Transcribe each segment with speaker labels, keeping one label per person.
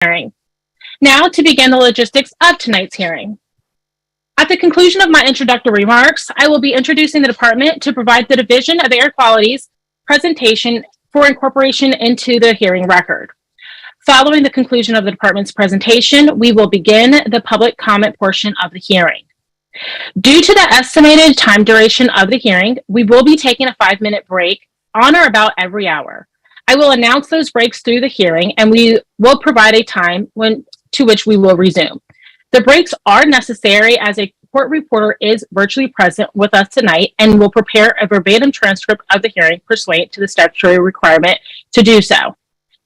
Speaker 1: hearing. Now to begin the logistics of tonight's hearing. At the conclusion of my introductory remarks, I will be introducing the department to provide the Division of Air Quality's presentation for incorporation into the hearing record. Following the conclusion of the department's presentation, we will begin the public comment portion of the hearing. Due to the estimated time duration of the hearing, we will be taking a 5-minute break on or about every hour. I will announce those breaks through the hearing, and we will provide a time to which we will resume. The breaks are necessary as a court reporter is virtually present with us tonight and will prepare a verbatim transcript of the hearing pursuant to the statutory requirement to do so.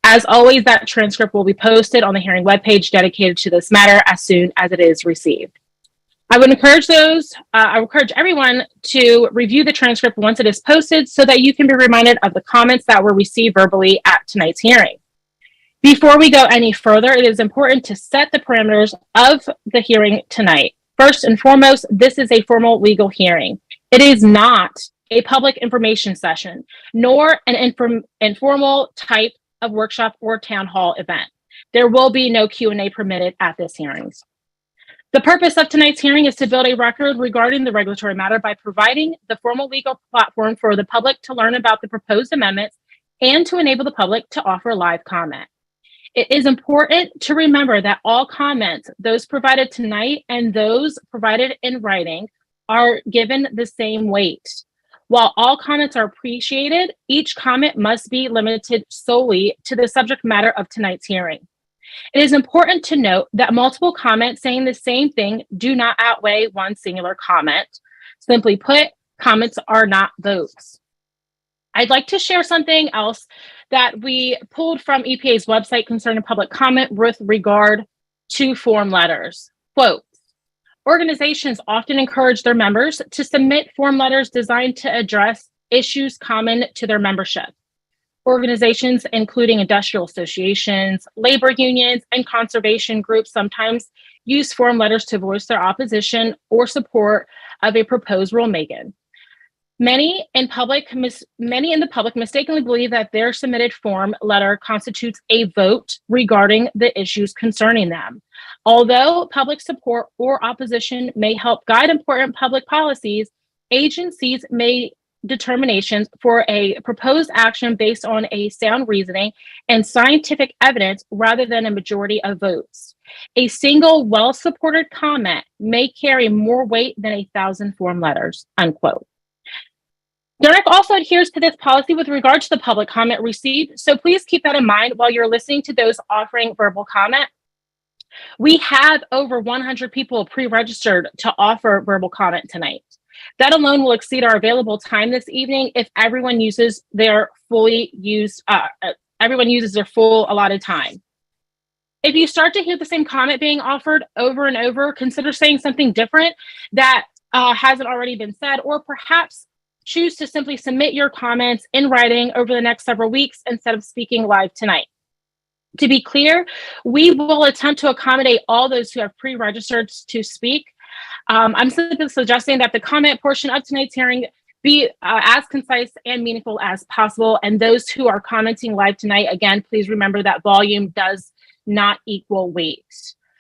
Speaker 1: As always, that transcript will be posted on the hearing webpage dedicated to this matter as soon as it is received. I would encourage everyone to review the transcript once it is posted so that you can be reminded of the comments that were received verbally at tonight's hearing. Before we go any further, it is important to set the parameters of the hearing tonight. First and foremost, this is a formal legal hearing. It is not a public information session, nor an informal type of workshop or town hall event. There will be no Q&A permitted at this hearing. The purpose of tonight's hearing is to build a record regarding the regulatory matter by providing the formal legal platform for the public to learn about the proposed amendments and to enable the public to offer live comment. It is important to remember that all comments, those provided tonight and those provided in writing, are given the same weight. While all comments are appreciated, each comment must be limited solely to the subject matter of tonight's hearing. It is important to note that multiple comments saying the same thing do not outweigh one singular comment. Simply put, comments are not votes. I'd like to share something else that we pulled from EPA's website concerning public comment with regard to form letters. Quote, organizations often encourage their members to submit form letters designed to address issues common to their membership. Organizations, including industrial associations, labor unions, and conservation groups, sometimes use form letters to voice their opposition or support of a proposed rulemaking. Many in the public mistakenly believe that their submitted form letter constitutes a vote regarding the issues concerning them. Although public support or opposition may help guide important public policies, agencies may determinations for a proposed action based on a sound reasoning and scientific evidence rather than a majority of votes. A single well-supported comment may carry more weight than 1,000 form letters, unquote. DNREC also adheres to this policy with regard to the public comment received, so please keep that in mind while you're listening to those offering verbal comment. We have over 100 people pre-registered to offer verbal comment tonight. That alone will exceed our available time this evening if everyone uses their full allotted time. If you start to hear the same comment being offered over and over, consider saying something different that hasn't already been said, or perhaps choose to simply submit your comments in writing over the next several weeks instead of speaking live tonight. To be clear, we will attempt to accommodate all those who have pre-registered to speak. I'm simply suggesting that the comment portion of tonight's hearing be as concise and meaningful as possible. And those who are commenting live tonight, again, please remember that volume does not equal weight.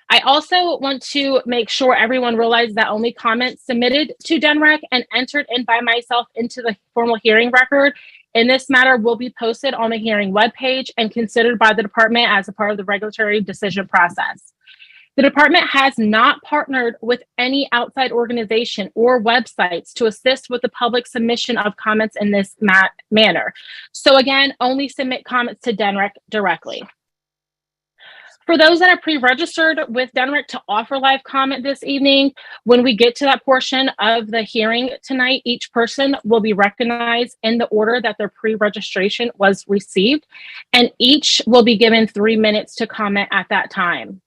Speaker 1: I also want to make sure everyone realizes that only comments submitted to DNREC and entered in by myself into the formal hearing record in this matter will be posted on the hearing webpage and considered by the department as a part of the regulatory decision process. The department has not partnered with any outside organization or websites to assist with the public submission of comments in this manner. So again, only submit comments to DNREC directly. For those that are pre-registered with DNREC to offer live comment this evening, when we get to that portion of the hearing tonight, each person will be recognized in the order that their pre-registration was received, and each will be given 3 minutes to comment at that time.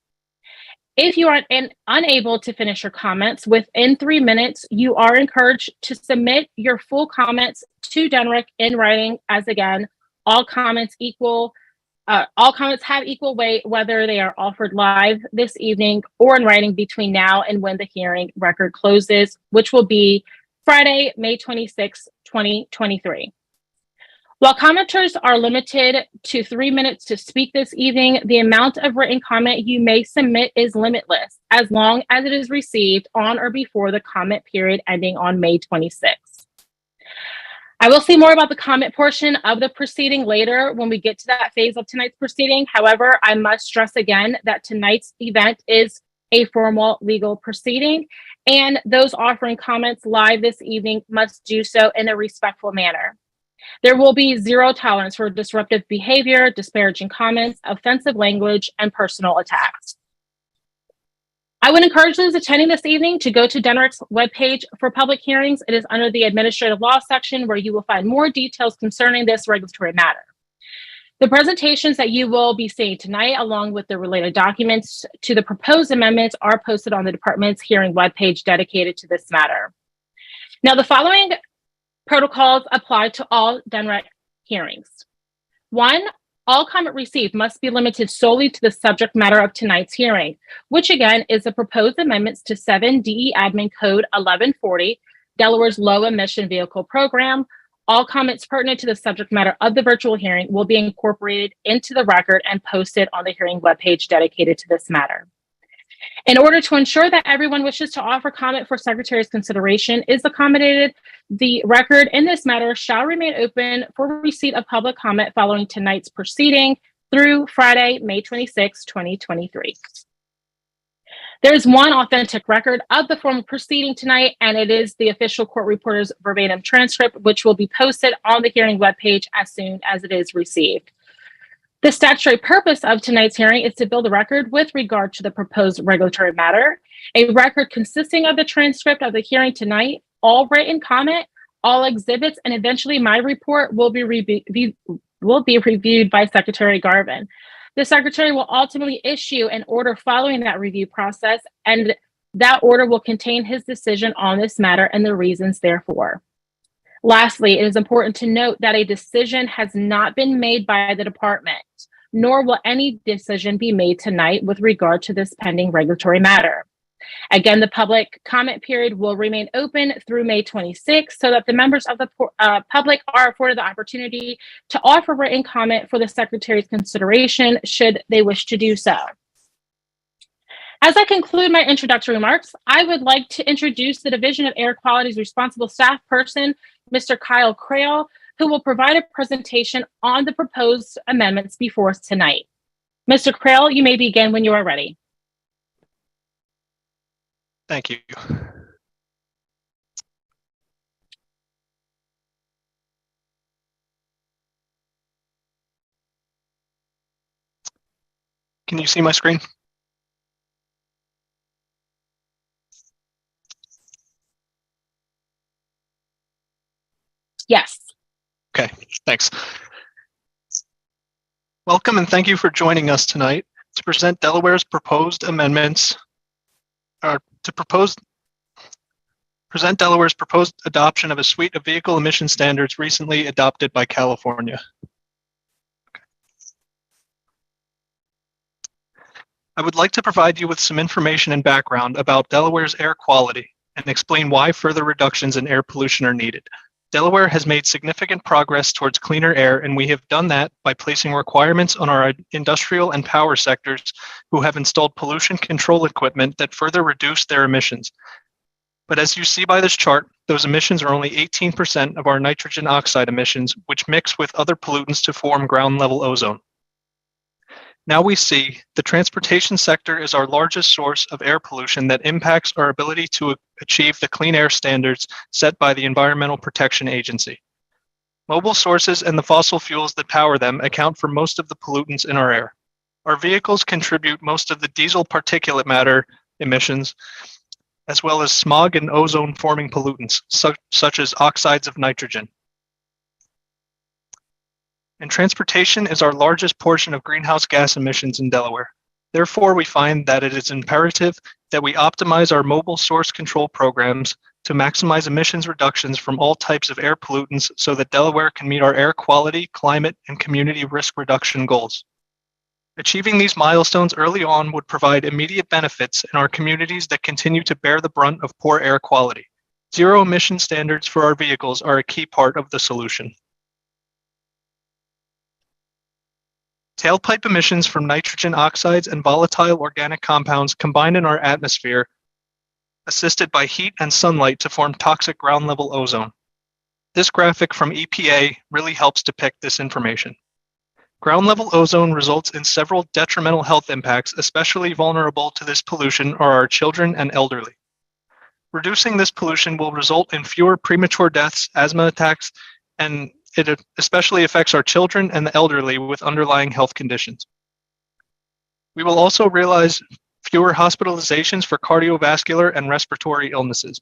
Speaker 1: If you are unable to finish your comments within 3 minutes, you are encouraged to submit your full comments to DNREC in writing, as again, all comments have equal weight, whether they are offered live this evening or in writing between now and when the hearing record closes, which will be Friday, May 26, 2023. While commenters are limited to 3 minutes to speak this evening, the amount of written comment you may submit is limitless, as long as it is received on or before the comment period ending on May 26th. I will say more about the comment portion of the proceeding later when we get to that phase of tonight's proceeding. However, I must stress again that tonight's event is a formal legal proceeding, and those offering comments live this evening must do so in a respectful manner. There will be zero tolerance for disruptive behavior, disparaging comments, offensive language, and personal attacks. I would encourage those attending this evening to go to DNREC's webpage for public hearings. It is under the administrative law section where you will find more details concerning this regulatory matter. The presentations that you will be seeing tonight, along with the related documents to the proposed amendments, are posted on the department's hearing webpage dedicated to this matter. Now, the following protocols apply to all DNREC hearings. 1, all comment received must be limited solely to the subject matter of tonight's hearing, which again is the proposed amendments to 7 DE Admin Code 1140, Delaware's Low Emission Vehicle Program. All comments pertinent to the subject matter of the virtual hearing will be incorporated into the record and posted on the hearing webpage dedicated to this matter. In order to ensure that everyone wishes to offer comment for Secretary's consideration is accommodated, the record in this matter shall remain open for receipt of public comment following tonight's proceeding through Friday, May 26, 2023. There is one authentic record of the formal proceeding tonight, and it is the official court reporter's verbatim transcript, which will be posted on the hearing webpage as soon as it is received. The statutory purpose of tonight's hearing is to build a record with regard to the proposed regulatory matter. A record consisting of the transcript of the hearing tonight, all written comment, all exhibits, and eventually my report will be reviewed by Secretary Garvin. The Secretary will ultimately issue an order following that review process, and that order will contain his decision on this matter and the reasons therefore. Lastly, it is important to note that a decision has not been made by the department, nor will any decision be made tonight with regard to this pending regulatory matter. Again, the public comment period will remain open through May 26th so that the members of the public are afforded the opportunity to offer written comment for the Secretary's consideration should they wish to do so. As I conclude my introductory remarks, I would like to introduce the Division of Air Quality's responsible staff person, Mr. Kyle Crail, who will provide a presentation on the proposed amendments before us tonight. Mr. Crail, you may begin when you are ready.
Speaker 2: Thank you. Can you see my screen?
Speaker 1: Yes.
Speaker 2: Okay, thanks. Welcome and thank you for joining us tonight to present Delaware's proposed amendments, present Delaware's proposed adoption of a suite of vehicle emission standards recently adopted by California. I would like to provide you with some information and background about Delaware's air quality and explain why further reductions in air pollution are needed. Delaware has made significant progress towards cleaner air, and we have done that by placing requirements on our industrial and power sectors who have installed pollution control equipment that further reduce their emissions. But as you see by this chart, those emissions are only 18% of our nitrogen oxide emissions, which mix with other pollutants to form ground level ozone. Now we see the transportation sector is our largest source of air pollution that impacts our ability to achieve the clean air standards set by the Environmental Protection Agency. Mobile sources and the fossil fuels that power them account for most of the pollutants in our air. Our vehicles contribute most of the diesel particulate matter emissions, as well as smog and ozone-forming pollutants, such as oxides of nitrogen. And transportation is our largest portion of greenhouse gas emissions in Delaware. Therefore, we find that it is imperative that we optimize our mobile source control programs to maximize emissions reductions from all types of air pollutants so that Delaware can meet our air quality, climate, and community risk reduction goals. Achieving these milestones early on would provide immediate benefits in our communities that continue to bear the brunt of poor air quality. Zero emission standards for our vehicles are a key part of the solution. Tailpipe emissions from nitrogen oxides and volatile organic compounds combine in our atmosphere, assisted by heat and sunlight to form toxic ground level ozone. This graphic from EPA really helps depict this information. Ground level ozone results in several detrimental health impacts. Especially vulnerable to this pollution are our children and elderly. Reducing this pollution will result in fewer premature deaths, asthma attacks, and it especially affects our children and the elderly with underlying health conditions. We will also realize fewer hospitalizations for cardiovascular and respiratory illnesses.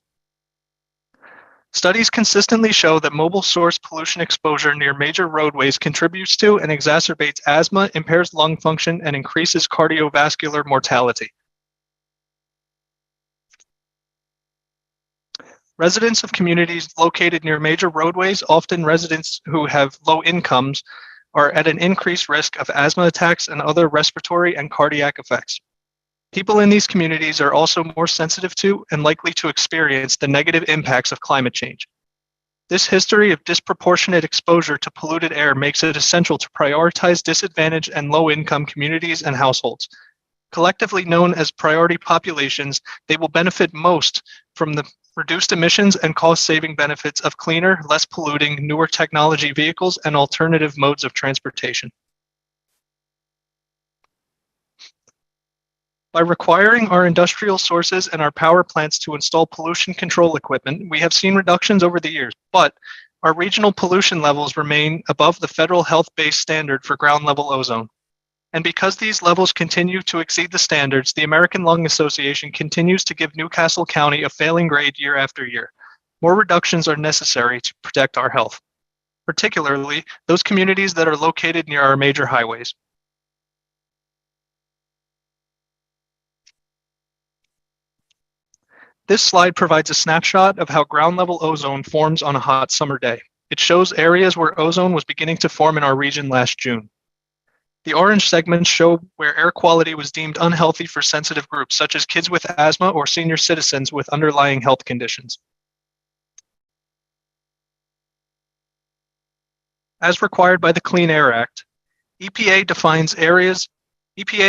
Speaker 2: Studies consistently show that mobile source pollution exposure near major roadways contributes to and exacerbates asthma, impairs lung function, and increases cardiovascular mortality. Residents of communities located near major roadways, often residents who have low incomes, are at an increased risk of asthma attacks and other respiratory and cardiac effects. People in these communities are also more sensitive to and likely to experience the negative impacts of climate change. This history of disproportionate exposure to polluted air makes it essential to prioritize disadvantaged and low-income communities and households. Collectively known as priority populations, they will benefit most from the reduced emissions and cost-saving benefits of cleaner, less polluting, newer technology vehicles and alternative modes of transportation. By requiring our industrial sources and our power plants to install pollution control equipment, we have seen reductions over the years, but our regional pollution levels remain above the federal health-based standard for ground level ozone. And because these levels continue to exceed the standards, the American Lung Association continues to give Newcastle County a failing grade year after year. More reductions are necessary to protect our health, particularly those communities that are located near our major highways. This slide provides a snapshot of how ground level ozone forms on a hot summer day. It shows areas where ozone was beginning to form in our region last June. The orange segments show where air quality was deemed unhealthy for sensitive groups, such as kids with asthma or senior citizens with underlying health conditions. As required by the Clean Air Act, EPA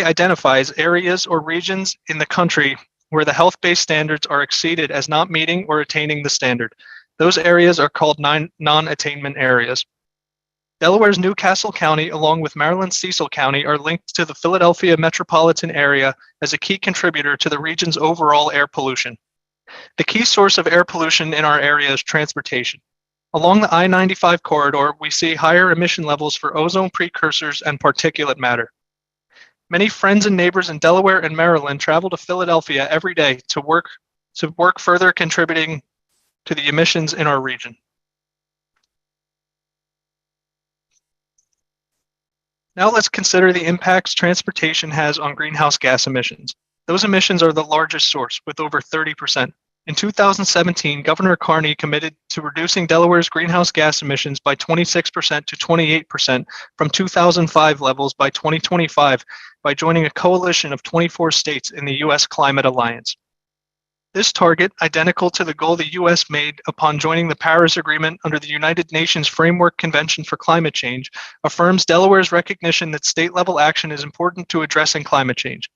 Speaker 2: identifies areas or regions in the country where the health-based standards are exceeded as not meeting or attaining the standard. Those areas are called non-attainment areas. Delaware's Newcastle County, along with Maryland's Cecil County, are linked to the Philadelphia metropolitan area as a key contributor to the region's overall air pollution. The key source of air pollution in our area is transportation. Along the I-95 corridor, we see higher emission levels for ozone precursors and particulate matter. Many friends and neighbors in Delaware and Maryland travel to Philadelphia every day to work further contributing to the emissions in our region. Now let's consider the impacts transportation has on greenhouse gas emissions. Those emissions are the largest source, with over 30%. In 2017, Governor Carney committed to reducing Delaware's greenhouse gas emissions by 26% to 28% from 2005 levels by 2025 by joining a coalition of 24 states in the U.S. Climate Alliance. This target, identical to the goal the U.S. made upon joining the Paris Agreement under the United Nations Framework Convention for Climate Change, affirms Delaware's recognition that state-level action is important to addressing climate change.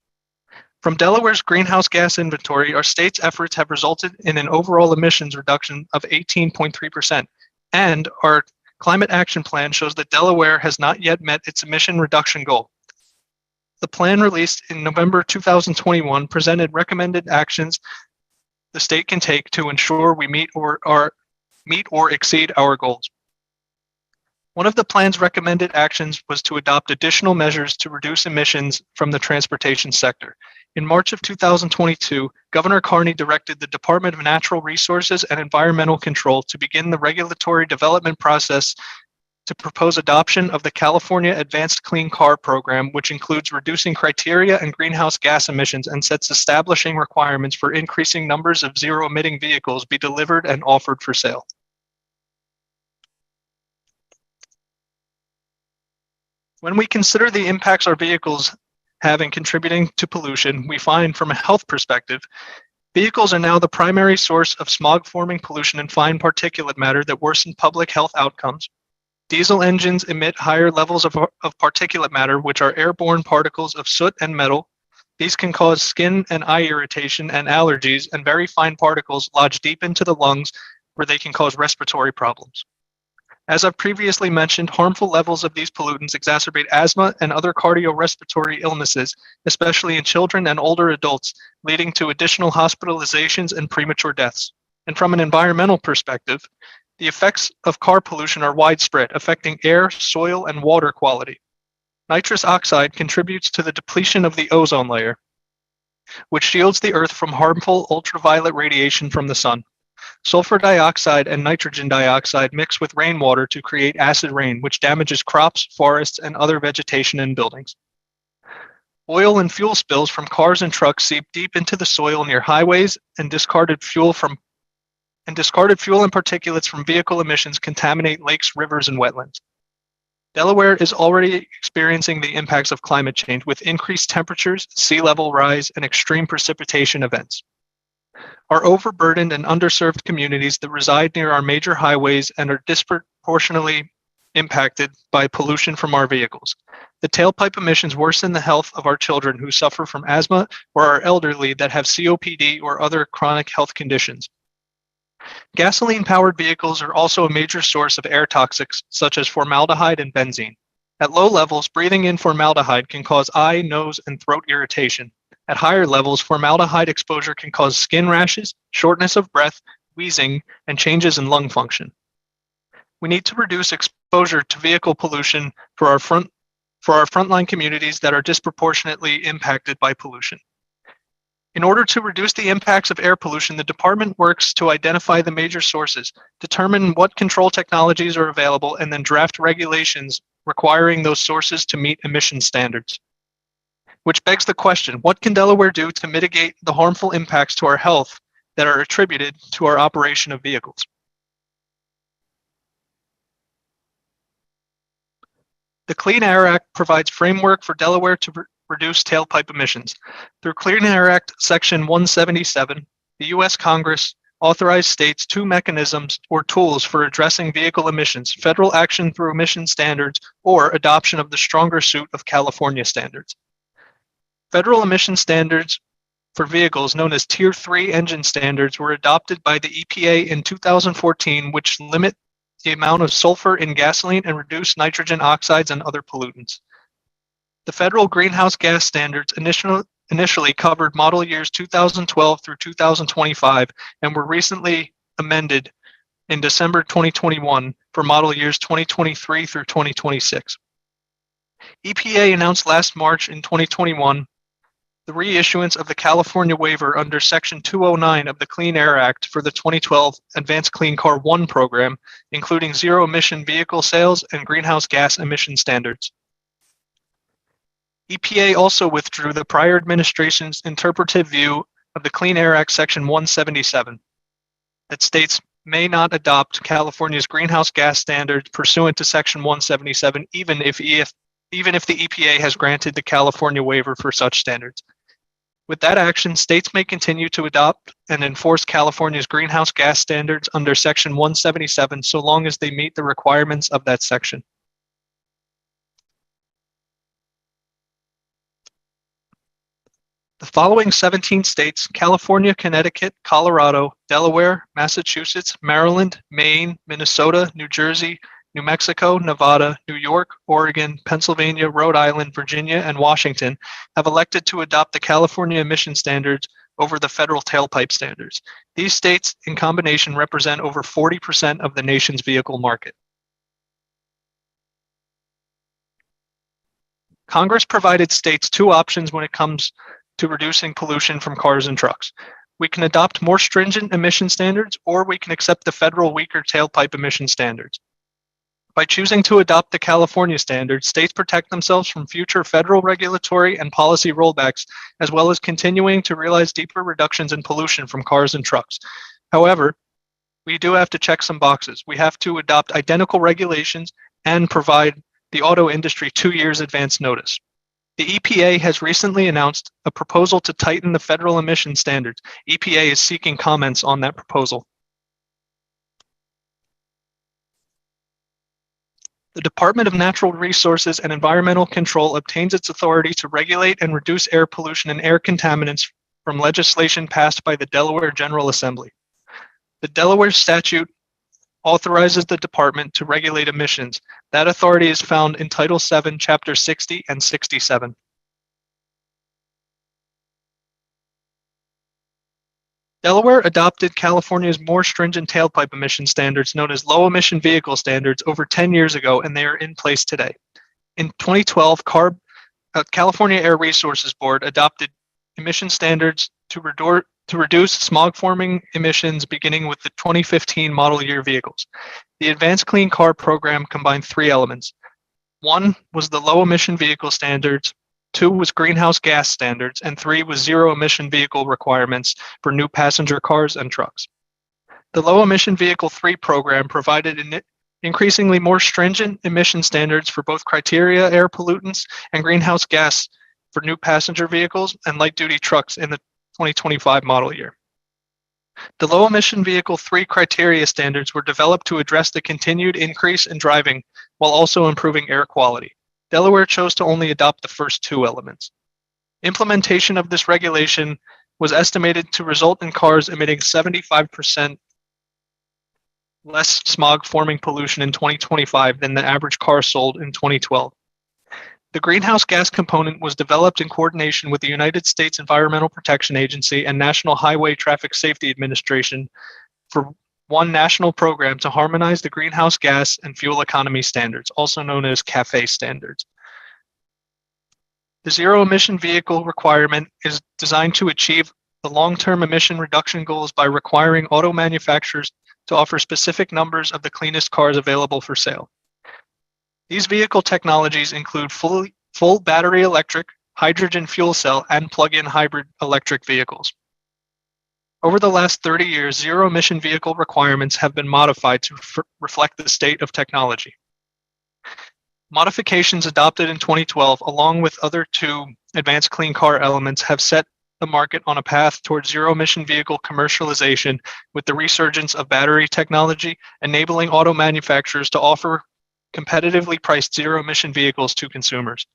Speaker 2: From Delaware's greenhouse gas inventory, our state's efforts have resulted in an overall emissions reduction of 18.3%, and our climate action plan shows that Delaware has not yet met its emission reduction goal. The plan released in November 2021 presented recommended actions the state can take to ensure we meet or exceed our goals. One of the plan's recommended actions was to adopt additional measures to reduce emissions from the transportation sector. In March of 2022, Governor Carney directed the Department of Natural Resources and Environmental Control to begin the regulatory development process to propose adoption of the California Advanced Clean Car Program, which includes reducing criteria and greenhouse gas emissions and sets establishing requirements for increasing numbers of zero-emitting vehicles be delivered and offered for sale. When we consider the impacts our vehicles have in contributing to pollution, we find from a health perspective, vehicles are now the primary source of smog-forming pollution and fine particulate matter that worsen public health outcomes. Diesel engines emit higher levels of particulate matter, which are airborne particles of soot and metal. These can cause skin and eye irritation and allergies, and very fine particles lodge deep into the lungs where they can cause respiratory problems. As I've previously mentioned, harmful levels of these pollutants exacerbate asthma and other cardiorespiratory illnesses, especially in children and older adults, leading to additional hospitalizations and premature deaths. And from an environmental perspective, the effects of car pollution are widespread, affecting air, soil, and water quality. Nitrous oxide contributes to the depletion of the ozone layer, which shields the Earth from harmful ultraviolet radiation from the sun. Sulfur dioxide and nitrogen dioxide mix with rainwater to create acid rain, which damages crops, forests, and other vegetation and buildings. Oil and fuel spills from cars and trucks seep deep into the soil near highways, and discarded fuel and particulates from vehicle emissions contaminate lakes, rivers, and wetlands. Delaware is already experiencing the impacts of climate change with increased temperatures, sea level rise, and extreme precipitation events. Our overburdened and underserved communities that reside near our major highways and are disproportionately impacted by pollution from our vehicles. The tailpipe emissions worsen the health of our children who suffer from asthma or our elderly that have COPD or other chronic health conditions. Gasoline-powered vehicles are also a major source of air toxics such as formaldehyde and benzene. At low levels, breathing in formaldehyde can cause eye, nose, and throat irritation. At higher levels, formaldehyde exposure can cause skin rashes, shortness of breath, wheezing, and changes in lung function. We need to reduce exposure to vehicle pollution for our frontline communities that are disproportionately impacted by pollution. In order to reduce the impacts of air pollution, the department works to identify the major sources, determine what control technologies are available, and then draft regulations requiring those sources to meet emission standards. Which begs the question, what can Delaware do to mitigate the harmful impacts to our health that are attributed to our operation of vehicles? The Clean Air Act provides framework for Delaware to reduce tailpipe emissions. Through Clean Air Act Section 177, the U.S. Congress authorized states two mechanisms or tools for addressing vehicle emissions: federal action through emission standards or adoption of the stronger suit of California standards. Federal emission standards for vehicles known as Tier 3 engine standards were adopted by the EPA in 2014, which limit the amount of sulfur in gasoline and reduce nitrogen oxides and other pollutants. The federal greenhouse gas standards initially covered model years 2012 through 2025 and were recently amended in December 2021 for model years 2023 through 2026. EPA announced last March in 2021 the reissuance of the California waiver under Section 209 of the Clean Air Act for the 2012 Advanced Clean Car 1 program, including zero-emission vehicle sales and greenhouse gas emission standards. EPA also withdrew the prior administration's interpretive view of the Clean Air Act Section 177 that states may not adopt California's greenhouse gas standards pursuant to Section 177, even if the EPA has granted the California waiver for such standards. With that action, states may continue to adopt and enforce California's greenhouse gas standards under Section 177 so long as they meet the requirements of that section. The following 17 states, California, Connecticut, Colorado, Delaware, Massachusetts, Maryland, Maine, Minnesota, New Jersey, New Mexico, Nevada, New York, Oregon, Pennsylvania, Rhode Island, Virginia, and Washington have elected to adopt the California emission standards over the federal tailpipe standards. These states, in combination, represent over 40% of the nation's vehicle market. Congress provided states two options when it comes to reducing pollution from cars and trucks. We can adopt more stringent emission standards, or we can accept the federal weaker tailpipe emission standards. By choosing to adopt the California standards, states protect themselves from future federal regulatory and policy rollbacks, as well as continuing to realize deeper reductions in pollution from cars and trucks. However, we do have to check some boxes. We have to adopt identical regulations and provide the auto industry 2 years advance notice. The EPA has recently announced a proposal to tighten the federal emission standards. EPA is seeking comments on that proposal. The Department of Natural Resources and Environmental Control obtains its authority to regulate and reduce air pollution and air contaminants from legislation passed by the Delaware General Assembly. The Delaware statute authorizes the department to regulate emissions. That authority is found in Title VII, Chapter 60 and 67. Delaware adopted California's more stringent tailpipe emission standards known as low emission vehicle standards over 10 years ago, and they are in place today. In 2012, California Air Resources Board adopted emission standards to reduce smog-forming emissions beginning with the 2015 model year vehicles. The Advanced Clean Car program combined three elements. One was the low emission vehicle standards, two was greenhouse gas standards, and three was zero emission vehicle requirements for new passenger cars and trucks. The Low Emission Vehicle 3 program provided increasingly more stringent emission standards for both criteria air pollutants and greenhouse gas for new passenger vehicles and light-duty trucks in the 2025 model year. The Low Emission Vehicle 3 criteria standards were developed to address the continued increase in driving while also improving air quality. Delaware chose to only adopt the first two elements. Implementation of this regulation was estimated to result in cars emitting 75% less smog-forming pollution in 2025 than the average car sold in 2012. The greenhouse gas component was developed in coordination with the United States Environmental Protection Agency and National Highway Traffic Safety Administration for one national program to harmonize the greenhouse gas and fuel economy standards, also known as CAFE standards. The zero emission vehicle requirement is designed to achieve the long-term emission reduction goals by requiring auto manufacturers to offer specific numbers of the cleanest cars available for sale. These vehicle technologies include full battery electric, hydrogen fuel cell, and plug-in hybrid electric vehicles. Over the last 30 years, zero-emission vehicle requirements have been modified to reflect the state of technology. Modifications adopted in 2012, along with other two advanced clean car elements, have set the market on a path towards zero-emission vehicle commercialization with the resurgence of battery technology, enabling auto manufacturers to offer competitively priced zero-emission vehicles to consumers.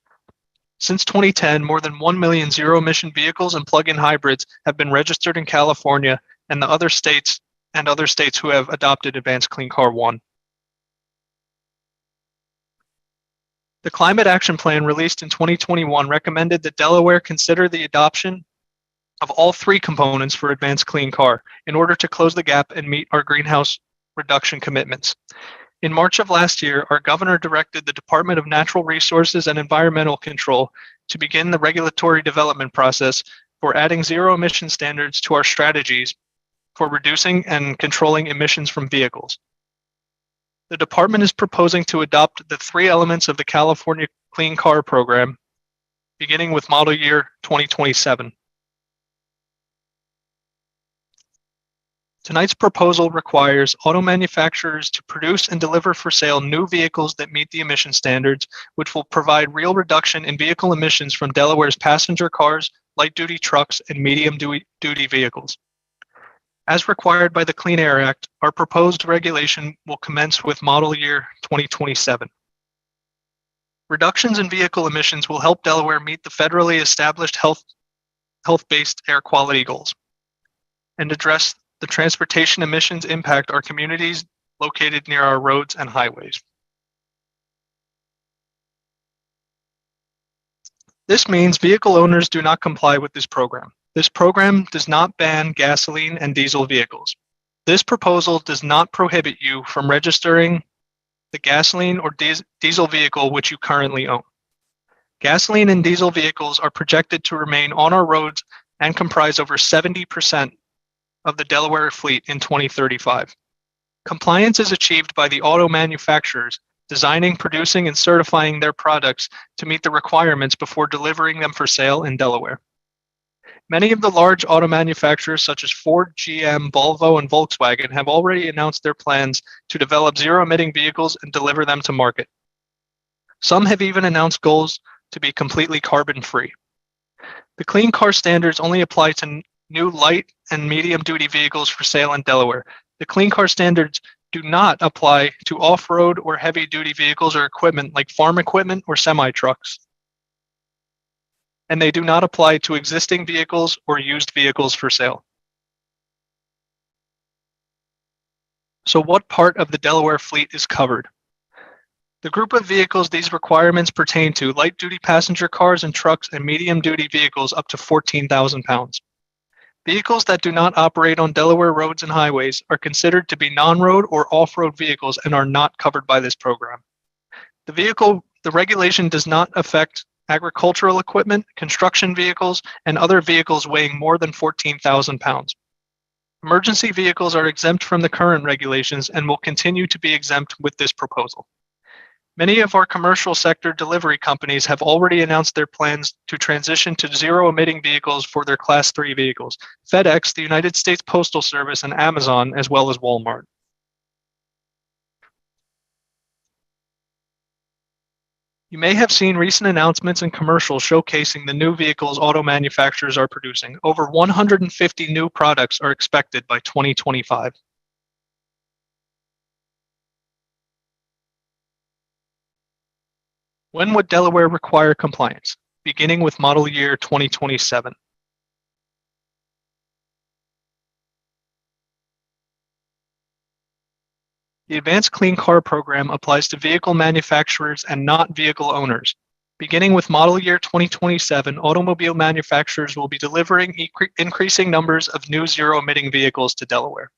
Speaker 2: Since 2010, more than 1 million zero-emission vehicles and plug-in hybrids have been registered in California and the other states who have adopted Advanced Clean Car 1. The Climate Action Plan released in 2021 recommended that Delaware consider the adoption of all three components for Advanced Clean Car in order to close the gap and meet our greenhouse reduction commitments. In March of last year, our governor directed the Department of Natural Resources and Environmental Control to begin the regulatory development process for adding zero emission standards to our strategies for reducing and controlling emissions from vehicles. The department is proposing to adopt the three elements of the California Clean Car program, beginning with model year 2027. Tonight's proposal requires auto manufacturers to produce and deliver for sale new vehicles that meet the emission standards, which will provide real reduction in vehicle emissions from Delaware's passenger cars, light-duty trucks, and medium-duty vehicles. As required by the Clean Air Act, our proposed regulation will commence with model year 2027. Reductions in vehicle emissions will help Delaware meet the federally established health-based air quality goals and address the transportation emissions impact our communities located near our roads and highways. This means vehicle owners do not comply with this program. This program does not ban gasoline and diesel vehicles. This proposal does not prohibit you from registering the gasoline or diesel vehicle which you currently own. Gasoline and diesel vehicles are projected to remain on our roads and comprise over 70% of the Delaware fleet in 2035. Compliance is achieved by the auto manufacturers designing, producing, and certifying their products to meet the requirements before delivering them for sale in Delaware. Many of the large auto manufacturers such as Ford, GM, Volvo, and Volkswagen have already announced their plans to develop zero-emitting vehicles and deliver them to market. Some have even announced goals to be completely carbon-free. The Clean Car standards only apply to new light and medium-duty vehicles for sale in Delaware. The Clean Car standards do not apply to off-road or heavy-duty vehicles or equipment like farm equipment or semi-trucks. And they do not apply to existing vehicles or used vehicles for sale. So what part of the Delaware fleet is covered? The group of vehicles these requirements pertain to: light-duty passenger cars and trucks and medium-duty vehicles up to 14,000 pounds. Vehicles that do not operate on Delaware roads and highways are considered to be non-road or off-road vehicles and are not covered by this program. The regulation does not affect agricultural equipment, construction vehicles, and other vehicles weighing more than 14,000 pounds. Emergency vehicles are exempt from the current regulations and will continue to be exempt with this proposal. Many of our commercial sector delivery companies have already announced their plans to transition to zero-emitting vehicles for their Class 3 vehicles: FedEx, the United States Postal Service, and Amazon, as well as Walmart. You may have seen recent announcements and commercials showcasing the new vehicles auto manufacturers are producing. Over 150 new products are expected by 2025. When would Delaware require compliance? Beginning with model year 2027. The Advanced Clean Car Program applies to vehicle manufacturers and not vehicle owners. Beginning with model year 2027, automobile manufacturers will be delivering increasing numbers of new zero-emitting vehicles to Delaware.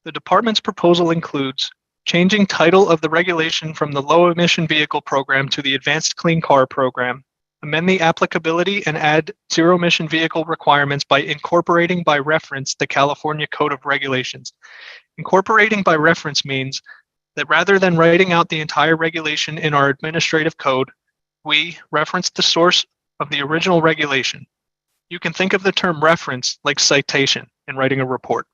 Speaker 2: The department's proposal includes changing title of the regulation from the Low Emission Vehicle Program to the Advanced Clean Car Program, amend the applicability and add zero-emission vehicle requirements by incorporating by reference the California Code of Regulations. Incorporating by reference means that rather than writing out the entire regulation in our administrative code, we reference the source of the original regulation. You can think of the term reference like citation in writing a report.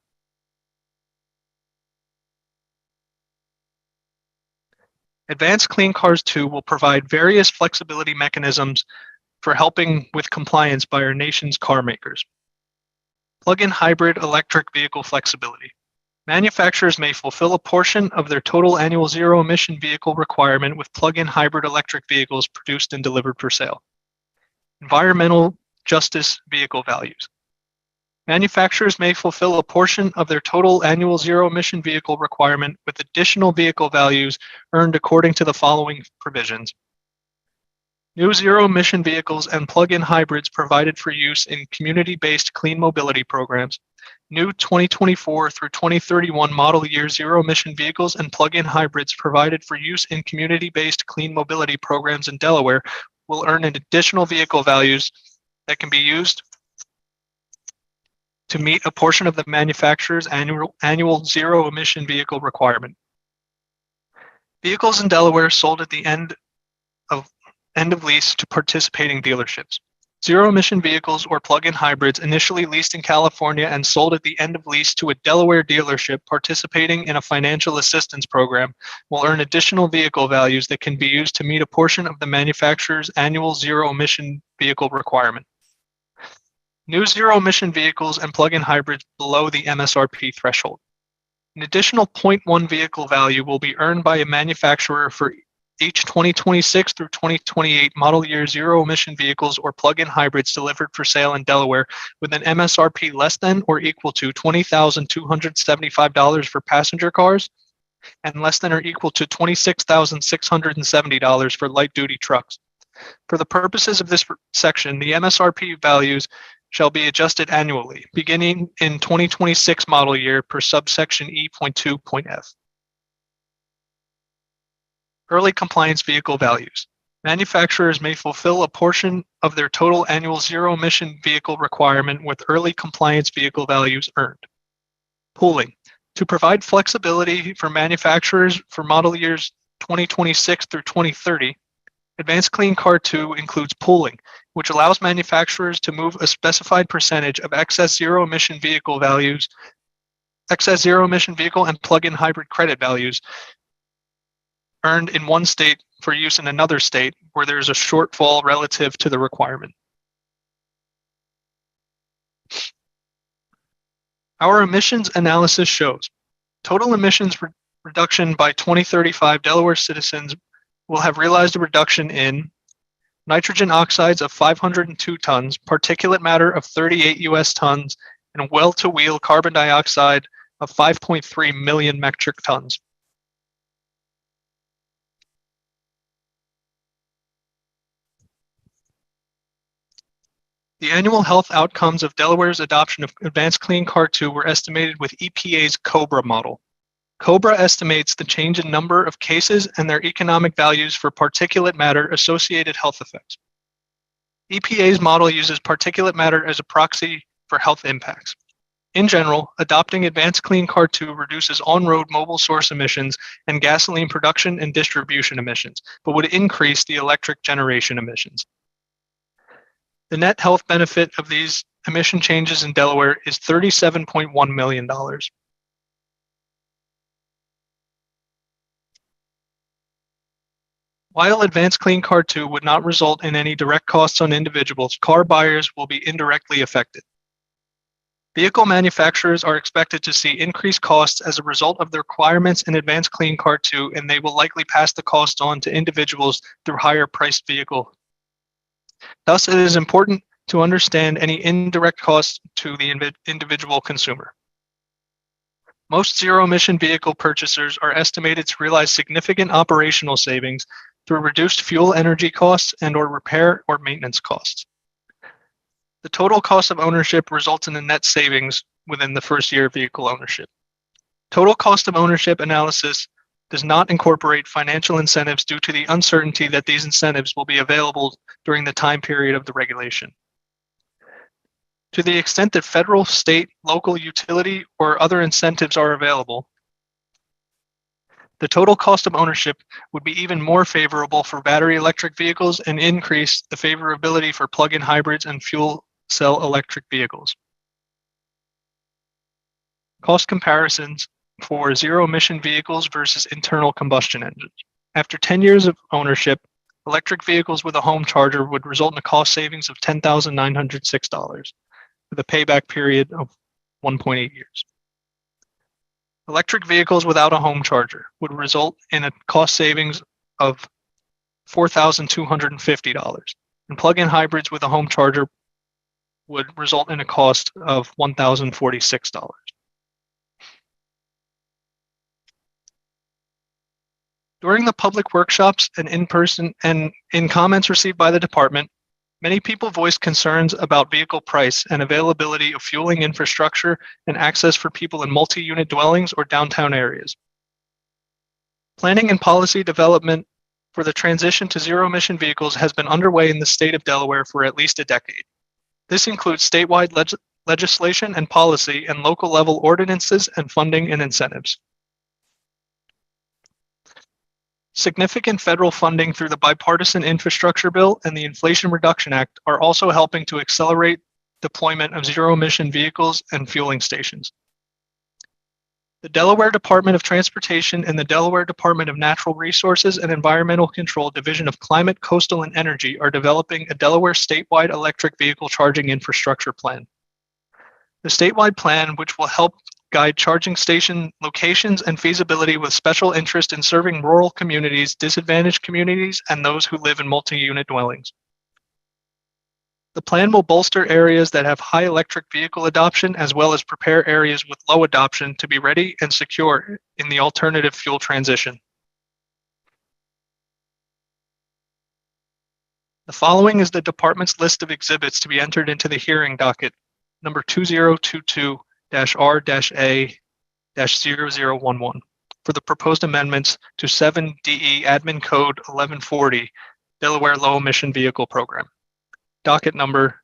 Speaker 2: Advanced Clean Cars 2 will provide various flexibility mechanisms for helping with compliance by our nation's car makers. Plug-in hybrid electric vehicle flexibility. Manufacturers may fulfill a portion of their total annual zero-emission vehicle requirement with plug-in hybrid electric vehicles produced and delivered for sale. Environmental justice vehicle values. Manufacturers may fulfill a portion of their total annual zero-emission vehicle requirement with additional vehicle values earned according to the following provisions. New zero-emission vehicles and plug-in hybrids provided for use in community-based clean mobility programs. New 2024 through 2031 model year zero-emission vehicles and plug-in hybrids provided for use in community-based clean mobility programs in Delaware will earn an additional vehicle values that can be used to meet a portion of the manufacturer's annual zero-emission vehicle requirement. Vehicles in Delaware sold at the end of lease to participating dealerships. Zero-emission vehicles or plug-in hybrids initially leased in California and sold at the end of lease to a Delaware dealership participating in a financial assistance program will earn additional vehicle values that can be used to meet a portion of the manufacturer's annual zero-emission vehicle requirement. New zero-emission vehicles and plug-in hybrids below the MSRP threshold. An additional 0.1 vehicle value will be earned by a manufacturer for each 2026 through 2028 model year zero-emission vehicles or plug-in hybrids delivered for sale in Delaware with an MSRP less than or equal to $20,275 for passenger cars and less than or equal to $26,670 for light-duty trucks. For the purposes of this section, the MSRP values shall be adjusted annually, beginning in 2026 model year per subsection E.2.f. Early compliance vehicle values. Manufacturers may fulfill a portion of their total annual zero-emission vehicle requirement with early compliance vehicle values earned. Pooling. To provide flexibility for manufacturers for model years 2026 through 2030, Advanced Clean Car 2 includes pooling, which allows manufacturers to move a specified percentage of excess zero-emission vehicle values, excess zero-emission vehicle and plug-in hybrid credit values earned in one state for use in another state where there is a shortfall relative to the requirement. Our emissions analysis shows total emissions reduction by 2035, Delaware citizens will have realized a reduction in nitrogen oxides of 502 tons, particulate matter of 38 US tons, and well-to-wheel carbon dioxide of 5.3 million metric tons. The annual health outcomes of Delaware's adoption of Advanced Clean Car 2 were estimated with EPA's COBRA model. COBRA estimates the change in number of cases and their economic values for particulate matter-associated health effects. EPA's model uses particulate matter as a proxy for health impacts. In general, adopting Advanced Clean Car 2 reduces on-road mobile source emissions and gasoline production and distribution emissions, but would increase the electric generation emissions. The net health benefit of these emission changes in Delaware is $37.1 million. While Advanced Clean Car 2 would not result in any direct costs on individuals, car buyers will be indirectly affected. Vehicle manufacturers are expected to see increased costs as a result of the requirements in Advanced Clean Car 2, and they will likely pass the cost on to individuals through higher priced vehicles. Thus, it is important to understand any indirect costs to the individual consumer. Most zero-emission vehicle purchasers are estimated to realize significant operational savings through reduced fuel energy costs and/or repair or maintenance costs. The total cost of ownership results in a net savings within the first year of vehicle ownership. Total cost of ownership analysis does not incorporate financial incentives due to the uncertainty that these incentives will be available during the time period of the regulation. To the extent that federal, state, local utility, or other incentives are available, the total cost of ownership would be even more favorable for battery electric vehicles and increase the favorability for plug-in hybrids and fuel cell electric vehicles. Cost comparisons for zero-emission vehicles versus internal combustion engines. After 10 years of ownership, electric vehicles with a home charger would result in a cost savings of $10,906 with a payback period of 1.8 years. Electric vehicles without a home charger would result in a cost savings of $4,250, and plug-in hybrids with a home charger would result in a cost of $1,046. During the public workshops and in-person and in comments received by the department, many people voiced concerns about vehicle price and availability of fueling infrastructure and access for people in multi-unit dwellings or downtown areas. Planning and policy development for the transition to zero-emission vehicles has been underway in the state of Delaware for at least a decade. This includes statewide legislation and policy and local level ordinances and funding and incentives. Significant federal funding through the Bipartisan Infrastructure Bill and the Inflation Reduction Act are also helping to accelerate deployment of zero-emission vehicles and fueling stations. The Delaware Department of Transportation and the Delaware Department of Natural Resources and Environmental Control Division of Climate, Coastal, and Energy are developing a Delaware statewide electric vehicle charging infrastructure plan. The statewide plan, which will help guide charging station locations and feasibility with special interest in serving rural communities, disadvantaged communities, and those who live in multi-unit dwellings. The plan will bolster areas that have high electric vehicle adoption as well as prepare areas with low adoption to be ready and secure in the alternative fuel transition. The following is the department's list of exhibits to be entered into the hearing docket, number 2022-R-A-0011, for the proposed amendments to 7 DE Admin Code 1140, Delaware Low Emission Vehicle Program. Docket number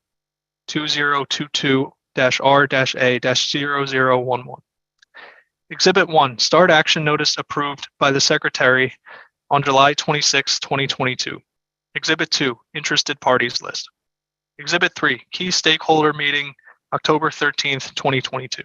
Speaker 2: 2022-R-A-0011. Exhibit 1, Start Action Notice approved by the Secretary on July 26, 2022. Exhibit 2, Interested Parties List. Exhibit 3, Key Stakeholder Meeting, October 13th, 2022.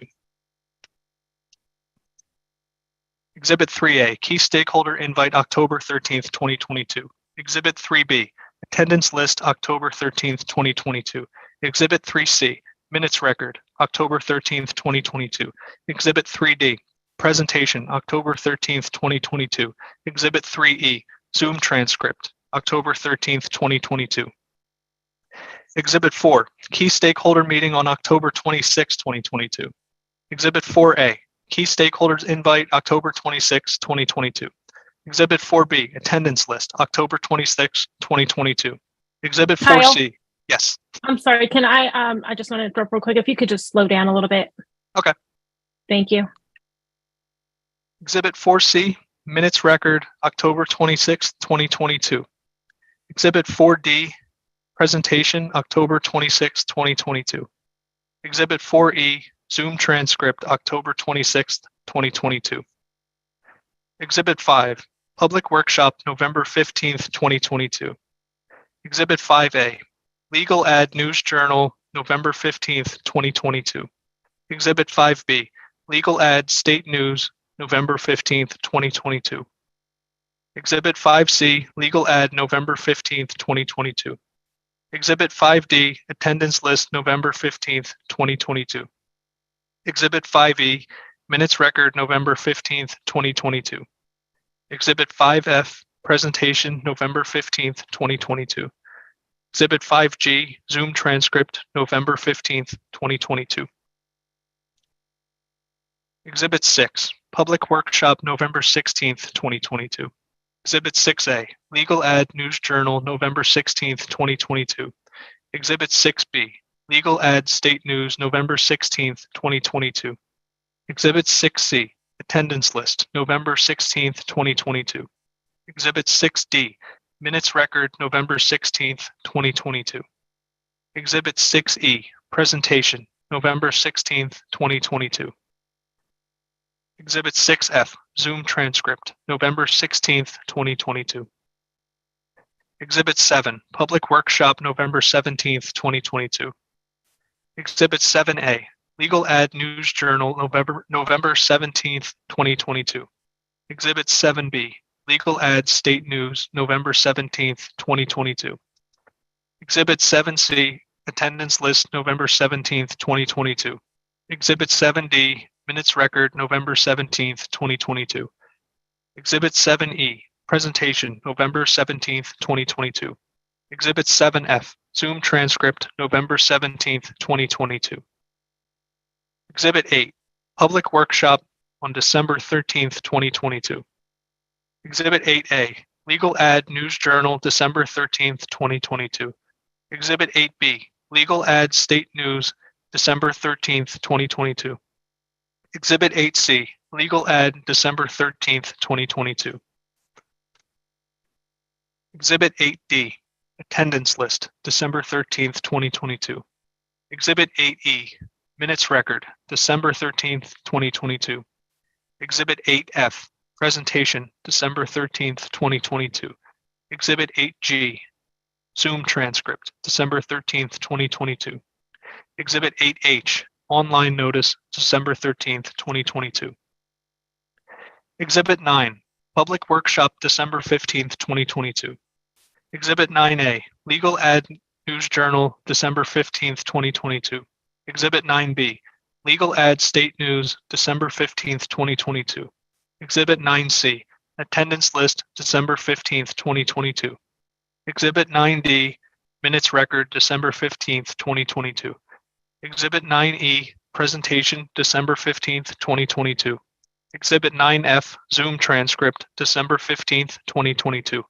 Speaker 2: Exhibit 3A, Key Stakeholder Invite, October 13th, 2022. Exhibit 3B, Attendance List, October 13th, 2022. Exhibit 3C, Minutes Record, October 13th, 2022. Exhibit 3D, presentation, October 13th, 2022. Exhibit 3E, Zoom transcript, October 13th, 2022. Exhibit 4, key stakeholder meeting on October 26, 2022. Exhibit 4A, key stakeholders invite, October 26, 2022. Exhibit 4B, attendance list, October 26, 2022. Exhibit
Speaker 1: Kyle?
Speaker 2: 4C, yes.
Speaker 1: I'm sorry, can I just want to interrupt real quick. If you could just slow down a little bit.
Speaker 2: Okay.
Speaker 1: Thank you.
Speaker 2: Exhibit 4C, minutes record, October 26, 2022. Exhibit 4D, presentation, October 26, 2022. Exhibit 4E, Zoom transcript, October 26, 2022. Exhibit 5, public workshop, November 15th, 2022. Exhibit 5A, legal ad news journal, November 15th, 2022. Exhibit 5B, legal ad state news, November 15th, 2022. Exhibit 5C, legal ad, November 15th, 2022. Exhibit 5D, attendance list, November 15th, 2022. Exhibit 5E, minutes record, November 15th, 2022. Exhibit 5F, presentation, November 15th, 2022. Exhibit 5G, Zoom transcript, November 15th, 2022. Exhibit 6, public workshop, November 16th, 2022. Exhibit 6A, legal ad news journal, November 16th, 2022. Exhibit 6B, legal ad state news, November 16th, 2022. Exhibit 6C, attendance list, November 16th, 2022. Exhibit 6D, minutes record, November 16th, 2022. Exhibit 6E, presentation, November 16th, 2022. Exhibit 6F, Zoom transcript, November 16th, 2022. Exhibit 7, public workshop, November 17th, 2022. Exhibit 7A, legal ad news journal, November 17th, 2022. Exhibit 7B, legal ad state news, November 17th, 2022. Exhibit 7C, attendance list, November 17th, 2022. Exhibit 7D, minutes record, November 17th, 2022. Exhibit 7E, presentation, November 17th, 2022. Exhibit 7F, Zoom transcript, November 17th, 2022. Exhibit 8, public workshop on December 13th, 2022. Exhibit 8A, legal ad news journal, December 13th, 2022. Exhibit 8B, legal ad state news, December 13th, 2022. Exhibit 8C, legal ad, December 13th, 2022. Exhibit 8D, attendance list, December 13th, 2022. Exhibit 8E, minutes record, December 13th, 2022. Exhibit 8F, presentation, December 13th, 2022. Exhibit 8G, Zoom transcript, December 13th, 2022. Exhibit 8H, online notice, December 13th, 2022. Exhibit 9, public workshop, December 15th, 2022. Exhibit 9A, legal ad news journal, December 15th, 2022. Exhibit 9B, legal ad state news, December 15th, 2022. Exhibit 9C, attendance list, December 15th, 2022. Exhibit 9D, minutes record, December 15th, 2022. Exhibit 9E, presentation, December 15th, 2022. Exhibit 9F, Zoom transcript, December 15th, 2022.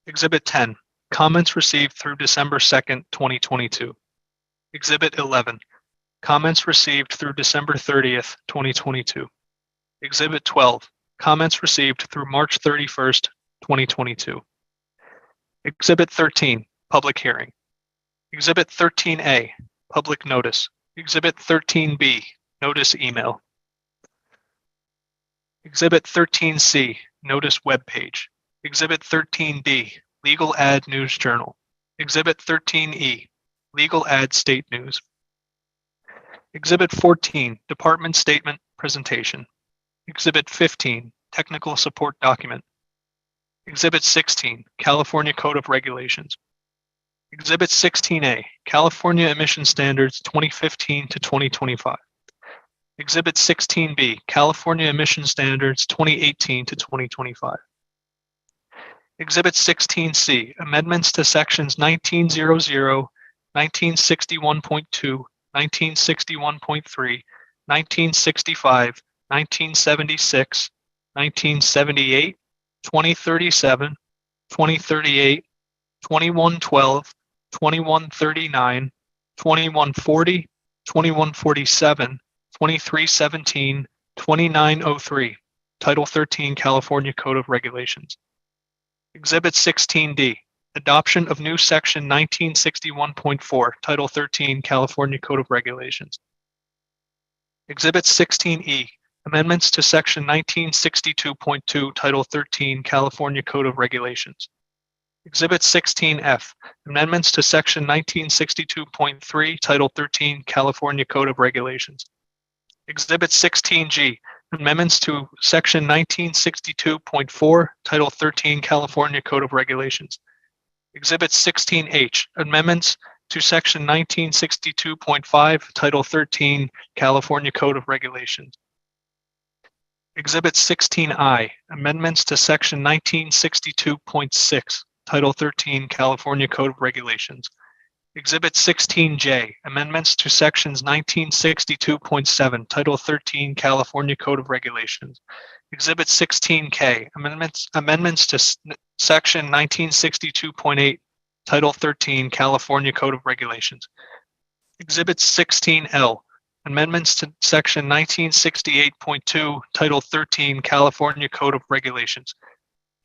Speaker 2: Exhibit 10, comments received through December 2nd, 2022. Exhibit 11, comments received through December 30th, 2022. Exhibit 12, comments received through March 31st, 2022. Exhibit 13, public hearing. Exhibit 13A, public notice. Exhibit 13B, notice email. Exhibit 13C, notice webpage. Exhibit 13D, legal ad news journal. Exhibit 13E, legal ad state news. Exhibit 14, department statement presentation. Exhibit 15, technical support document. Exhibit 16, California Code of Regulations. Exhibit 16A, California Emission Standards 2015 to 2025. Exhibit 16B, California Emission Standards 2018 to 2025. Exhibit 16C, Amendments to Sections 1900, 1961.2, 1961.3, 1965, 1976, 1978, 2037, 2038, 2112, 2139, 2140, 2147, 2317, 2903, Title 13 California Code of Regulations. Exhibit 16D, Adoption of new Section 1961.4, Title 13 California Code of Regulations. Exhibit 16E, Amendments to Section 1962.2, Title 13 California Code of Regulations. Exhibit 16F, Amendments to Section 1962.3, Title 13 California Code of Regulations. Exhibit 16G, Amendments to Section 1962.4, Title 13 California Code of Regulations. Exhibit 16H, Amendments to Section 1962.5, Title 13 California Code of Regulations. Exhibit 16I, Amendments to Section 1962.6, Title 13 California Code of Regulations. Exhibit 16J, Amendments to Sections 1962.7, Title 13 California Code of Regulations. Exhibit 16K, Amendments to Section 1962.8, Title 13 California Code of Regulations. Exhibit 16L, Amendments to Section 1968.2, Title 13 California Code of Regulations.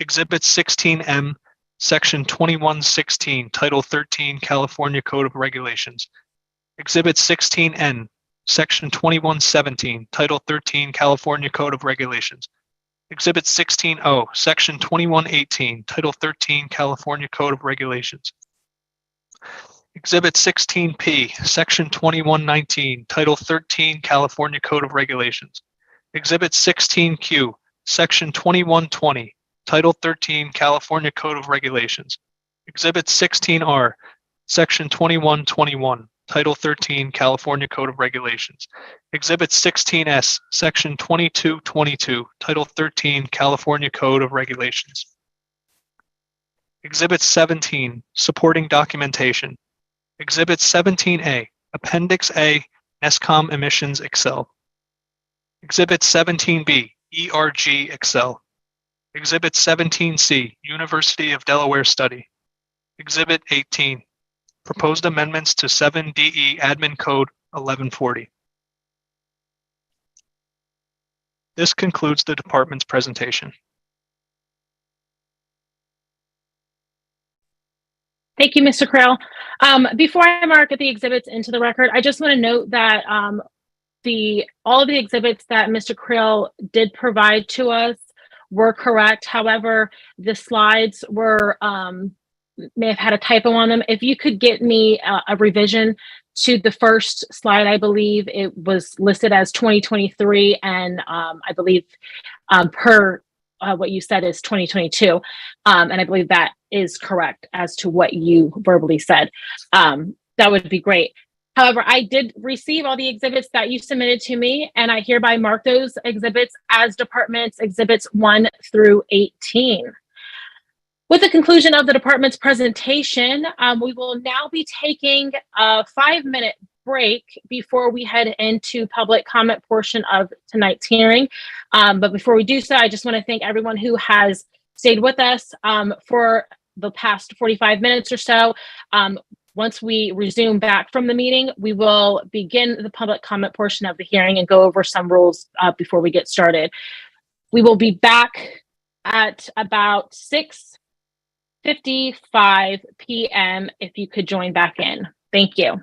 Speaker 2: Exhibit 16M, Section 2116, Title 13 California Code of Regulations. Exhibit 16N, Section 2117, Title 13 California Code of Regulations. Exhibit 16O, Section 2118, Title 13 California Code of Regulations. Exhibit 16P, Section 2119, Title 13 California Code of Regulations. Exhibit 16Q, Section 2120, Title 13 California Code of Regulations. Exhibit 16R, Section 2121, Title 13 California Code of Regulations. Exhibit 16S, Section 2222, Title 13 California Code of Regulations. Exhibit 17, Supporting Documentation. Exhibit 17A, Appendix A, NESCOM Emissions Excel. Exhibit 17B, ERG Excel. Exhibit 17C, University of Delaware Study. Exhibit 18, Proposed Amendments to 7DE Admin Code 1140. This concludes the department's presentation.
Speaker 1: Thank you, Mr. Krill. Before I mark the exhibits into the record, I just want to note that all of the exhibits that Mr. Krill did provide to us were correct. However, the slides were may have had a typo on them. If you could get me a revision to the first slide, I believe it was listed as 2023, and I believe per what you said is 2022, and I believe that is correct as to what you verbally said. That would be great. However, I did receive all the exhibits that you submitted to me, and I hereby mark those exhibits as departments exhibits 1 through 18. With the conclusion of the department's presentation, we will now be taking a 5-minute break before we head into public comment portion of tonight's hearing. But before we do so, I just want to thank everyone who has stayed with us for the past 45 minutes or so. Once we resume back from the meeting, we will begin the public comment portion of the hearing and go over some rules before we get started. We will be back at about 6:55 p.m. if you could join back in. Thank you.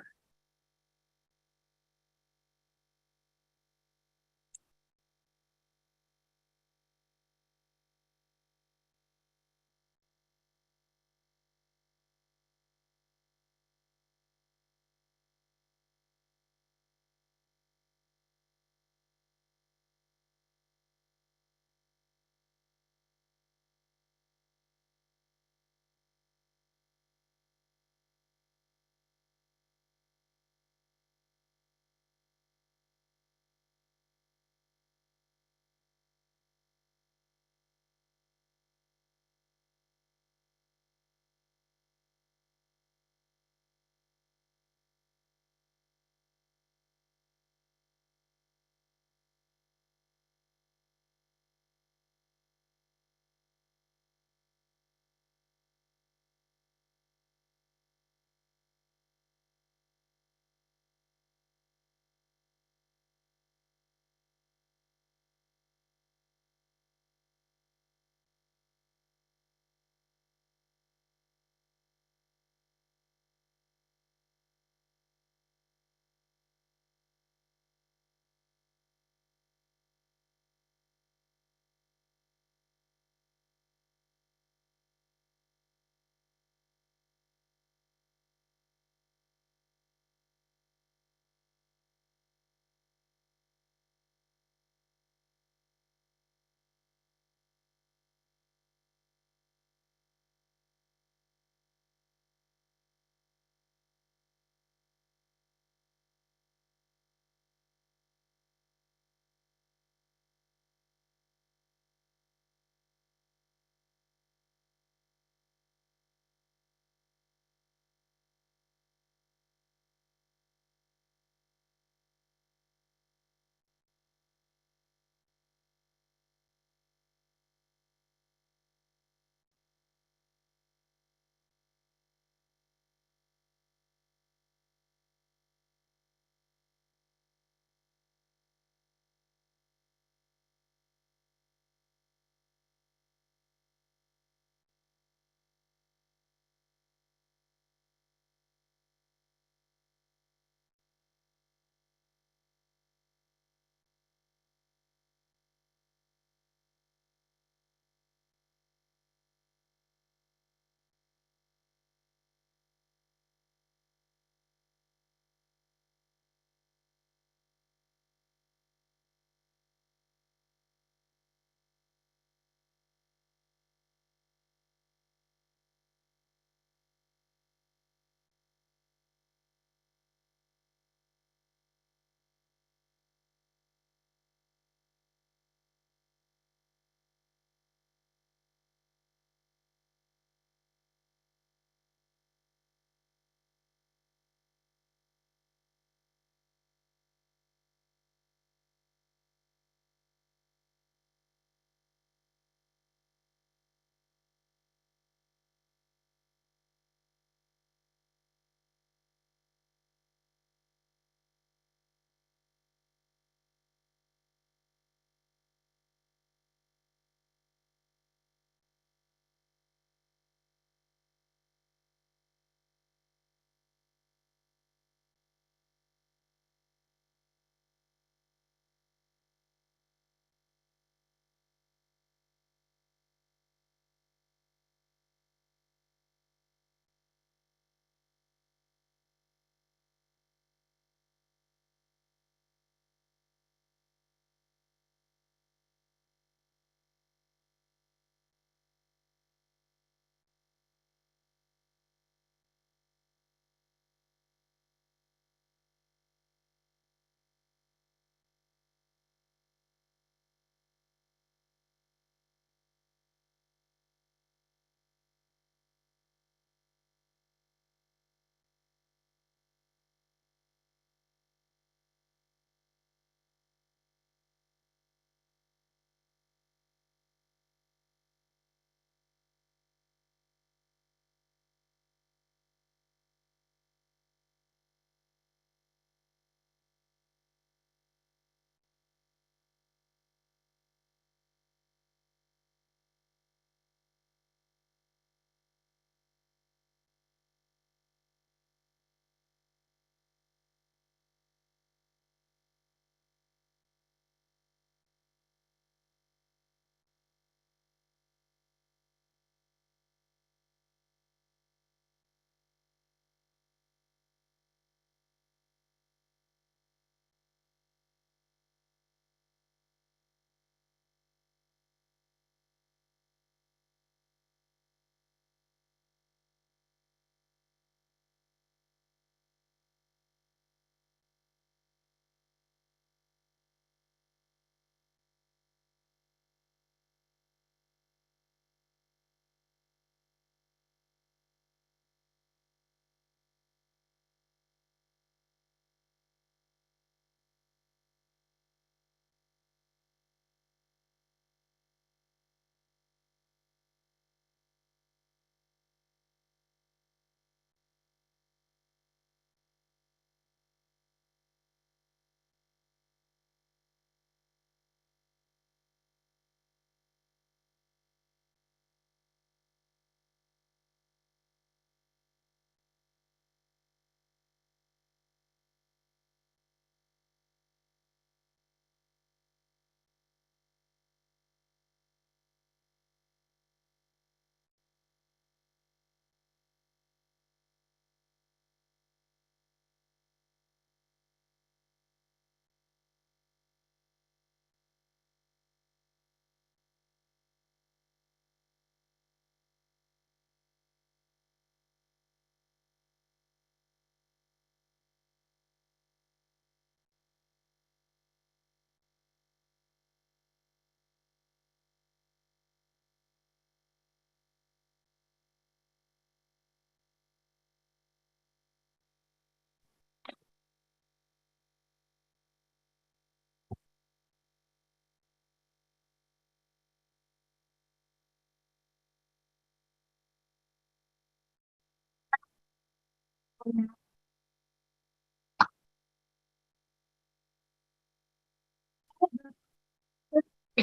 Speaker 3: We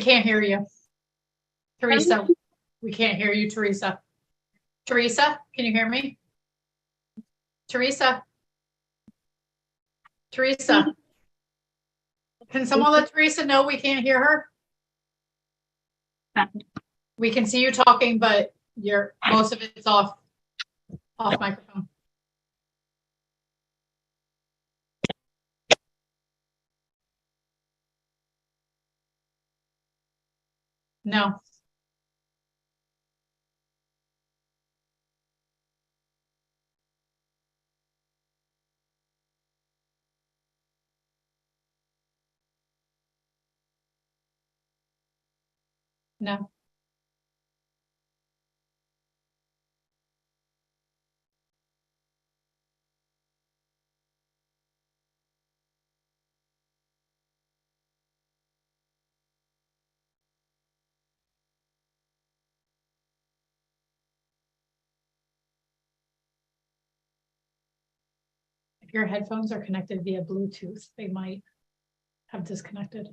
Speaker 3: can't hear you. Teresa, we can't hear you, Teresa. Teresa, can you hear me? Teresa? Teresa? Can someone let Teresa know we can't hear her? We can see you talking, but most of it's off microphone. No. No. If your headphones are connected via Bluetooth, they might have disconnected.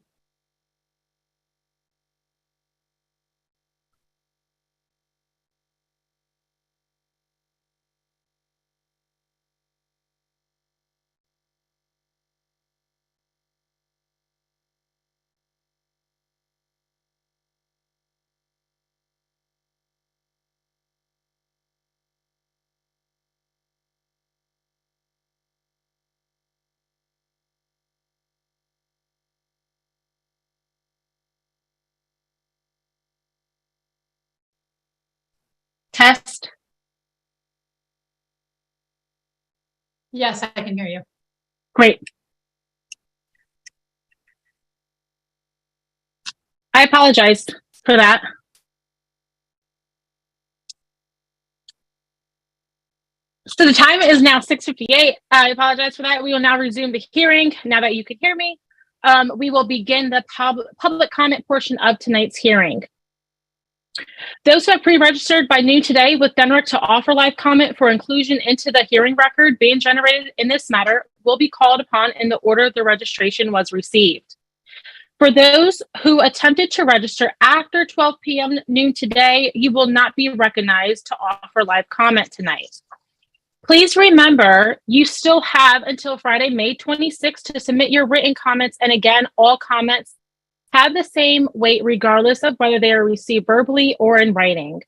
Speaker 1: Test.
Speaker 3: Yes, I can hear you.
Speaker 1: Great. I apologize for that. So the time is now 6:58. I apologize for that. We will now resume the hearing. Now that you can hear me, we will begin the public comment portion of tonight's hearing. Those who have pre-registered by noon today with DNREC to offer live comment for inclusion into the hearing record being generated in this matter will be called upon in the order the registration was received. For those who attempted to register after 12 p.m. noon today, you will not be recognized to offer live comment tonight. Please remember, you still have until Friday, May 26th to submit your written comments. And again, all comments have the same weight regardless of whether they are received verbally or in writing.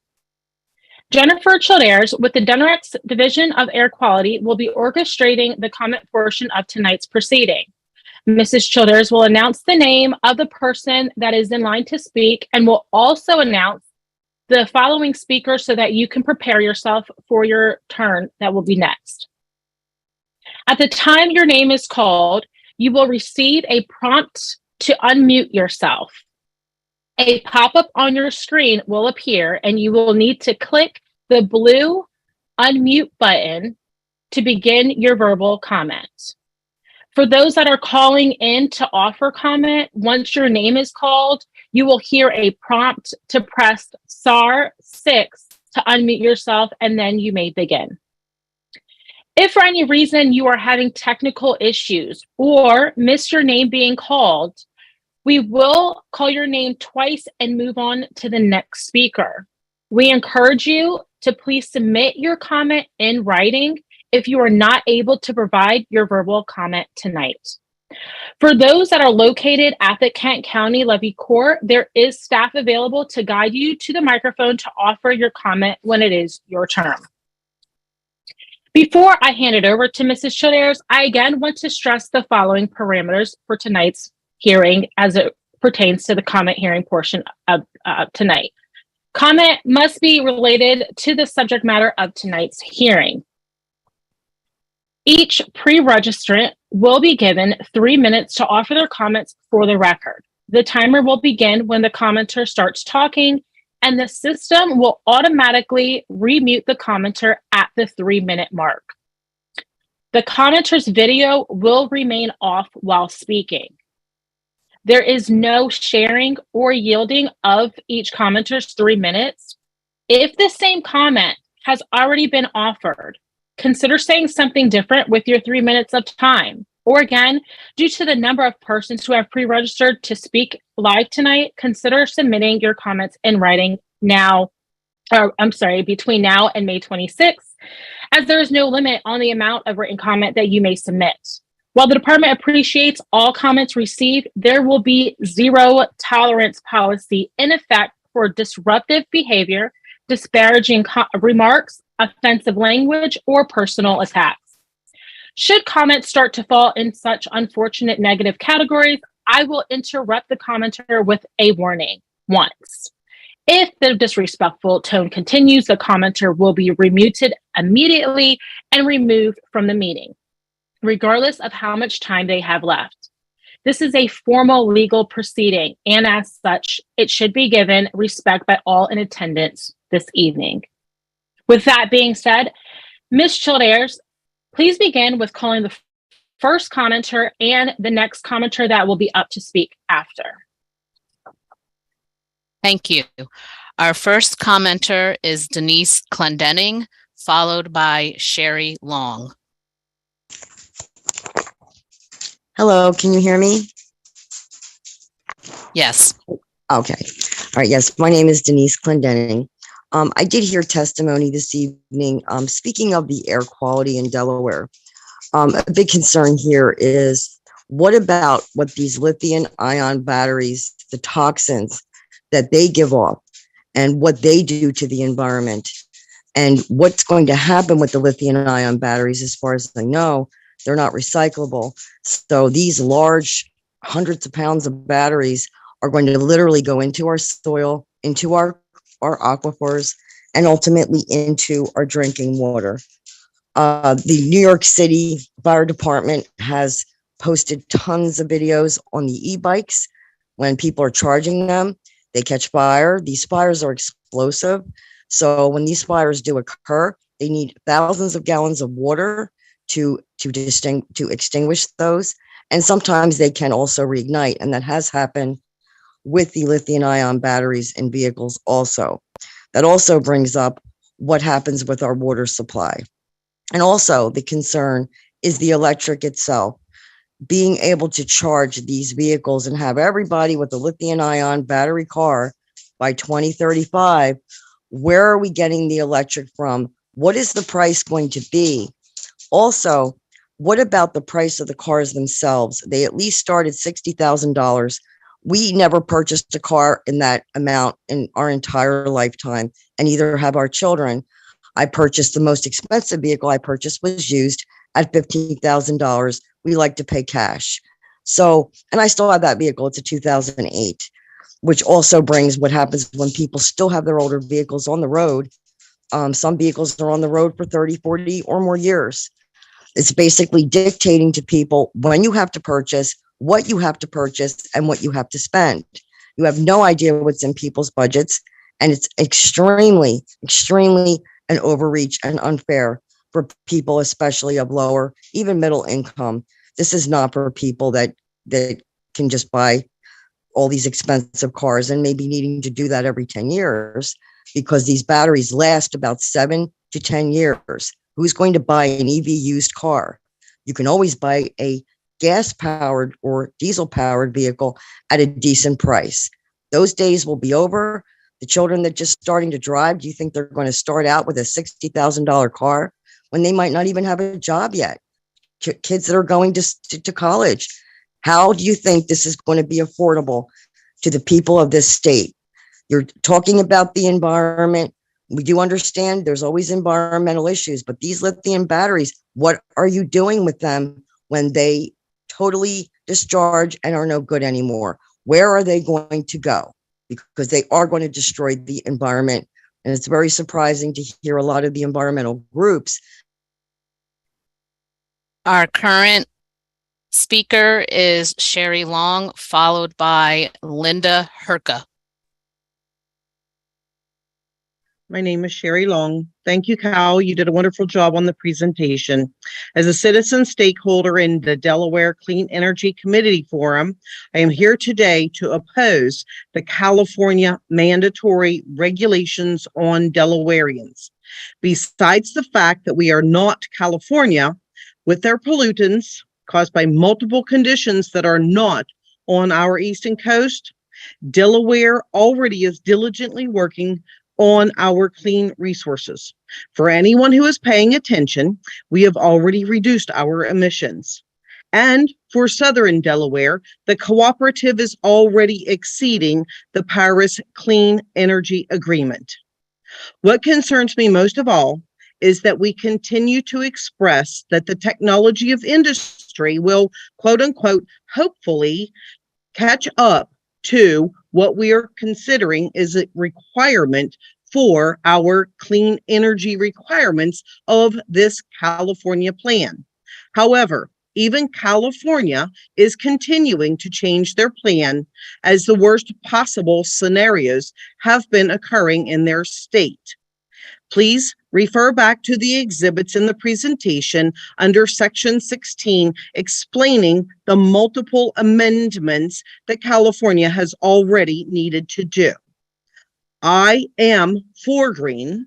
Speaker 1: Jennifer Childers with the DNREC's Division of Air Quality will be orchestrating the comment portion of tonight's proceeding. Mrs. Childers will announce the name of the person that is in line to speak and will also announce the following speaker so that you can prepare yourself for your turn that will be next. At the time your name is called, you will receive a prompt to unmute yourself. A pop-up on your screen will appear and you will need to click the blue unmute button to begin your verbal comment. For those that are calling in to offer comment, once your name is called, you will hear a prompt to press star 6 to unmute yourself, and then you may begin. If for any reason you are having technical issues or miss your name being called, we will call your name twice and move on to the next speaker. We encourage you to please submit your comment in writing if you are not able to provide your verbal comment tonight. For those that are located at the Kent County Levy Court, there is staff available to guide you to the microphone to offer your comment when it is your turn. Before I hand it over to Mrs. Childers, I again want to stress the following parameters for tonight's hearing as it pertains to the comment hearing portion of tonight. Comment must be related to the subject matter of tonight's hearing. Each pre-registrant will be given 3 minutes to offer their comments for the record. The timer will begin when the commenter starts talking, and the system will automatically remute the commenter at the 3-minute mark. The commenter's video will remain off while speaking. There is no sharing or yielding of each commenter's 3 minutes. If the same comment has already been offered, consider saying something different with your 3 minutes of time. Or again, due to the number of persons who have pre-registered to speak live tonight, consider submitting your comments in writing between now and May 26th, as there is no limit on the amount of written comment that you may submit. While the department appreciates all comments received, there will be zero tolerance policy in effect for disruptive behavior, disparaging remarks, offensive language, or personal attacks. Should comments start to fall in such unfortunate negative categories, I will interrupt the commenter with a warning once. If the disrespectful tone continues, the commenter will be remuted immediately and removed from the meeting, regardless of how much time they have left. This is a formal legal proceeding, and as such, it should be given respect by all in attendance this evening. With that being said, Ms. Childers, please begin with calling the first commenter and the next commenter that will be up to speak after.
Speaker 4: Thank you. Our first commenter is Denise Clendenning, followed by Sherry Long.
Speaker 5: Hello, can you hear me?
Speaker 4: Yes.
Speaker 5: Okay. All right. Yes, my name is Denise Clendenning. I did hear testimony this evening. Speaking of the air quality in Delaware, a big concern here is what about what these lithium-ion batteries, the toxins that they give off, and what they do to the environment, and what's going to happen with the lithium-ion batteries? As far as I know, they're not recyclable. So these large hundreds of pounds of batteries are going to literally go into our soil, into our aquifers, and ultimately into our drinking water. The New York City Fire Department has posted tons of videos on the e-bikes. When people are charging them, they catch fire. These fires are explosive. So when these fires do occur, they need thousands of gallons of water to extinguish those. And sometimes they can also reignite. And that has happened with the lithium-ion batteries in vehicles also. That also brings up what happens with our water supply. And also the concern is the electric itself. Being able to charge these vehicles and have everybody with a lithium-ion battery car by 2035, where are we getting the electric from? What is the price going to be? Also, what about the price of the cars themselves? They at least start at $60,000. We never purchased a car in that amount in our entire lifetime, and either have our children. I purchased the most expensive vehicle I purchased was used at $15,000. We like to pay cash. So, and I still have that vehicle. It's a 2008, which also brings what happens when people still have their older vehicles on the road. Some vehicles are on the road for 30, 40 or more years. It's basically dictating to people when you have to purchase, what you have to purchase, and what you have to spend. You have no idea what's in people's budgets, and it's extremely, extremely an overreach and unfair for people, especially of lower, even middle income. This is not for people that can just buy all these expensive cars and maybe needing to do that every 10 years because these batteries last about 7 to 10 years. Who's going to buy an EV used car? You can always buy a gas-powered or diesel-powered vehicle at a decent price. Those days will be over. The children that just starting to drive, do you think they're going to start out with a $60,000 car when they might not even have a job yet? Kids that are going to college, how do you think this is going to be affordable to the people of this state? You're talking about the environment. We do understand there's always environmental issues, but these lithium batteries, what are you doing with them when they totally discharge and are no good anymore? Where are they going to go? Because they are going to destroy the environment. And it's very surprising to hear a lot of the environmental groups.
Speaker 4: Our current speaker is Sherry Long, followed by Linda Herka.
Speaker 6: My name is Sherry Long. Thank you, Cal. You did a wonderful job on the presentation. As a citizen stakeholder in the Delaware Clean Energy Committee Forum, I am here today to oppose the California mandatory regulations on Delawareans. Besides the fact that we are not California with their pollutants caused by multiple conditions that are not on our eastern coast, Delaware already is diligently working on our clean resources. For anyone who is paying attention, we have already reduced our emissions. And for Southern Delaware, the cooperative is already exceeding the Paris Clean Energy Agreement. What concerns me most of all is that we continue to express that the technology of industry will, quote unquote, hopefully catch up to what we are considering is a requirement for our clean energy requirements of this California plan. However, even California is continuing to change their plan as the worst possible scenarios have been occurring in their state. Please refer back to the exhibits in the presentation under section 16, explaining the multiple amendments that California has already needed to do. I am for green.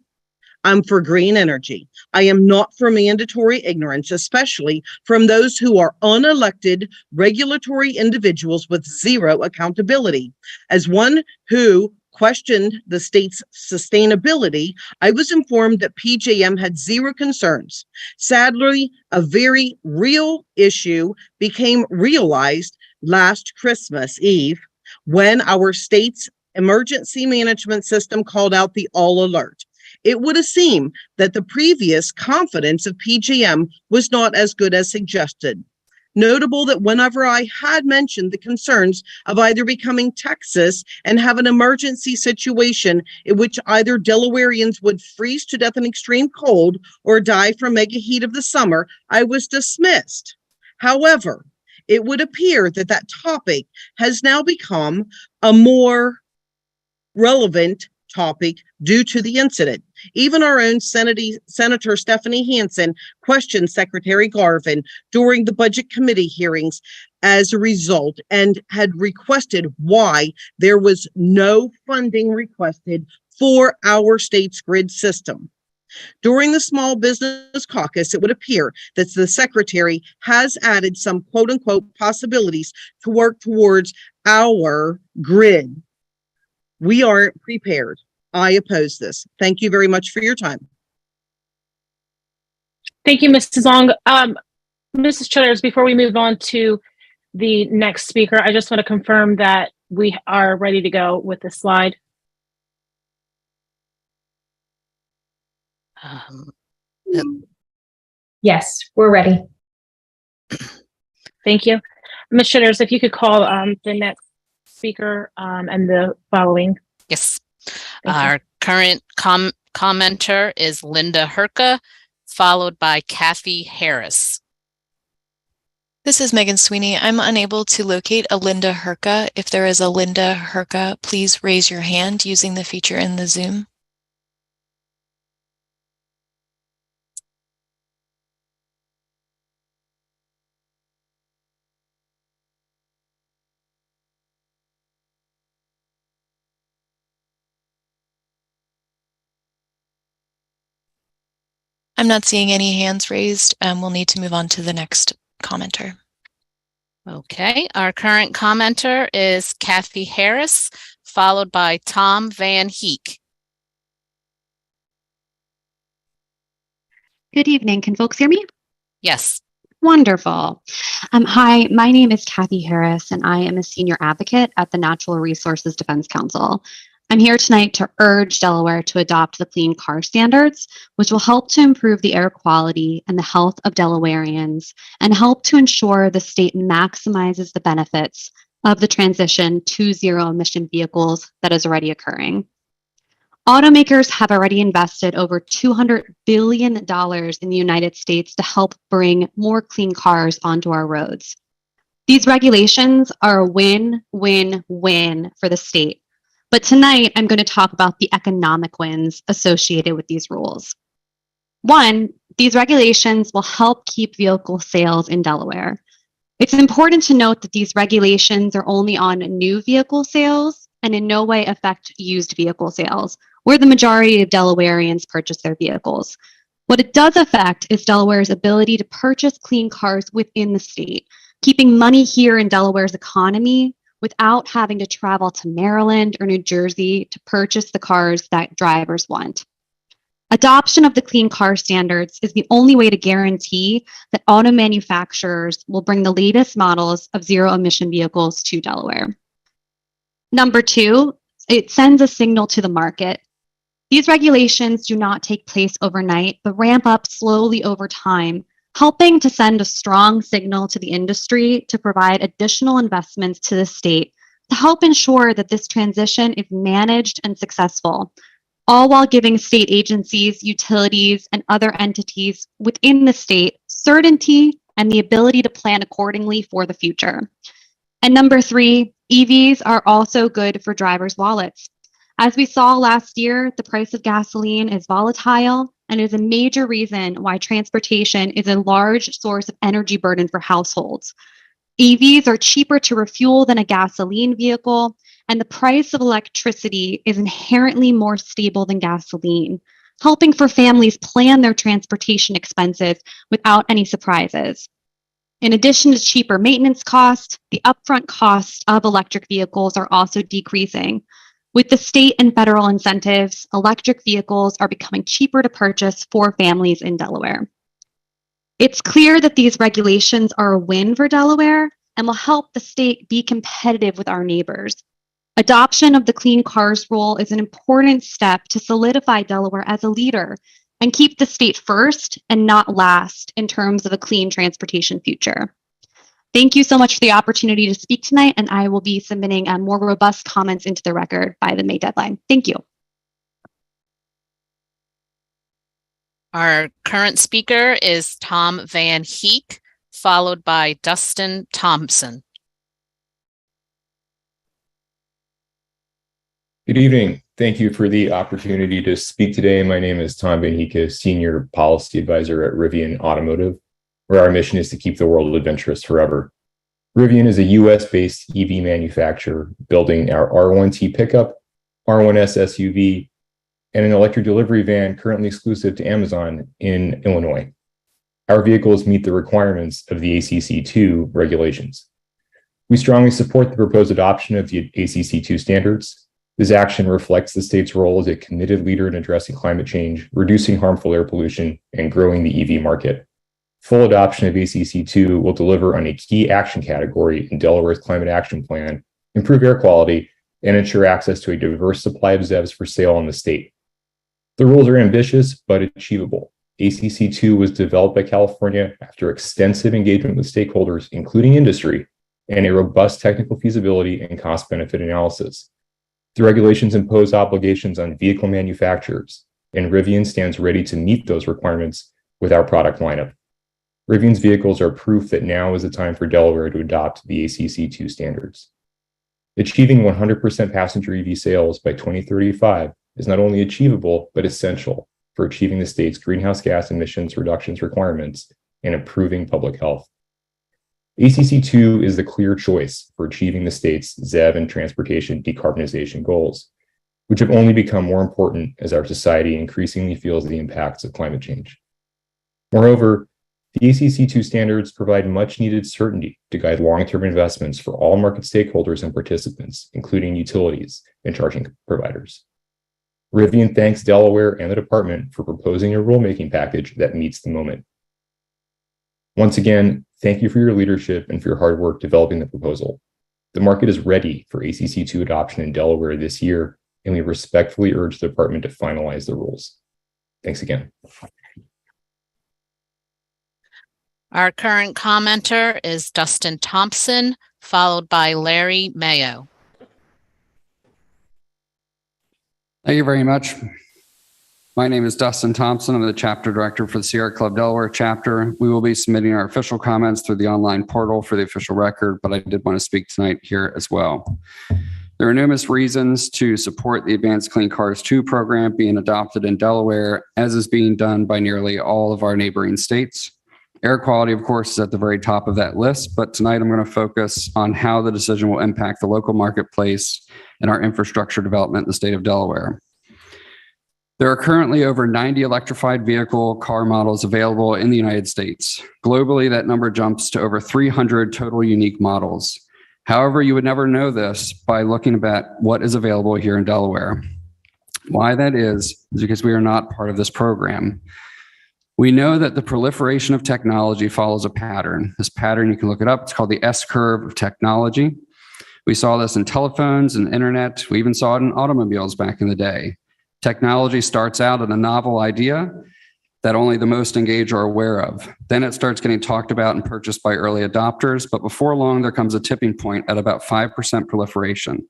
Speaker 6: I'm for green energy. I am not for mandatory ignorance, especially from those who are unelected regulatory individuals with zero accountability. As one who questioned the state's sustainability, I was informed that PJM had zero concerns. Sadly, a very real issue became realized last Christmas Eve when our state's emergency management system called out the all alert. It would seem that the previous confidence of PJM was not as good as suggested. Notable that whenever I had mentioned the concerns of either becoming Texas and have an emergency situation in which either Delawareans would freeze to death in extreme cold or die from mega heat of the summer, I was dismissed. However, it would appear that that topic has now become a more relevant topic due to the incident. Even our own Senator Stephanie Hansen questioned Secretary Garvin during the Budget Committee hearings as a result and had requested why there was no funding requested for our state's grid system. During the Small Business Caucus, it would appear that the Secretary has added some quote-unquote possibilities to work towards our grid. We aren't prepared. I oppose this. Thank you very much for your time.
Speaker 1: Thank you, Mrs. Long. Mrs. Childers, before we move on to the next speaker, I just want to confirm that we are ready to go with the slide.
Speaker 7: Yes, we're ready.
Speaker 1: Thank you. Ms. Childers, if you could call the next speaker and the following.
Speaker 4: Yes.
Speaker 1: Thank you.
Speaker 4: Our current commenter is Linda Herka, followed by Kathy Harris.
Speaker 8: This is Megan Sweeney. I'm unable to locate a Linda Herka. If there is a Linda Herka, please raise your hand using the feature in the Zoom. I'm not seeing any hands raised. We'll need to move on to the next commenter.
Speaker 4: Okay, our current commenter is Kathy Harris, followed by Tom Van Heek.
Speaker 9: Good evening. Can folks hear me?
Speaker 4: Yes.
Speaker 9: Wonderful. Hi, my name is Kathy Harris, and I am a senior advocate at the Natural Resources Defense Council. I'm here tonight to urge Delaware to adopt the Clean Car Standards, which will help to improve the air quality and the health of Delawareans and help to ensure the state maximizes the benefits of the transition to zero-emission vehicles that is already occurring. Automakers have already invested over $200 billion in the United States to help bring more clean cars onto our roads. These regulations are a win-win-win for the state. But tonight, I'm going to talk about the economic wins associated with these rules. One, these regulations will help keep vehicle sales in Delaware. It's important to note that these regulations are only on new vehicle sales and in no way affect used vehicle sales, where the majority of Delawareans purchase their vehicles. What it does affect is Delaware's ability to purchase clean cars within the state, keeping money here in Delaware's economy without having to travel to Maryland or New Jersey to purchase the cars that drivers want. Adoption of the clean car standards is the only way to guarantee that auto manufacturers will bring the latest models of zero-emission vehicles to Delaware. Number two, it sends a signal to the market. These regulations do not take place overnight, but ramp up slowly over time, helping to send a strong signal to the industry to provide additional investments to the state to help ensure that this transition is managed and successful, all while giving state agencies, utilities, and other entities within the state certainty and the ability to plan accordingly for the future. And number three, EVs are also good for drivers' wallets. As we saw last year, the price of gasoline is volatile and is a major reason why transportation is a large source of energy burden for households. EVs are cheaper to refuel than a gasoline vehicle, and the price of electricity is inherently more stable than gasoline, helping for families plan their transportation expenses without any surprises. In addition to cheaper maintenance costs, the upfront costs of electric vehicles are also decreasing. With the state and federal incentives, electric vehicles are becoming cheaper to purchase for families in Delaware. It's clear that these regulations are a win for Delaware and will help the state be competitive with our neighbors. Adoption of the Clean Cars Rule is an important step to solidify Delaware as a leader and keep the state first and not last in terms of a clean transportation future. Thank you so much for the opportunity to speak tonight, and I will be submitting more robust comments into the record by the May deadline. Thank you.
Speaker 4: Our current speaker is Tom Van Heek, followed by Dustin Thompson.
Speaker 10: Good evening. Thank you for the opportunity to speak today. My name is Tom Van Heek, Senior Policy Advisor at Rivian Automotive, where our mission is to keep the world adventurous forever. Rivian is a US-based EV manufacturer building our R1T pickup, R1S SUV, and an electric delivery van currently exclusive to Amazon in Illinois. Our vehicles meet the requirements of the ACC2 regulations. We strongly support the proposed adoption of the ACC2 standards. This action reflects the state's role as a committed leader in addressing climate change, reducing harmful air pollution, and growing the EV market. Full adoption of ACC2 will deliver on a key action category in Delaware's Climate Action Plan, improve air quality, and ensure access to a diverse supply of ZEVs for sale in the state. The rules are ambitious, but achievable. ACC2 was developed by California after extensive engagement with stakeholders, including industry, and a robust technical feasibility and cost-benefit analysis. The regulations impose obligations on vehicle manufacturers, and Rivian stands ready to meet those requirements with our product lineup. Rivian's vehicles are proof that now is the time for Delaware to adopt the ACC2 standards. Achieving 100% passenger EV sales by 2035 is not only achievable, but essential for achieving the state's greenhouse gas emissions reductions requirements and improving public health. ACC2 is the clear choice for achieving the state's ZEV and transportation decarbonization goals, which have only become more important as our society increasingly feels the impacts of climate change. Moreover, the ACC2 standards provide much needed certainty to guide long-term investments for all market stakeholders and participants, including utilities and charging providers. Rivian thanks Delaware and the department for proposing a rulemaking package that meets the moment. Once again, thank you for your leadership and for your hard work developing the proposal. The market is ready for ACC2 adoption in Delaware this year, and we respectfully urge the department to finalize the rules. Thanks again.
Speaker 4: Our current commenter is Dustin Thompson, followed by Larry Mayo.
Speaker 11: Thank you very much. My name is Dustin Thompson. I'm the chapter director for the Sierra Club Delaware chapter. We will be submitting our official comments through the online portal for the official record, but I did want to speak tonight here as well. There are numerous reasons to support the Advanced Clean Cars 2 program being adopted in Delaware, as is being done by nearly all of our neighboring states. Air quality, of course, is at the very top of that list, but tonight I'm going to focus on how the decision will impact the local marketplace and our infrastructure development in the state of Delaware. There are currently over 90 electrified vehicle car models available in the United States. Globally, that number jumps to over 300 total unique models. However, you would never know this by looking at what is available here in Delaware. Why that is because we are not part of this program. We know that the proliferation of technology follows a pattern. This pattern, you can look it up, it's called the S-curve of technology. We saw this in telephones and internet. We even saw it in automobiles back in the day. Technology starts out as a novel idea that only the most engaged are aware of. Then it starts getting talked about and purchased by early adopters, but before long, there comes a tipping point at about 5% proliferation.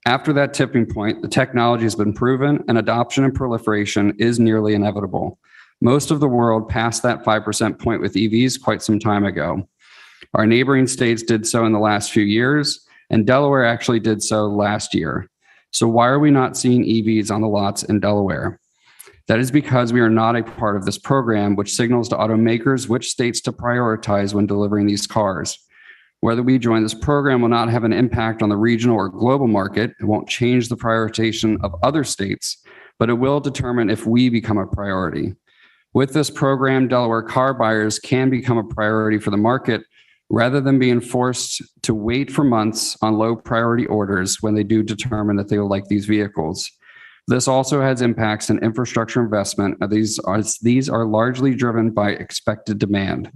Speaker 11: After that tipping point, the technology has been proven and adoption and proliferation is nearly inevitable. Most of the world passed that 5% point with EVs quite some time ago. Our neighboring states did so in the last few years, and Delaware actually did so last year. So why are we not seeing EVs on the lots in Delaware? That is because we are not a part of this program, which signals to automakers which states to prioritize when delivering these cars. Whether we join this program will not have an impact on the regional or global market. It won't change the prioritization of other states, but it will determine if we become a priority. With this program, Delaware car buyers can become a priority for the market rather than being forced to wait for months on low priority orders when they do determine that they will like these vehicles. This also has impacts in infrastructure investment. These are largely driven by expected demand.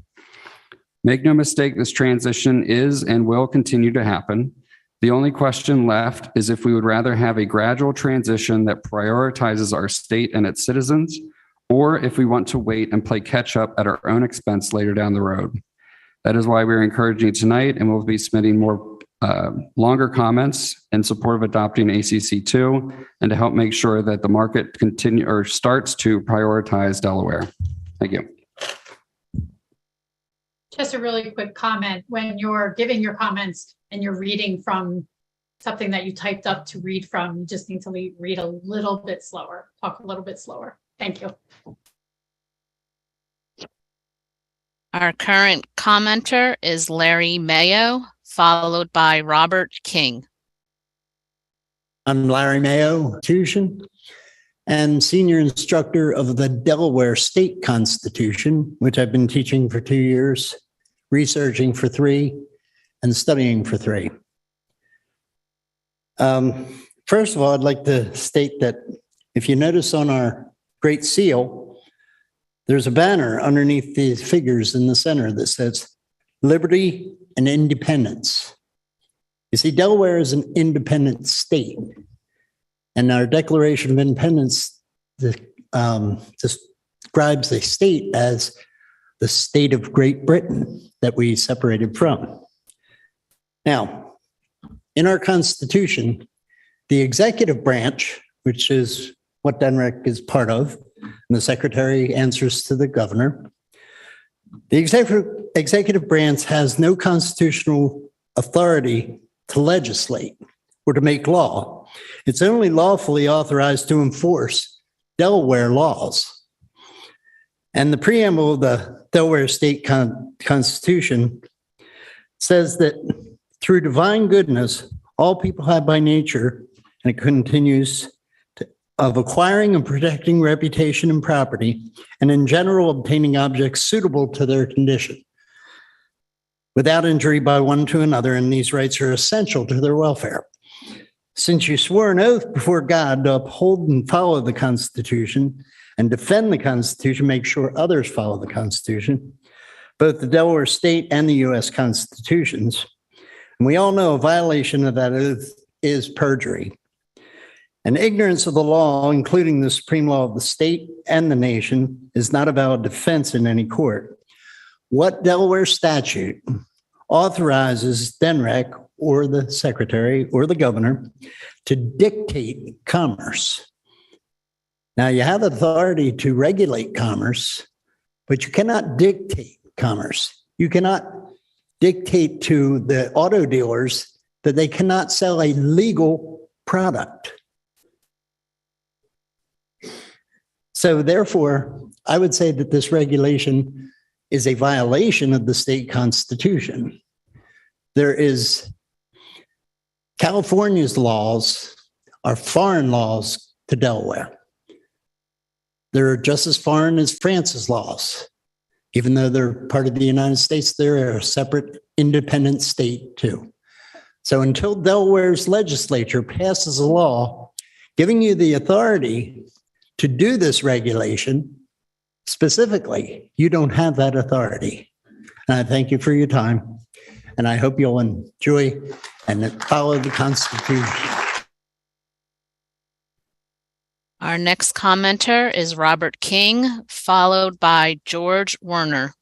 Speaker 11: Make no mistake, this transition is and will continue to happen. The only question left is if we would rather have a gradual transition that prioritizes our state and its citizens, or if we want to wait and play catch up at our own expense later down the road. That is why we're encouraging tonight, and we'll be submitting more longer comments in support of adopting ACC2 and to help make sure that the market starts to prioritize Delaware. Thank you.
Speaker 3: Just a really quick comment. When you're giving your comments and you're reading from something that you typed up to read from, you just need to read a little bit slower, talk a little bit slower. Thank you.
Speaker 4: Our current commenter is Larry Mayo, followed by Robert King.
Speaker 12: I'm Larry Mayo, Constitution, and senior instructor of the Delaware State Constitution, which I've been teaching for 2 years, researching for 3, and studying for 3. First of all, I'd like to state that if you notice on our Great Seal, there's a banner underneath these figures in the center that says liberty and independence. You see, Delaware is an independent state, and our Declaration of Independence describes a state as the state of Great Britain that we separated from. Now, in our Constitution, the executive branch, which is what DNREC is part of, and the secretary answers to the governor. The executive branch has no constitutional authority to legislate or to make law. It's only lawfully authorized to enforce Delaware laws. And the preamble of the Delaware State Constitution says that through divine goodness, all people have by nature, and it continues, of acquiring and protecting reputation and property, and in general obtaining objects suitable to their condition, without injury by one to another, and these rights are essential to their welfare. Since you swore an oath before God to uphold and follow the Constitution and defend the Constitution, make sure others follow the Constitution, both the Delaware State and the U.S. Constitutions, and we all know a violation of that oath is perjury. And ignorance of the law, including the supreme law of the state and the nation, is not a valid defense in any court. What Delaware statute authorizes DNREC or the secretary or the governor to dictate commerce? Now, you have authority to regulate commerce, but you cannot dictate commerce. You cannot dictate to the auto dealers that they cannot sell a legal product. So therefore, I would say that this regulation is a violation of the state constitution. There is California's laws are foreign laws to Delaware. They're just as foreign as France's laws. Even though they're part of the United States, they're a separate independent state too. So until Delaware's legislature passes a law giving you the authority to do this regulation, specifically, you don't have that authority. And I thank you for your time. And I hope you'll enjoy and follow the Constitution.
Speaker 4: Our next commenter is Robert King, followed by George Werner.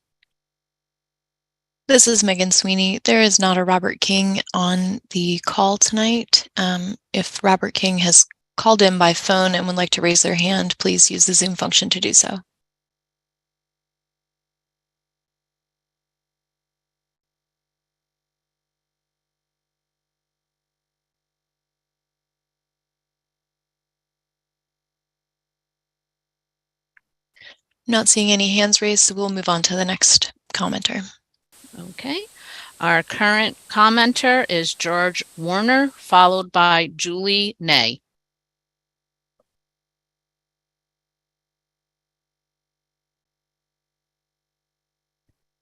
Speaker 8: This is Megan Sweeney. There is not a Robert King on the call tonight. If Robert King has called in by phone and would like to raise their hand, please use the Zoom function to do so. Not seeing any hands raised, so we'll move on to the next commenter.
Speaker 4: Okay. Our current commenter is George Werner, followed by Julie Ney.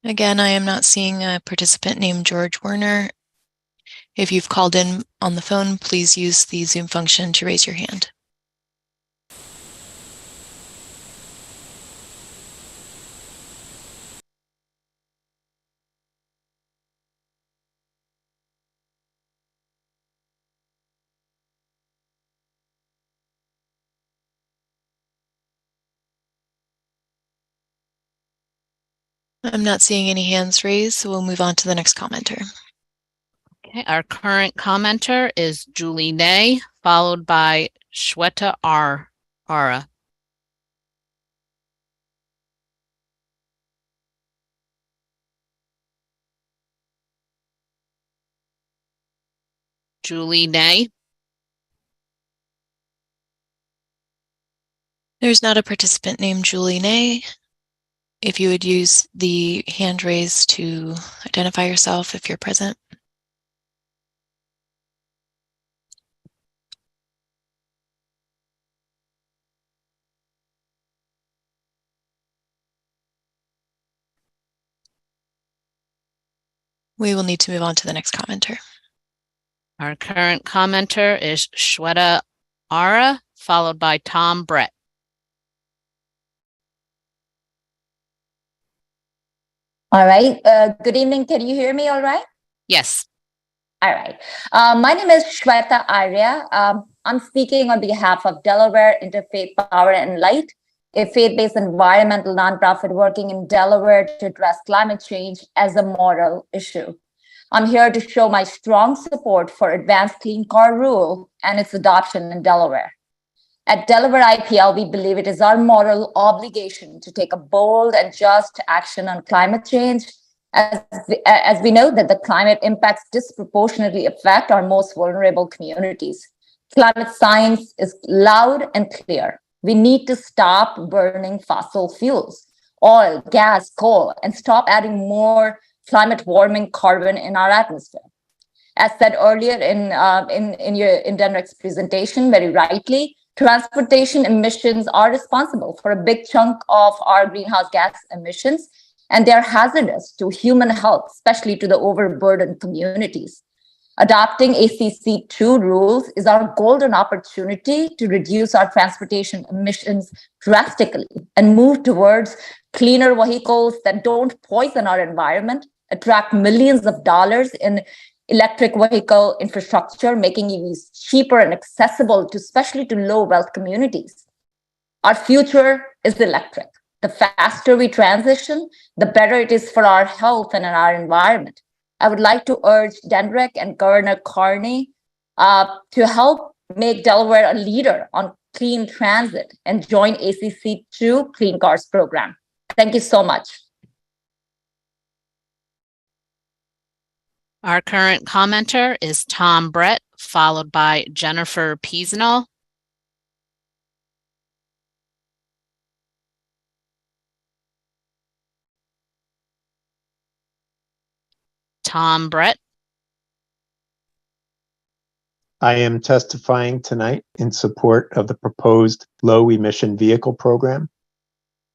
Speaker 8: Again, I am not seeing a participant named George Werner. If you've called in on the phone, please use the Zoom function to raise your hand. I'm not seeing any hands raised, so we'll move on to the next commenter.
Speaker 4: Okay, our current commenter is Julie Ney, followed by Shweta Ara. Julie Ney.
Speaker 8: There's not a participant named Julie Ney. If you would use the hand raise to identify yourself if you're present. We will need to move on to the next commenter.
Speaker 4: Our current commenter is Shweta Ara, followed by Tom Brett.
Speaker 13: All right. Good evening. Can you hear me all right?
Speaker 4: Yes.
Speaker 13: All right. My name is Shweta Arya. I'm speaking on behalf of Delaware Interfaith Power and Light, a faith-based environmental nonprofit working in Delaware to address climate change as a moral issue. I'm here to show my strong support for Advanced Clean Car Rule and its adoption in Delaware. At Delaware IPL, we believe it is our moral obligation to take a bold and just action on climate change, as we know that the climate impacts disproportionately affect our most vulnerable communities. Climate science is loud and clear. We need to stop burning fossil fuels, oil, gas, coal, and stop adding more climate warming carbon in our atmosphere. As said earlier in DNREC's presentation, very rightly, transportation emissions are responsible for a big chunk of our greenhouse gas emissions, and they're hazardous to human health, especially to the overburdened communities. Adopting ACC2 rules is our golden opportunity to reduce our transportation emissions drastically and move towards cleaner vehicles that don't poison our environment, attract millions of dollars in electric vehicle infrastructure, making EVs cheaper and accessible to especially to low wealth communities. Our future is electric. The faster we transition, the better it is for our health and our environment. I would like to urge DNREC and Governor Carney to help make Delaware a leader on clean transit and join ACC2 Clean Cars program. Thank you so much.
Speaker 4: Our current commenter is Tom Brett, followed by Jennifer Peasnall. Tom Brett.
Speaker 14: I am testifying tonight in support of the proposed low emission vehicle program.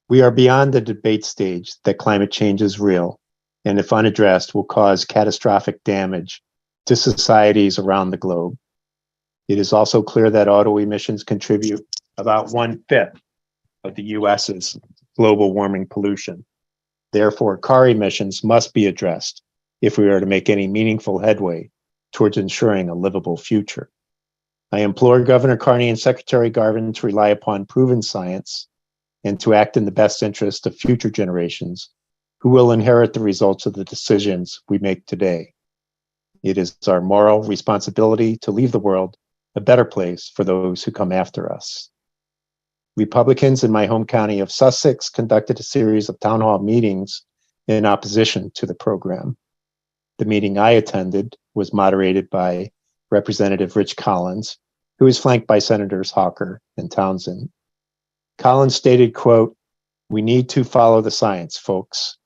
Speaker 14: We are beyond the debate stage that climate change is real, and if unaddressed will cause catastrophic damage to societies around the globe. It is also clear that auto emissions contribute about 1/5 of the US's global warming pollution. Therefore, car emissions must be addressed if we are to make any meaningful headway towards ensuring a livable future. I implore Governor Carney and Secretary Garvin to rely upon proven science and to act in the best interest of future generations who will inherit the results of the decisions we make today. It is our moral responsibility to leave the world a better place for those who come after us. Republicans in my home county of Sussex conducted a series of town hall meetings in opposition to the program. The meeting I attended was moderated by Representative Rich Collins, who is flanked by Senators Hawker and Townsend. Collins stated, quote, "We need to follow the science, folks.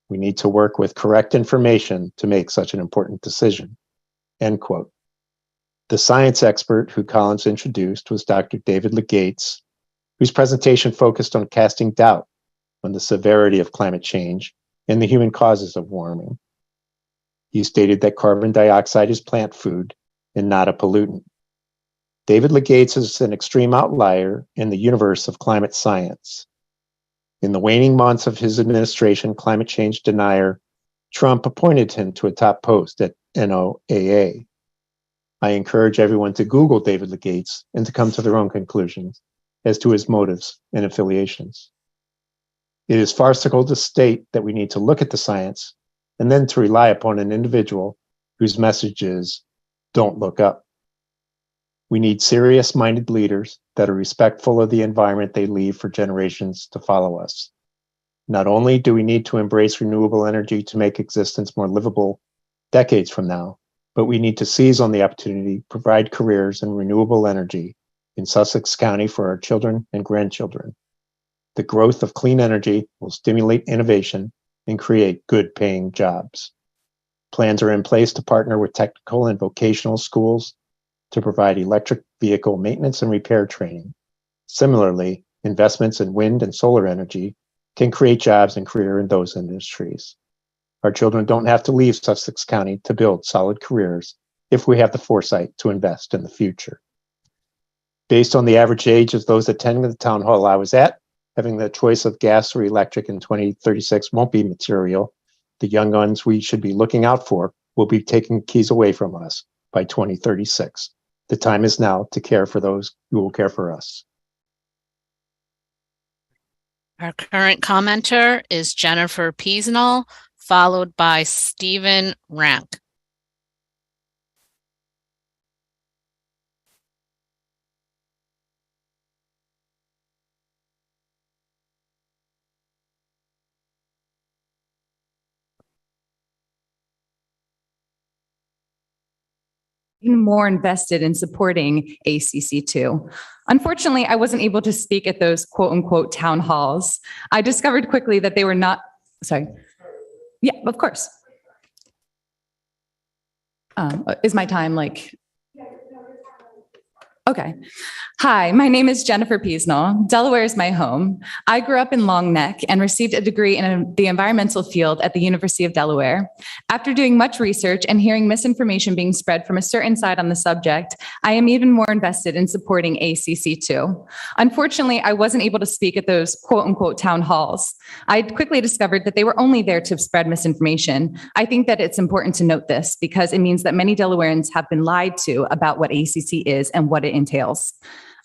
Speaker 14: We need to work with correct information to make such an important decision," end quote. The science expert who Collins introduced was Dr. David Legates, whose presentation focused on casting doubt on the severity of climate change and the human causes of warming. He stated that carbon dioxide is plant food and not a pollutant. David Legates is an extreme outlier in the universe of climate science. In the waning months of his administration, climate change denier Trump appointed him to a top post at NOAA. I encourage everyone to Google David Legates and to come to their own conclusions as to his motives and affiliations. It is farcical to state that we need to look at the science and then to rely upon an individual whose message is, "Don't look up." We need serious-minded leaders that are respectful of the environment they leave for generations to follow us. Not only do we need to embrace renewable energy to make existence more livable decades from now, but we need to seize on the opportunity to provide careers in renewable energy in Sussex County for our children and grandchildren. The growth of clean energy will stimulate innovation and create good-paying jobs. Plans are in place to partner with technical and vocational schools to provide electric vehicle maintenance and repair training. Similarly, investments in wind and solar energy can create jobs and career in those industries. Our children don't have to leave Sussex County to build solid careers if we have the foresight to invest in the future. Based on the average age of those attending the town hall I was at, having the choice of gas or electric in 2036 won't be material. The young ones we should be looking out for will be taking keys away from us by 2036. The time is now to care for those who will care for us.
Speaker 4: Our current commenter is Jennifer Peasnall, followed by Stephen Rank.
Speaker 15: More invested in supporting ACC2. Unfortunately, I wasn't able to speak at those quote unquote town halls. I discovered quickly that they were not, sorry. Yeah, of course. Is my time like, okay. Hi, my name is Jennifer Peasnall. Delaware is my home. I grew up in Long Neck and received a degree in the environmental field at the University of Delaware. After doing much research and hearing misinformation being spread from a certain side on the subject, I am even more invested in supporting ACC2. Unfortunately, I wasn't able to speak at those quote unquote town halls. I quickly discovered that they were only there to spread misinformation. I think that it's important to note this because it means that many Delawareans have been lied to about what ACC is and what it entails.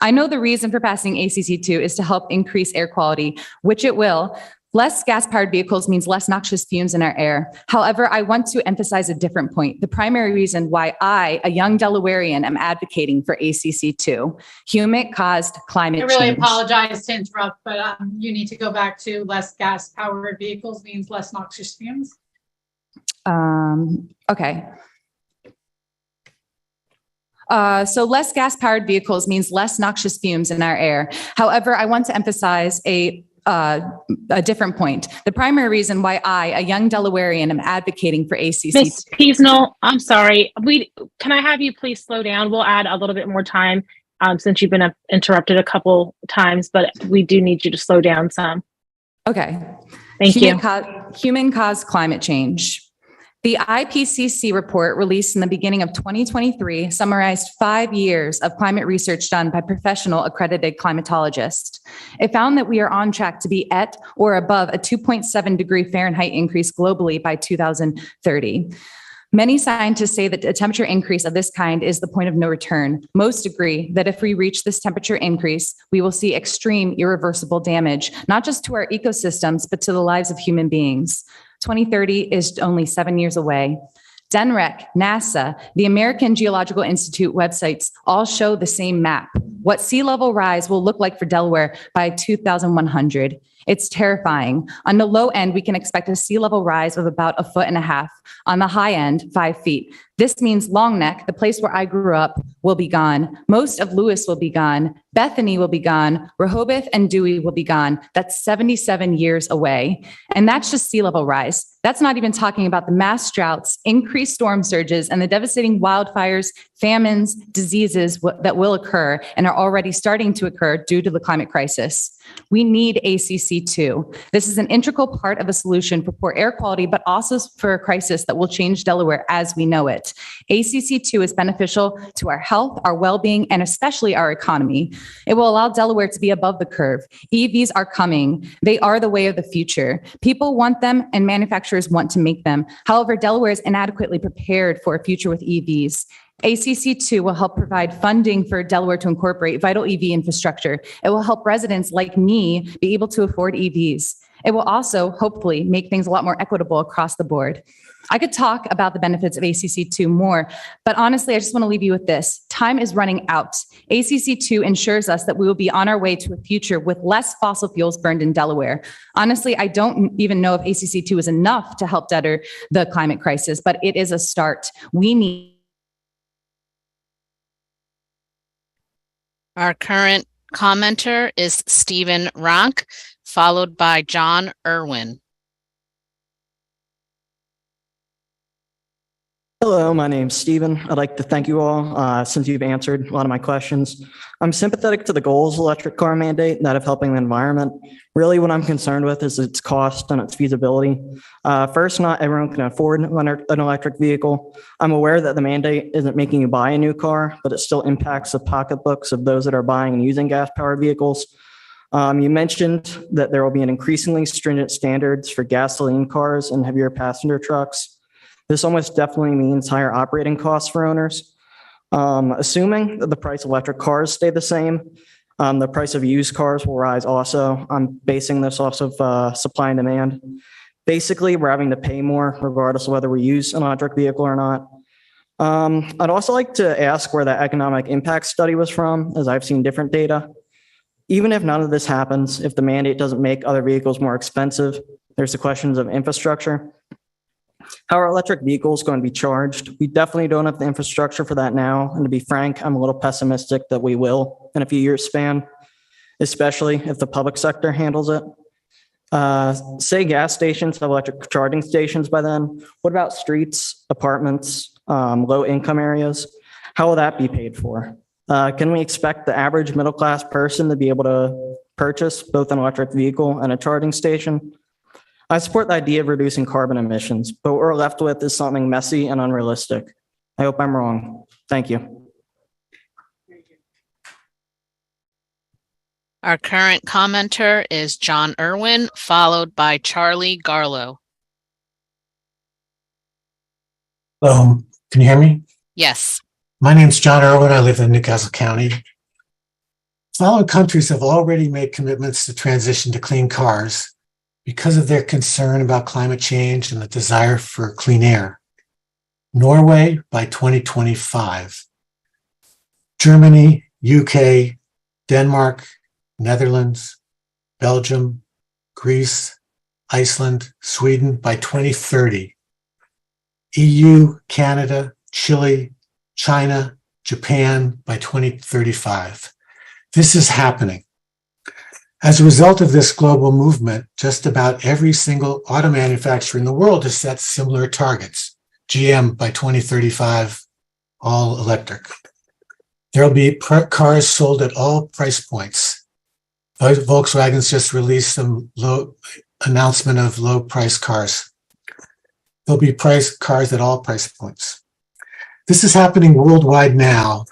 Speaker 15: I know the reason for passing ACC2 is to help increase air quality, which it will. Less gas-powered vehicles means less noxious fumes in our air. However, I want to emphasize a different point. The primary reason why I, a young Delawarean, am advocating for ACC2, human-caused climate change.
Speaker 3: I really apologize to interrupt, but you need to go back to less gas-powered vehicles means less noxious fumes.
Speaker 15: Okay. So less gas-powered vehicles means less noxious fumes in our air. However, I want to emphasize a different point. The primary reason why I, a young Delawarean, am advocating for ACC.
Speaker 1: Ms. Peasnell, I'm sorry. Can I have you please slow down? We'll add a little bit more time since you've been interrupted a couple times, but we do need you to slow down some.
Speaker 15: Okay.
Speaker 1: Thank you.
Speaker 15: Human-caused climate change. The IPCC report released in the beginning of 2023 summarized 5 years of climate research done by professional accredited climatologists. It found that we are on track to be at or above a 2.7 degree Fahrenheit increase globally by 2030. Many scientists say that a temperature increase of this kind is the point of no return. Most agree that if we reach this temperature increase, we will see extreme irreversible damage, not just to our ecosystems, but to the lives of human beings. 2030 is only 7 years away. DNREC, NASA, the American Geological Institute websites all show the same map, what sea level rise will look like for Delaware by 2100. It's terrifying. On the low end, we can expect a sea level rise of about 1.5 feet. On the high end, 5 feet. This means Long Neck, the place where I grew up, will be gone. Most of Lewis will be gone. Bethany will be gone. Rehoboth and Dewey will be gone. That's 77 years away. And that's just sea level rise. That's not even talking about the mass droughts, increased storm surges, and the devastating wildfires, famines, diseases that will occur and are already starting to occur due to the climate crisis. We need ACC2. This is an integral part of a solution for poor air quality, but also for a crisis that will change Delaware as we know it. ACC2 is beneficial to our health, our well-being, and especially our economy. It will allow Delaware to be above the curve. EVs are coming. They are the way of the future. People want them and manufacturers want to make them. However, Delaware is inadequately prepared for a future with EVs. ACC2 will help provide funding for Delaware to incorporate vital EV infrastructure. It will help residents like me be able to afford EVs. It will also hopefully make things a lot more equitable across the board. I could talk about the benefits of ACC2 more, but honestly, I just want to leave you with this. Time is running out. ACC2 ensures us that we will be on our way to a future with less fossil fuels burned in Delaware. Honestly, I don't even know if ACC2 is enough to help better the climate crisis, but it is a start. We need.
Speaker 4: Our current commenter is Stephen Ronk, followed by John Irwin.
Speaker 16: Hello, my name's Stephen. I'd like to thank you all since you've answered a lot of my questions. I'm sympathetic to the goals of electric car mandate, that of helping the environment. Really what I'm concerned with is its cost and its feasibility. First, not everyone can afford an electric vehicle. I'm aware that the mandate isn't making you buy a new car, but it still impacts the pocketbooks of those that are buying and using gas-powered vehicles. You mentioned that there will be an increasingly stringent standards for gasoline cars and heavier passenger trucks. This almost definitely means higher operating costs for owners. Assuming that the price of electric cars stay the same, the price of used cars will rise also. I'm basing this off of supply and demand. Basically, we're having to pay more regardless of whether we use an electric vehicle or not. I'd also like to ask where that economic impact study was from, as I've seen different data. Even if none of this happens, if the mandate doesn't make other vehicles more expensive, there's the questions of infrastructure. How are electric vehicles going to be charged? We definitely don't have the infrastructure for that now. And to be frank, I'm a little pessimistic that we will in a few years span, especially if the public sector handles it. Say gas stations have electric charging stations by then. What about streets, apartments, low income areas? How will that be paid for? Can we expect the average middle-class person to be able to purchase both an electric vehicle and a charging station? I support the idea of reducing carbon emissions, but what we're left with is something messy and unrealistic. I hope I'm wrong. Thank you.
Speaker 4: Our current commenter is John Irwin, followed by Charlie Garlow.
Speaker 17: Can you hear me?
Speaker 4: Yes.
Speaker 17: My name's John Irwin. I live in Newcastle County. Following countries have already made commitments to transition to clean cars because of their concern about climate change and the desire for clean air. Norway by 2025. Germany, UK, Denmark, Netherlands, Belgium, Greece, Iceland, Sweden by 2030. EU, Canada, Chile, China, Japan by 2035. This is happening. As a result of this global movement, just about every single auto manufacturer in the world has set similar targets. GM by 2035, all electric. There'll be cars sold at all price points. Volkswagen's just released some announcement of low price cars. There'll be cars at all price points. This is happening worldwide now.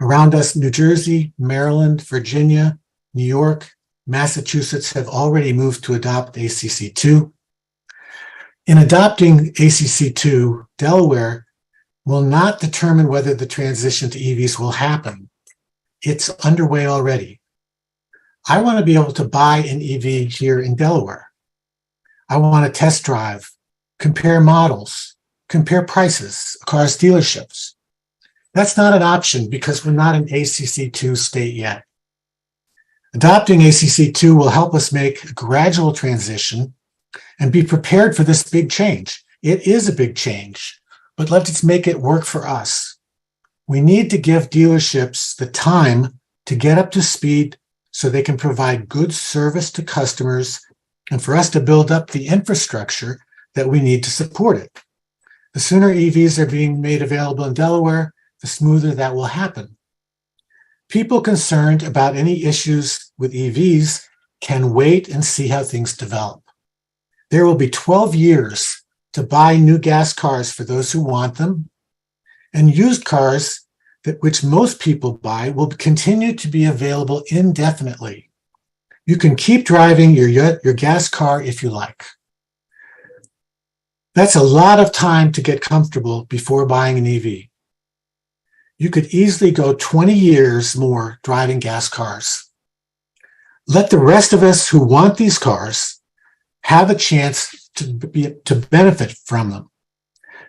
Speaker 17: Around us, New Jersey, Maryland, Virginia, New York, Massachusetts have already moved to adopt ACC2. In adopting ACC2, Delaware will not determine whether the transition to EVs will happen. It's underway already. I want to be able to buy an EV here in Delaware. I want to test drive, compare models, compare prices across dealerships. That's not an option because we're not an ACC2 state yet. Adopting ACC2 will help us make a gradual transition and be prepared for this big change. It is a big change, but let's make it work for us. We need to give dealerships the time to get up to speed so they can provide good service to customers and for us to build up the infrastructure that we need to support it. The sooner EVs are being made available in Delaware, the smoother that will happen. People concerned about any issues with EVs can wait and see how things develop. There will be 12 years to buy new gas cars for those who want them, and used cars, which most people buy, will continue to be available indefinitely. You can keep driving your gas car if you like. That's a lot of time to get comfortable before buying an EV. You could easily go 20 years more driving gas cars. Let the rest of us who want these cars have a chance to benefit from them.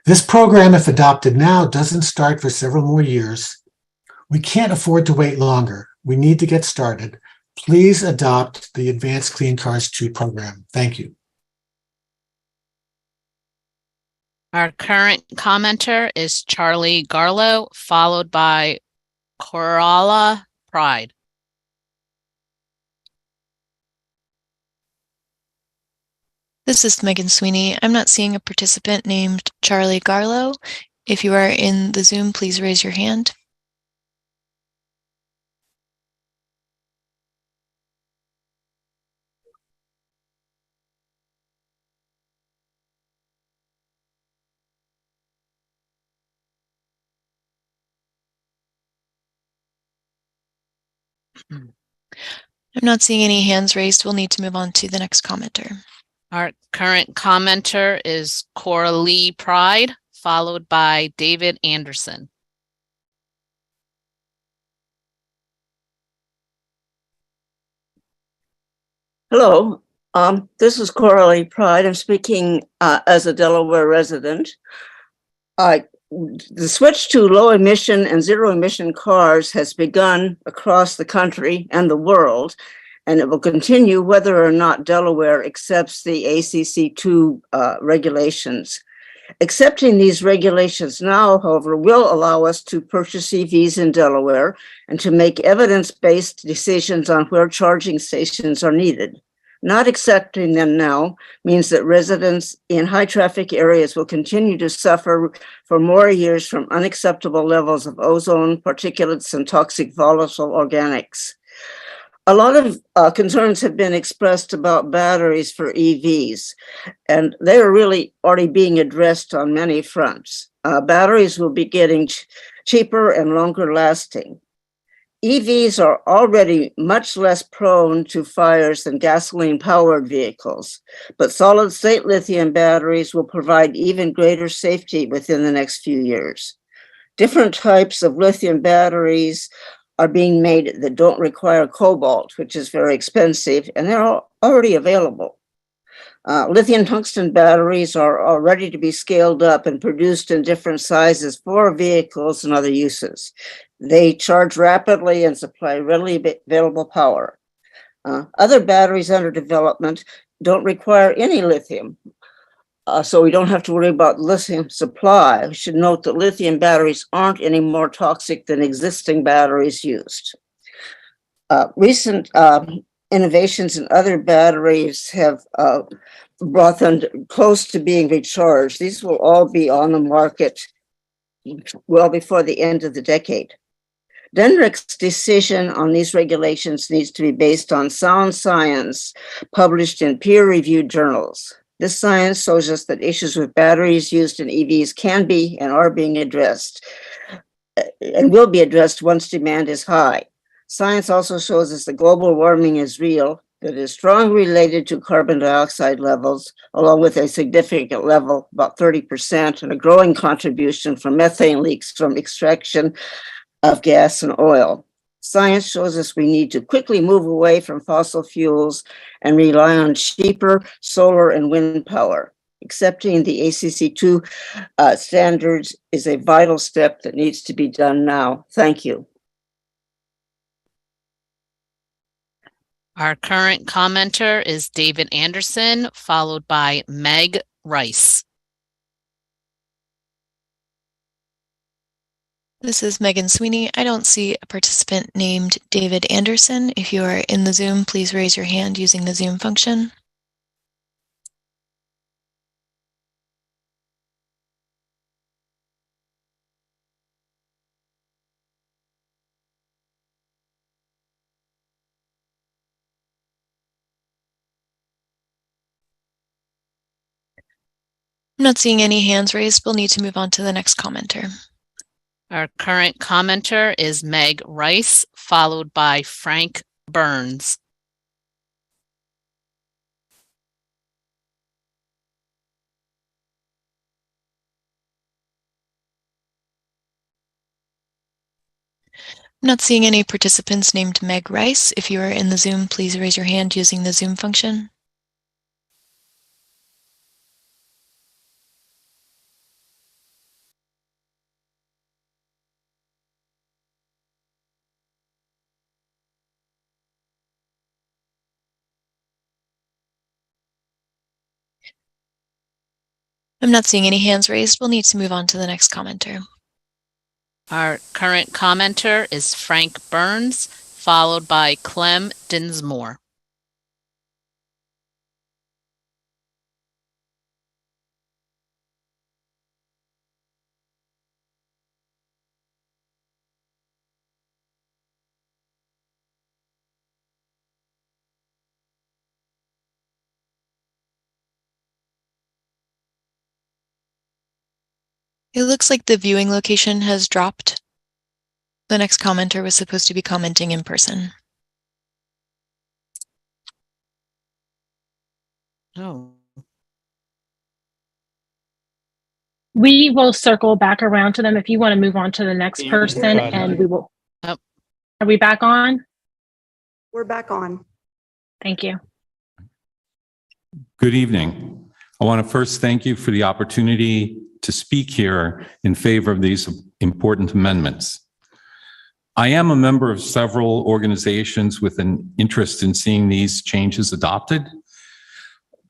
Speaker 17: This program, if adopted now, doesn't start for several more years. We can't afford to wait longer. We need to get started. Please adopt the Advanced Clean Cars 2 program. Thank you.
Speaker 4: Our current commenter is Charlie Garlow, followed by Coralla Pride.
Speaker 8: This is Megan Sweeney. I'm not seeing a participant named Charlie Garlow. If you are in the Zoom, please raise your hand. I'm not seeing any hands raised. We'll need to move on to the next commenter.
Speaker 4: Our current commenter is Coralie Pride, followed by David Anderson.
Speaker 18: Hello, this is Coralie Pride. I'm speaking as a Delaware resident. The switch to low emission and zero emission cars has begun across the country and the world, and it will continue whether or not Delaware accepts the ACC2 regulations. Accepting these regulations now, however, will allow us to purchase EVs in Delaware and to make evidence-based decisions on where charging stations are needed. Not accepting them now means that residents in high traffic areas will continue to suffer for more years from unacceptable levels of ozone, particulates, and toxic volatile organics. A lot of concerns have been expressed about batteries for EVs, and they are really already being addressed on many fronts. Batteries will be getting cheaper and longer lasting. EVs are already much less prone to fires than gasoline-powered vehicles, but solid-state lithium batteries will provide even greater safety within the next few years. Different types of lithium batteries are being made that don't require cobalt, which is very expensive, and they're already available. Lithium tungsten batteries are ready to be scaled up and produced in different sizes for vehicles and other uses. They charge rapidly and supply readily available power. Other batteries under development don't require any lithium. so we don't have to worry about lithium supply. We should note that lithium batteries aren't any more toxic than existing batteries used. Recent innovations in other batteries have brought them close to being recharged. These will all be on the market well before the end of the decade. DNREC's decision on these regulations needs to be based on sound science published in peer-reviewed journals. This science shows us that issues with batteries used in EVs can be and are being addressed and will be addressed once demand is high. Science also shows us that global warming is real, that is strongly related to carbon dioxide levels, along with a significant level, about 30%, and a growing contribution from methane leaks from extraction of gas and oil. Science shows us we need to quickly move away from fossil fuels and rely on cheaper solar and wind power. Accepting the ACC2 standards is a vital step that needs to be done now. Thank you.
Speaker 4: Our current commenter is David Anderson, followed by Meg Rice.
Speaker 8: This is Megan Sweeney. I don't see a participant named David Anderson. If you are in the Zoom, please raise your hand using the Zoom function. I'm not seeing any hands raised. We'll need to move on to the next commenter.
Speaker 4: Our current commenter is Meg Rice, followed by Frank Burns.
Speaker 8: I'm not seeing any participants named Meg Rice. If you are in the Zoom, please raise your hand using the Zoom function. I'm not seeing any hands raised. We'll need to move on to the next commenter.
Speaker 4: Our current commenter is Frank Burns, followed by Clem Dinsmore.
Speaker 8: It looks like the viewing location has dropped. The next commenter was supposed to be commenting in person.
Speaker 4: Oh.
Speaker 1: We will circle back around to them if you want to move on to the next person, and we will.
Speaker 4: Oh.
Speaker 1: Are we back on?
Speaker 19: We're back on.
Speaker 1: Thank you.
Speaker 20: Good evening. I want to first thank you for the opportunity to speak here in favor of these important amendments. I am a member of several organizations with an interest in seeing these changes adopted,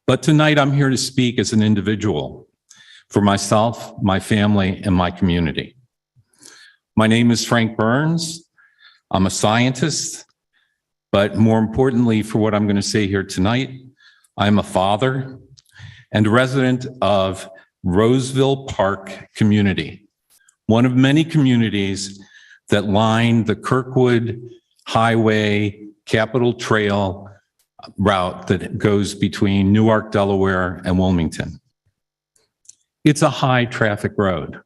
Speaker 20: but tonight I'm here to speak as an individual for myself, my family, and my community. My name is Frank Burns. I'm a scientist, but more importantly for what I'm going to say here tonight, I'm a father and a resident of Roseville Park community, one of many communities that line the Kirkwood Highway Capitol Trail route that goes between Newark, Delaware, and Wilmington. It's a high traffic road.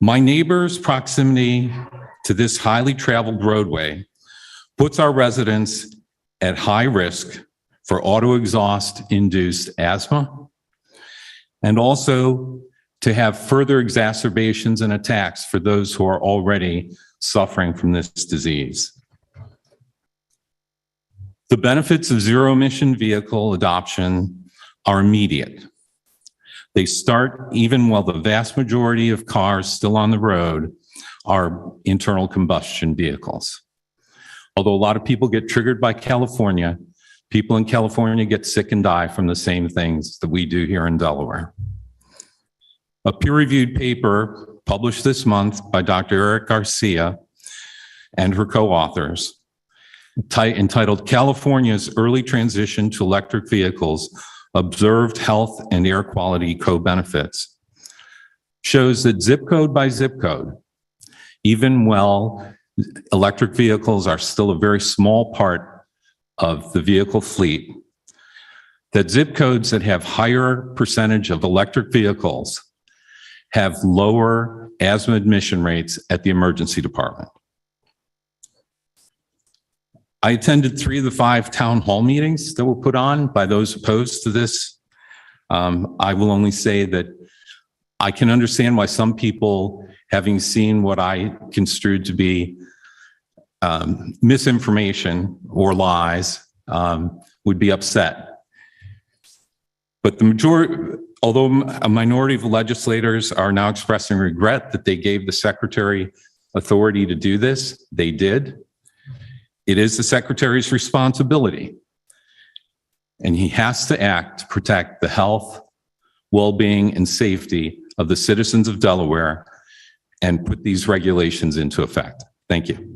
Speaker 20: My neighbor's proximity to this highly traveled roadway puts our residents at high risk for auto exhaust induced asthma, and also to have further exacerbations and attacks for those who are already suffering from this disease. The benefits of zero emission vehicle adoption are immediate. They start even while the vast majority of cars still on the road are internal combustion vehicles. Although a lot of people get triggered by California, People in California get sick and die from the same things that we do here in Delaware. A peer-reviewed paper published this month by Dr. Eric Garcia and her co-authors, entitled California's Early Transition to Electric Vehicles, Observed Health and Air Quality Co-Benefits, shows that zip code by zip code, even while electric vehicles are still a very small part of the vehicle fleet, that zip codes that have higher percentage of electric vehicles have lower asthma admission rates at the emergency department. I attended 3 of the 5 town hall meetings that were put on by those opposed to this. I will only say that I can understand why some people, having seen what I construed to be misinformation or lies, would be upset. But the majority, although a minority of legislators are now expressing regret that they gave the secretary authority to do this, they did. It is the secretary's responsibility, and he has to act to protect the health, well-being, and safety of the citizens of Delaware and put these regulations into effect. Thank you.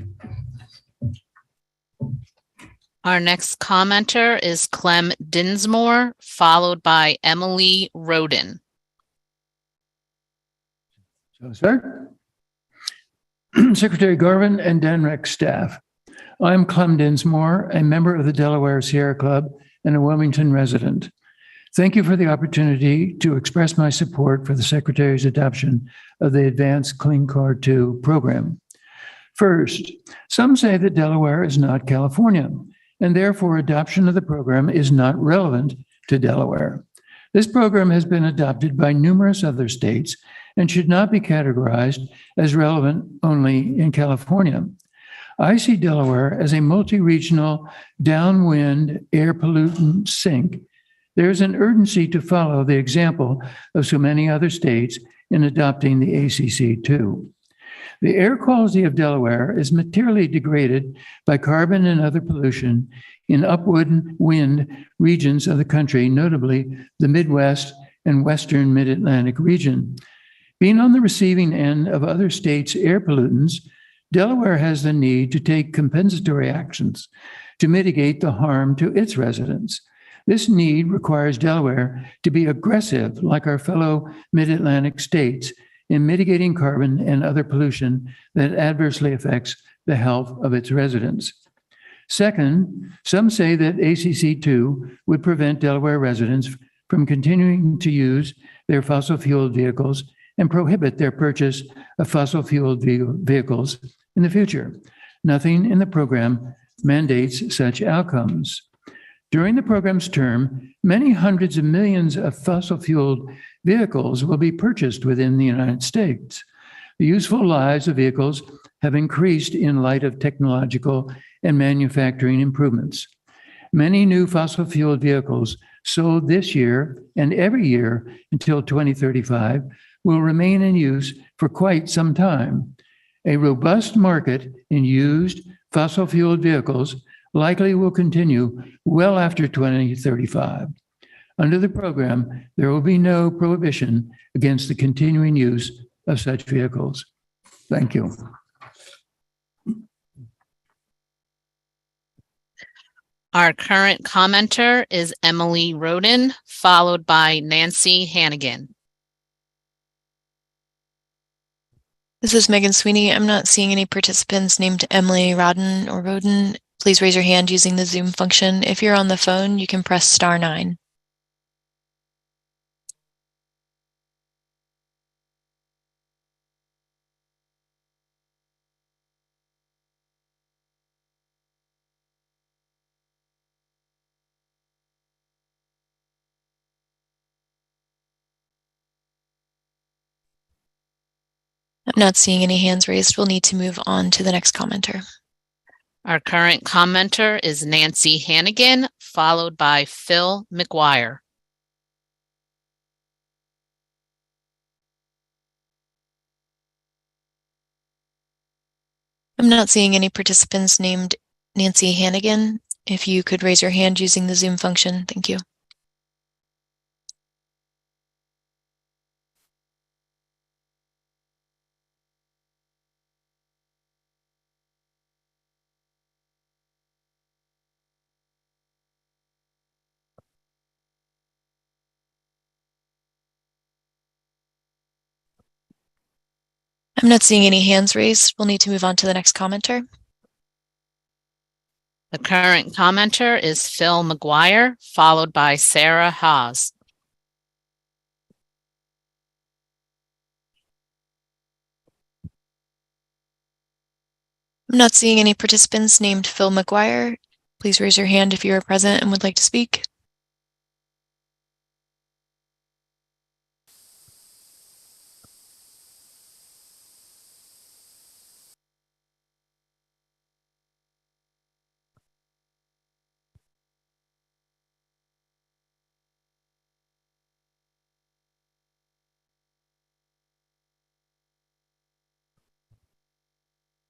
Speaker 4: Our next commenter is Clem Dinsmore, followed by Emily Roden.
Speaker 21: Sir, Secretary Garvin and DNREC staff. I'm Clem Dinsmore, a member of the Delaware Sierra Club and a Wilmington resident. Thank you for the opportunity to express my support for the Secretary's adoption of the Advanced Clean Car 2 program. First, some say that Delaware is not California, and therefore adoption of the program is not relevant to Delaware. This program has been adopted by numerous other states and should not be categorized as relevant only in California. I see Delaware as a multi-regional downwind air pollutant sink. There's an urgency to follow the example of so many other states in adopting the ACC2. The air quality of Delaware is materially degraded by carbon and other pollution in upwind regions of the country, notably the Midwest and Western Mid-Atlantic region. Being on the receiving end of other states' air pollutants, Delaware has the need to take compensatory actions to mitigate the harm to its residents. This need requires Delaware to be aggressive, like our fellow Mid-Atlantic states, in mitigating carbon and other pollution that adversely affects the health of its residents. Second, some say that ACC2 would prevent Delaware residents from continuing to use their fossil-fueled vehicles and prohibit their purchase of fossil-fueled vehicles in the future. Nothing in the program mandates such outcomes. During the program's term, many hundreds of millions of fossil-fueled vehicles will be purchased within the United States. The useful lives of vehicles have increased in light of technological and manufacturing improvements. Many new fossil-fueled vehicles sold this year and every year until 2035 will remain in use for quite some time. A robust market in used fossil-fueled vehicles likely will continue well after 2035. Under the program, there will be no prohibition against the continuing use of such vehicles. Thank you.
Speaker 4: Our current commenter is Emily Roden, followed by Nancy Hannigan.
Speaker 8: This is Megan Sweeney. I'm not seeing any participants named Emily Rodden or Roden. Please raise your hand using the Zoom function. If you're on the phone, you can press *9. I'm not seeing any hands raised. We'll need to move on to the next commenter.
Speaker 4: Our current commenter is Nancy Hannigan, followed by Phil McGuire.
Speaker 8: I'm not seeing any participants named Nancy Hannigan. if you could raise your hand using the Zoom function. Thank you. I'm not seeing any hands raised. We'll need to move on to the next commenter.
Speaker 4: The current commenter is Phil McGuire, followed by Sarah Haas.
Speaker 8: I'm not seeing any participants named Phil McGuire. Please raise your hand if you are present and would like to speak.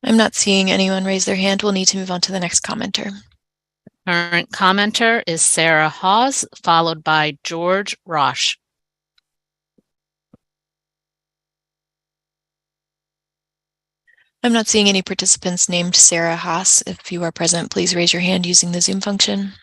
Speaker 8: I'm not seeing anyone raise their hand. We'll need to move on to the next commenter.
Speaker 4: Current commenter is Sarah Hawes, followed by George Roche.
Speaker 8: I'm not seeing any participants named Sarah Haas. If you are present, please raise your hand using the Zoom function.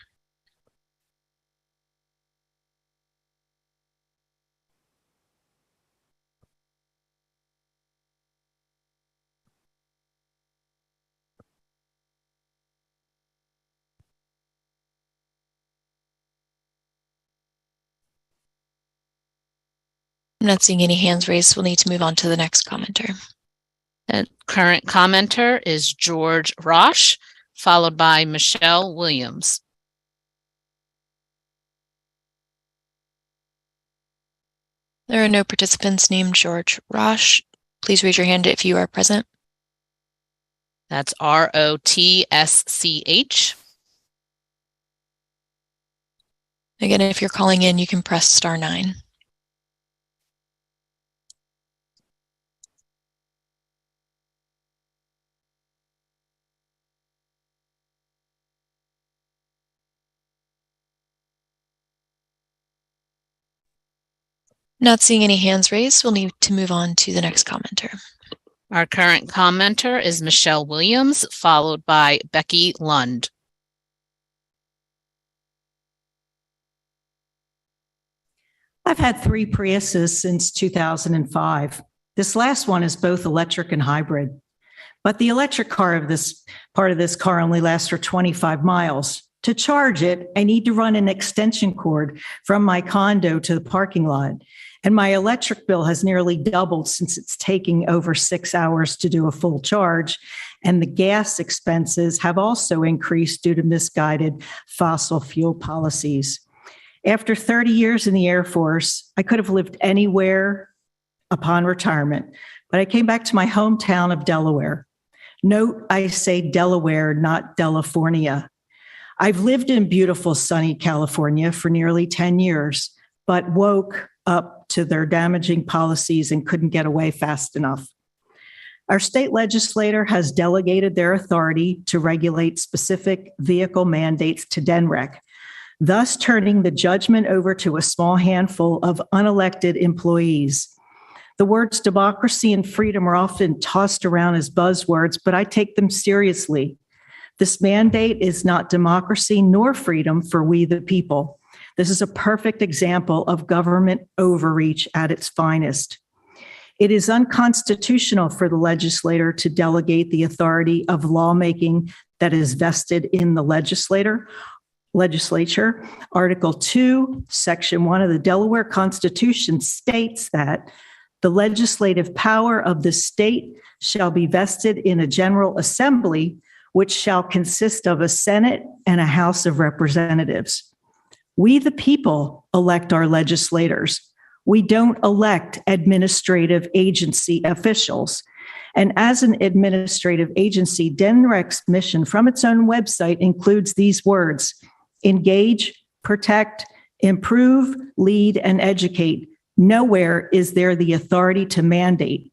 Speaker 8: I'm not seeing any hands raised. We'll need to move on to the next commenter.
Speaker 4: The current commenter is George Roche, followed by Michelle Williams.
Speaker 8: There are no participants named George Roche. Please raise your hand if you are present.
Speaker 4: That's ROTSCH.
Speaker 8: Again, if you're calling in, you can press *9. Not seeing any hands raised, we'll need to move on to the next commenter.
Speaker 4: Our current commenter is Michelle Williams, followed by Becky Lund.
Speaker 2: I've had 3 Priuses since 2005. This last one is both electric and hybrid. But the electric car of this part of this car only lasts for 25 miles. To charge it, I need to run an extension cord from my condo to the parking lot. And my electric bill has nearly doubled since it's taking over 6 hours to do a full charge. And the gas expenses have also increased due to misguided fossil fuel policies. After 30 years in the Air Force, I could have lived anywhere upon retirement, but I came back to my hometown of Delaware. Note, I say Delaware, not California. I've lived in beautiful sunny California for nearly 10 years, but woke up to their damaging policies and couldn't get away fast enough. Our state legislator has delegated their authority to regulate specific vehicle mandates to DNREC, thus turning the judgment over to a small handful of unelected employees. The words democracy and freedom are often tossed around as buzzwords, but I take them seriously. This mandate is not democracy nor freedom for we the people. This is a perfect example of government overreach at its finest. It is unconstitutional for the legislator to delegate the authority of lawmaking that is vested in the legislature. Article 2, Section 1 of the Delaware Constitution states that the legislative power of the state shall be vested in a General Assembly, which shall consist of a Senate and a House of Representatives. We, the people, elect our legislators. We don't elect administrative agency officials. And as an administrative agency, DNREC's mission from its own website includes these words: engage, protect, improve, lead, and educate. Nowhere is there the authority to mandate.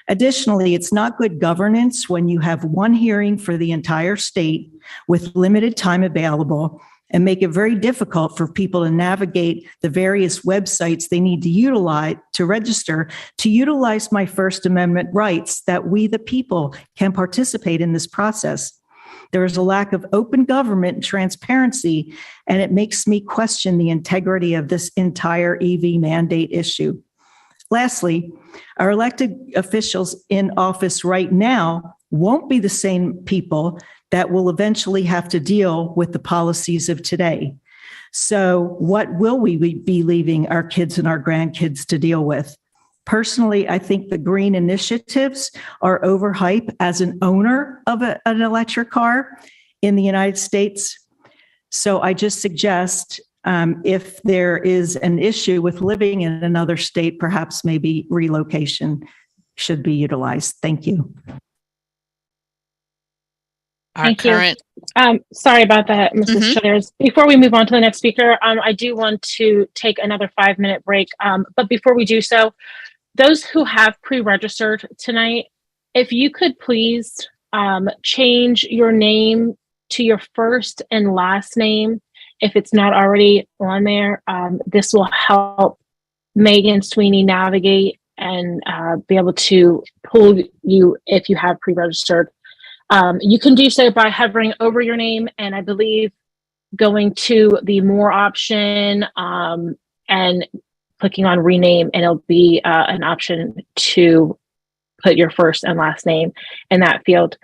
Speaker 2: Additionally, it's not good governance when you have one hearing for the entire state with limited time available and make it very difficult for people to navigate the various websites they need to utilize to register, to utilize my First Amendment rights that we, the people, can participate in this process. There is a lack of open government and transparency, and it makes me question the integrity of this entire EV mandate issue. Lastly, our elected officials in office right now won't be the same people that will eventually have to deal with the policies of today. So what will we be leaving our kids and our grandkids to deal with? Personally, I think the green initiatives are overhyped as an owner of an electric car in the United States. So I just suggest if there is an issue with living in another state, perhaps maybe relocation should be utilized. Thank you.
Speaker 1: Thank you. Sorry about that, Mrs. Shutters. Before we move on to the next speaker, I do want to take another 5-minute break. But before we do so, those who have pre-registered tonight, if you could please change your name to your first and last name, if it's not already on there. This will help Megan Sweeney navigate and be able to pull you if you have pre-registered. You can do so by hovering over your name and I believe going to the more option and clicking on rename, and it'll be an option to put your first and last name in that field.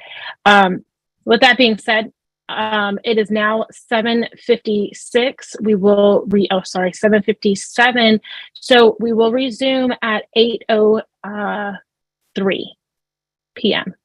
Speaker 1: With that being said, it is now 7:56. We will 7:57. So we will resume at 8:03 p.m.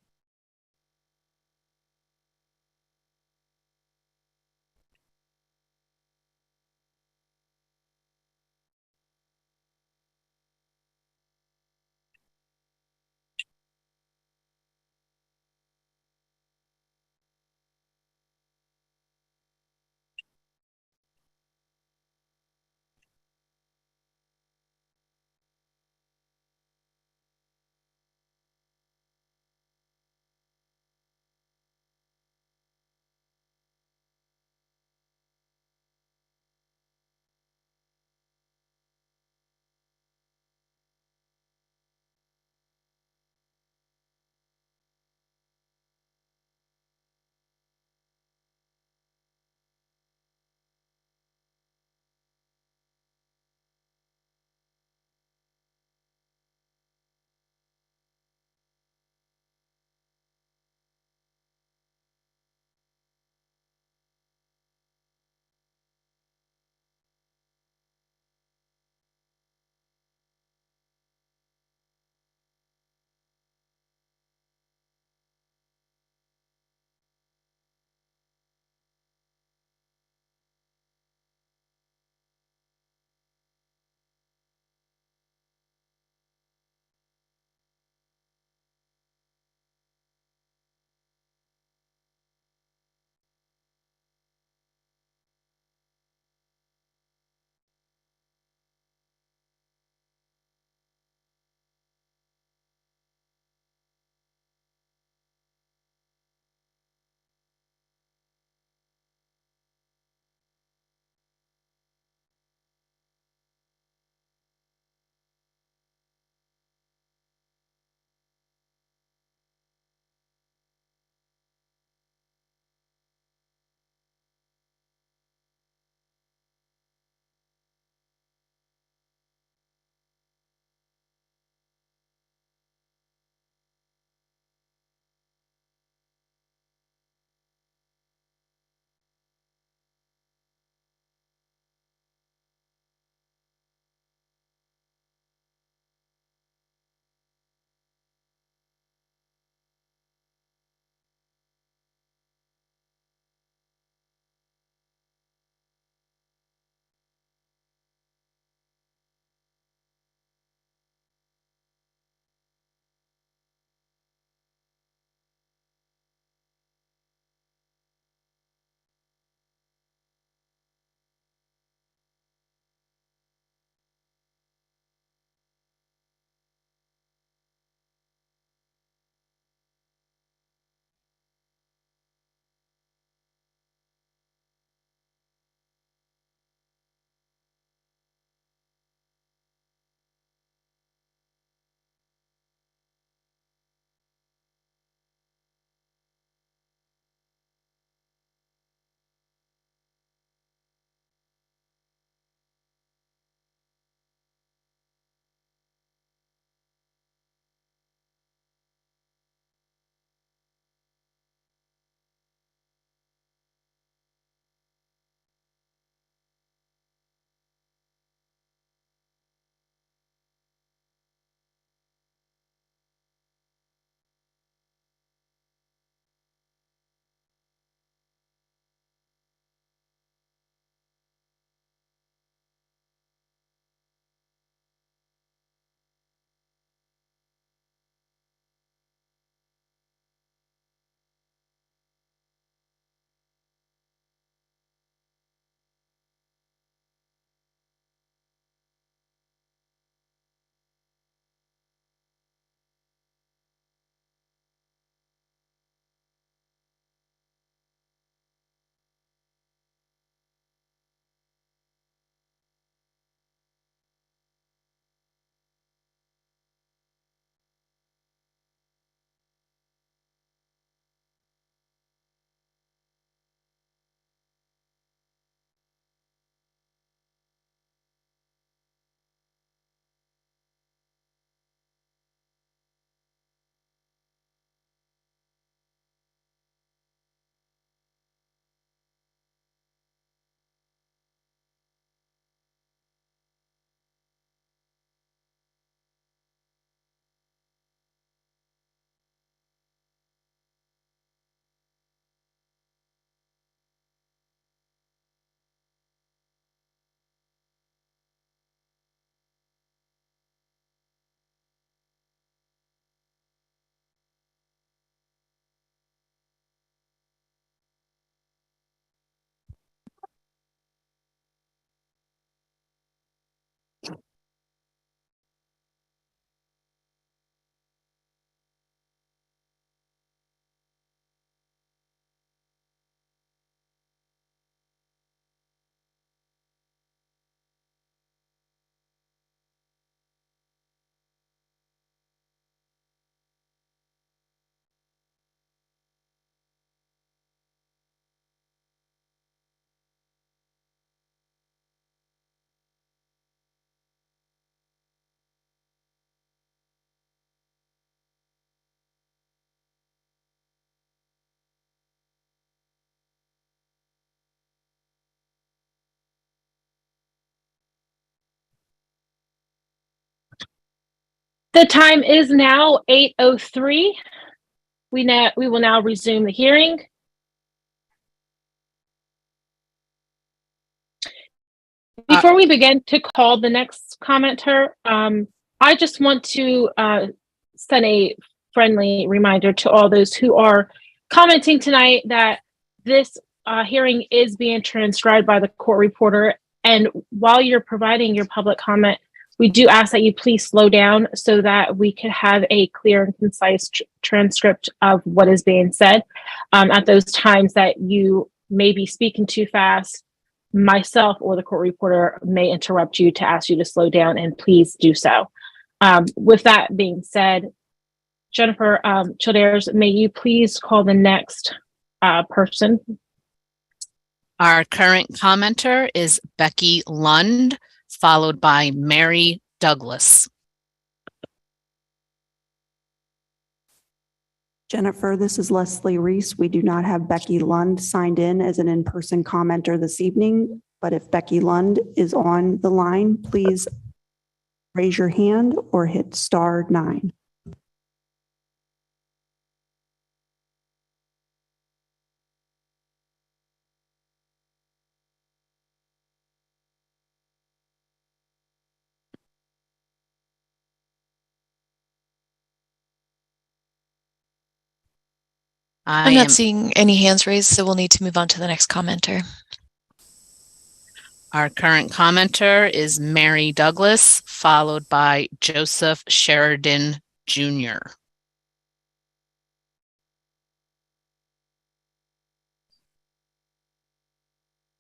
Speaker 1: The time is now 8:03. We will now resume the hearing. Before we begin to call the next commenter, I just want to send a friendly reminder to all those who are commenting tonight that this hearing is being transcribed by the court reporter. And while you're providing your public comment, we do ask that you please slow down so that we can have a clear and concise transcript of what is being said. At those times that you may be speaking too fast, myself or the court reporter may interrupt you to ask you to slow down, and please do so. With that being said, Jennifer Childers, may you please call the next person?
Speaker 4: Our current commenter is Becky Lund, followed by Mary Douglas.
Speaker 19: Jennifer, this is Leslie Reese. We do not have Becky Lund signed in as an in-person commenter this evening, but if Becky Lund is on the line, please raise your hand or hit *9.
Speaker 8: I'm not seeing any hands raised, so we'll need to move on to the next commenter.
Speaker 4: Our current commenter is Mary Douglas, followed by Joseph Sheridan Jr.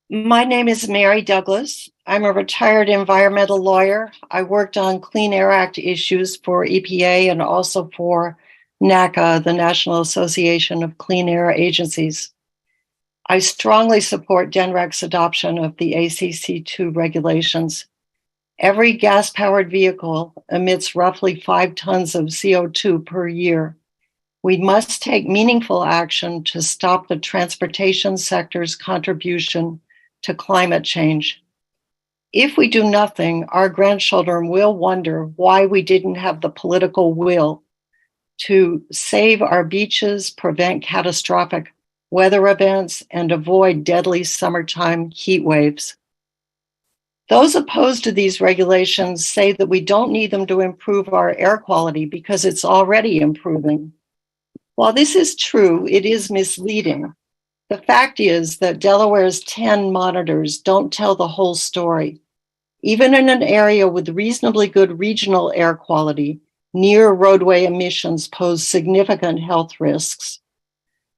Speaker 5: My name is Mary Douglas. I'm a retired environmental lawyer. I worked on Clean Air Act issues for EPA and also for NACA, the National Association of Clean Air Agencies. I strongly support DNREC's adoption of the ACC2 regulations. Every gas-powered vehicle emits roughly 5 tons of CO2 per year. We must take meaningful action to stop the transportation sector's contribution to climate change. If we do nothing, our grandchildren will wonder why we didn't have the political will to save our beaches, prevent catastrophic weather events, and avoid deadly summertime heat waves. Those opposed to these regulations say that we don't need them to improve our air quality because it's already improving. While this is true, it is misleading. The fact is that Delaware's 10 monitors don't tell the whole story. Even in an area with reasonably good regional air quality, near roadway emissions pose significant health risks.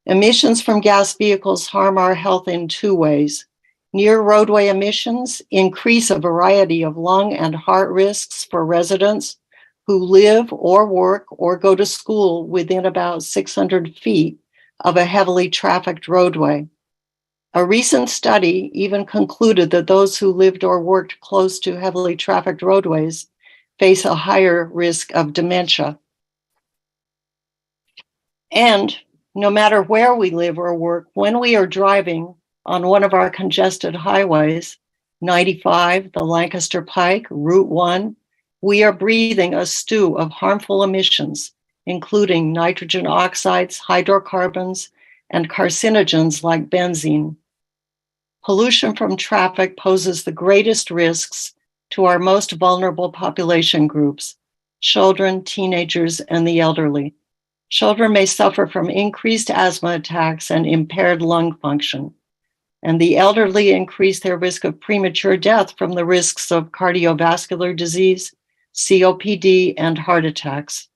Speaker 5: Emissions from gas vehicles harm our health in 2 ways. Near roadway emissions increase a variety of lung and heart risks for residents who live or work or go to school within about 600 feet of a heavily trafficked roadway. A recent study even concluded that those who lived or worked close to heavily trafficked roadways face a higher risk of dementia. And no matter where we live or work, when we are driving on one of our congested highways, 95, the Lancaster Pike, Route 1, we are breathing a stew of harmful emissions, including nitrogen oxides, hydrocarbons, and carcinogens like benzene. Pollution from traffic poses the greatest risks to our most vulnerable population groups, children, teenagers, and the elderly. Children may suffer from increased asthma attacks and impaired lung function, and the elderly increase their risk of premature death from the risks of cardiovascular disease, COPD, and heart attacks.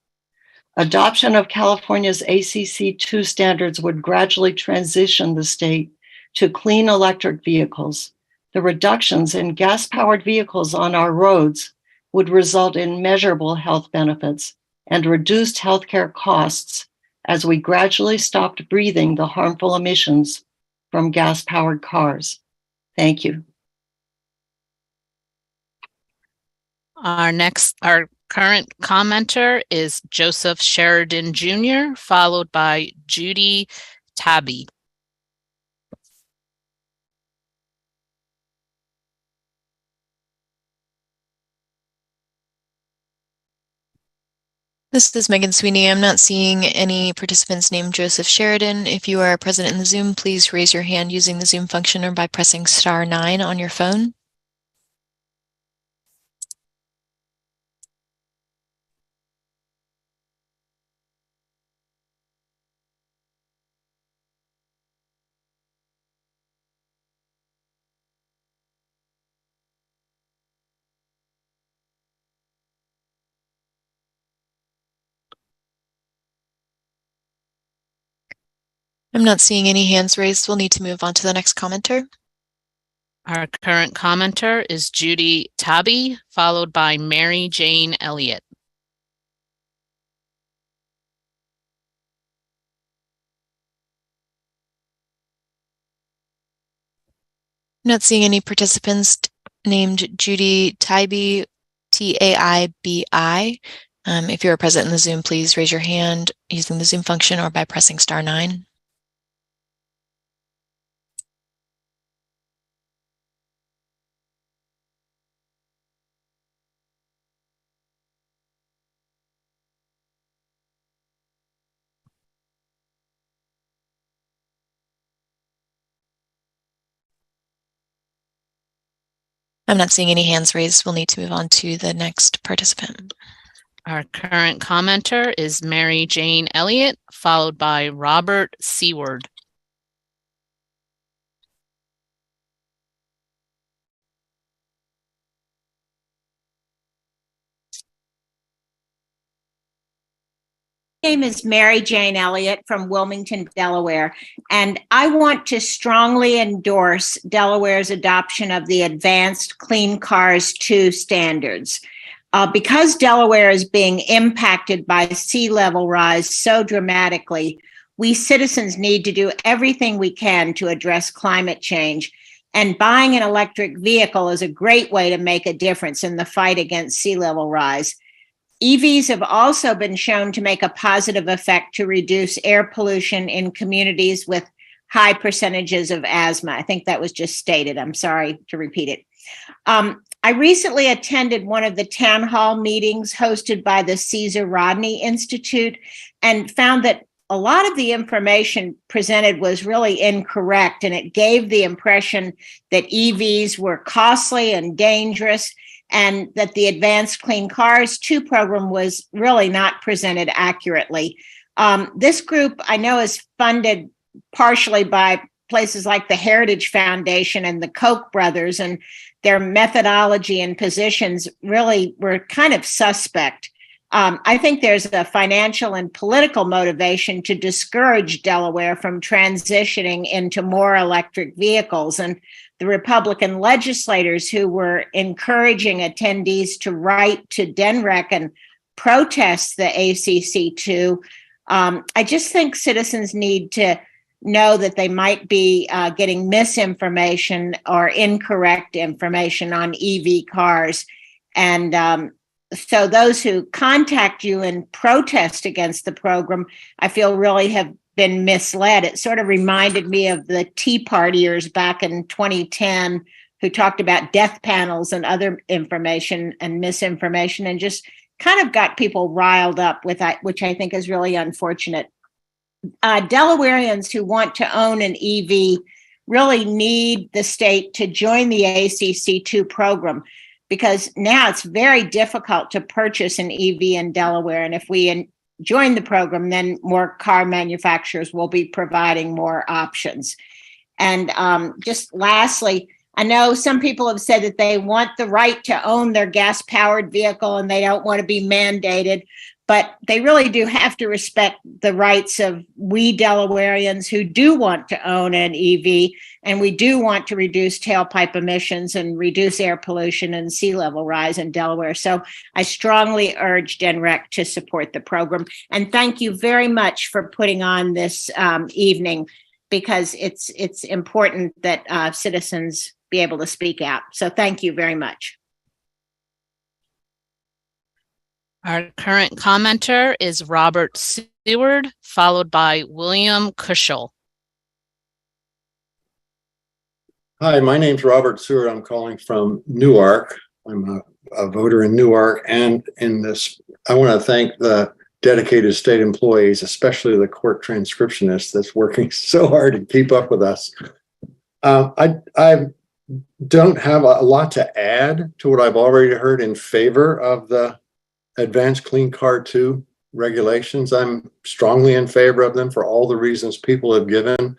Speaker 5: Adoption of California's ACC2 standards would gradually transition the state to clean electric vehicles. The reductions in gas-powered vehicles on our roads would result in measurable health benefits and reduced healthcare costs as we gradually stopped breathing the harmful emissions from gas-powered cars. Thank you.
Speaker 4: Our current commenter is Joseph Sheridan Jr., followed by Judy Tabby.
Speaker 8: This is Megan Sweeney. I'm not seeing any participants named Joseph Sheridan. If you are present in the Zoom, please raise your hand using the Zoom function or by pressing *9 on your phone. I'm not seeing any hands raised. We'll need to move on to the next commenter.
Speaker 4: Our current commenter is Judy Tabby, followed by Mary Jane Elliott.
Speaker 8: I'm not seeing any participants named Judy Taibi, Taibi. If you're present in the Zoom, please raise your hand using the Zoom function or by pressing *9. I'm not seeing any hands raised. We'll need to move on to the next participant.
Speaker 4: Our current commenter is Mary Jane Elliott, followed by Robert Seward.
Speaker 6: My name is Mary Jane Elliott from Wilmington, Delaware, and I want to strongly endorse Delaware's adoption of the Advanced Clean Cars 2 standards. Because Delaware is being impacted by sea level rise so dramatically, we citizens need to do everything we can to address climate change. And buying an electric vehicle is a great way to make a difference in the fight against sea level rise. EVs have also been shown to make a positive effect to reduce air pollution in communities with high percentages of asthma. I think that was just stated. I'm sorry to repeat it. I recently attended one of the town hall meetings hosted by the Caesar Rodney Institute and found that a lot of the information presented was really incorrect, and it gave the impression that EVs were costly and dangerous, and that the Advanced Clean Cars 2 program was really not presented accurately. This group, I know, is funded partially by places like the Heritage Foundation and the Koch brothers, and their methodology and positions really were kind of suspect. I think there's a financial and political motivation to discourage Delaware from transitioning into more electric vehicles. And the Republican legislators who were encouraging attendees to write to DNREC and protest the ACC2, I just think citizens need to know that they might be getting misinformation or incorrect information on EV cars. And so those who contact you and protest against the program, I feel really have been misled. It sort of reminded me of the Tea Partiers back in 2010 who talked about death panels and other information and misinformation, and just kind of got people riled up with that, which I think is really unfortunate. Delawareans who want to own an EV really need the state to join the ACC2 program, because now it's very difficult to purchase an EV in Delaware. And if we join the program, then more car manufacturers will be providing more options. And just lastly, I know some people have said that they want the right to own their gas-powered vehicle and they don't want to be mandated, but they really do have to respect the rights of we Delawareans who do want to own an EV, and we do want to reduce tailpipe emissions and reduce air pollution and sea level rise in Delaware. So I strongly urge DNREC to support the program. And thank you very much for putting on this evening, because it's important that citizens be able to speak out. So thank you very much.
Speaker 4: Our current commenter is Robert Seward, followed by William Cushel.
Speaker 22: Hi, my name's Robert Seward. I'm calling from Newark. I'm a voter in Newark, and in this, I want to thank the dedicated state employees, especially the court transcriptionist that's working so hard to keep up with us. I don't have a lot to add to what I've already heard in favor of the Advanced Clean Car 2 regulations. I'm strongly in favor of them for all the reasons people have given. A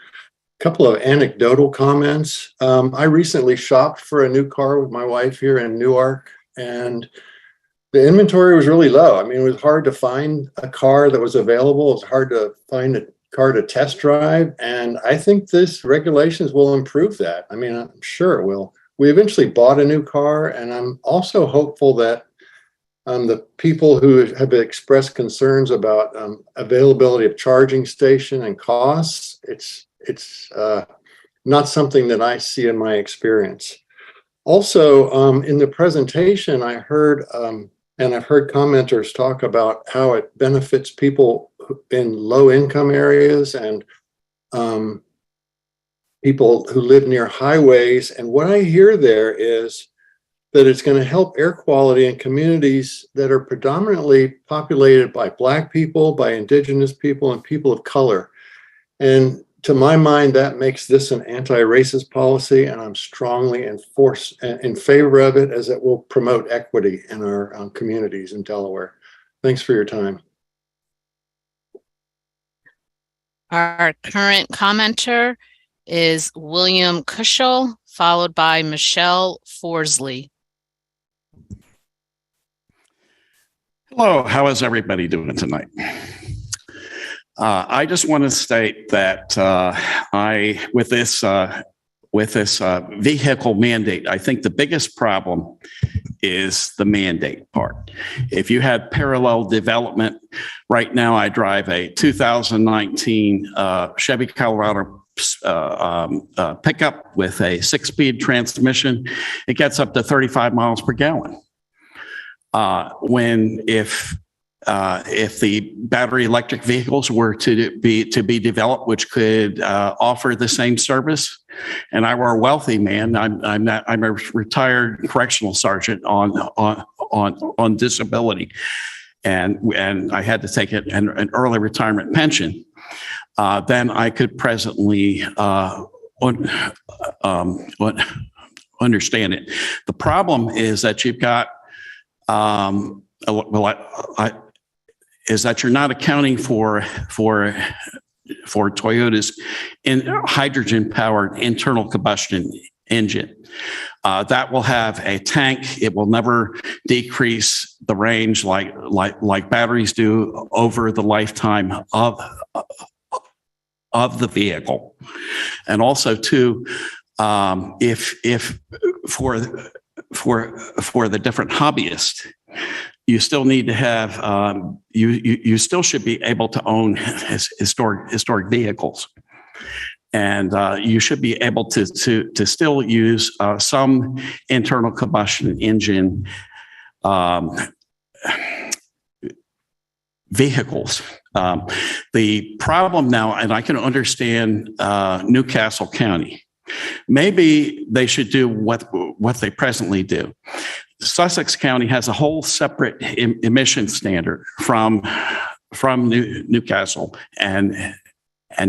Speaker 22: couple of anecdotal comments. I recently shopped for a new car with my wife here in Newark, and the inventory was really low. I mean, it was hard to find a car that was available. It was hard to find a car to test drive. And I think this regulations will improve that. I mean, I'm sure it will. We eventually bought a new car, and I'm also hopeful that the people who have expressed concerns about availability of charging station and costs, it's not something that I see in my experience. Also, in the presentation, I heard, and I've heard commenters talk about how it benefits people in low-income areas and people who live near highways. And what I hear there is that it's going to help air quality in communities that are predominantly populated by Black people, by Indigenous people, and people of color. And to my mind, that makes this an anti-racist policy, and I'm strongly in favor of it, as it will promote equity in our communities in Delaware. Thanks for your time.
Speaker 4: Our current commenter is William Cushel, followed by Michelle Forsley.
Speaker 7: Hello, how is everybody doing tonight? I just want to state that with this vehicle mandate, I think the biggest problem is the mandate part. If you had parallel development, right now I drive a 2019 Chevy Colorado pickup with a 6-speed transmission. It gets up to 35 miles per gallon. If the battery electric vehicles were to be developed, which could offer the same service, and I were a wealthy man, I'm a retired correctional sergeant on disability, and I had to take an early retirement pension, then I could presently understand it. The problem is that you've got is that you're not accounting for Toyota's hydrogen-powered internal combustion engine. That will have a tank. It will never decrease the range like batteries do over the lifetime of the vehicle. And also, too, if for the different hobbyists, you still need to have, you still should be able to own historic vehicles. And you should be able to still use some internal combustion engine vehicles. The problem now, and I can understand Newcastle County, maybe they should do what they presently do. Sussex County has a whole separate emission standard from Newcastle and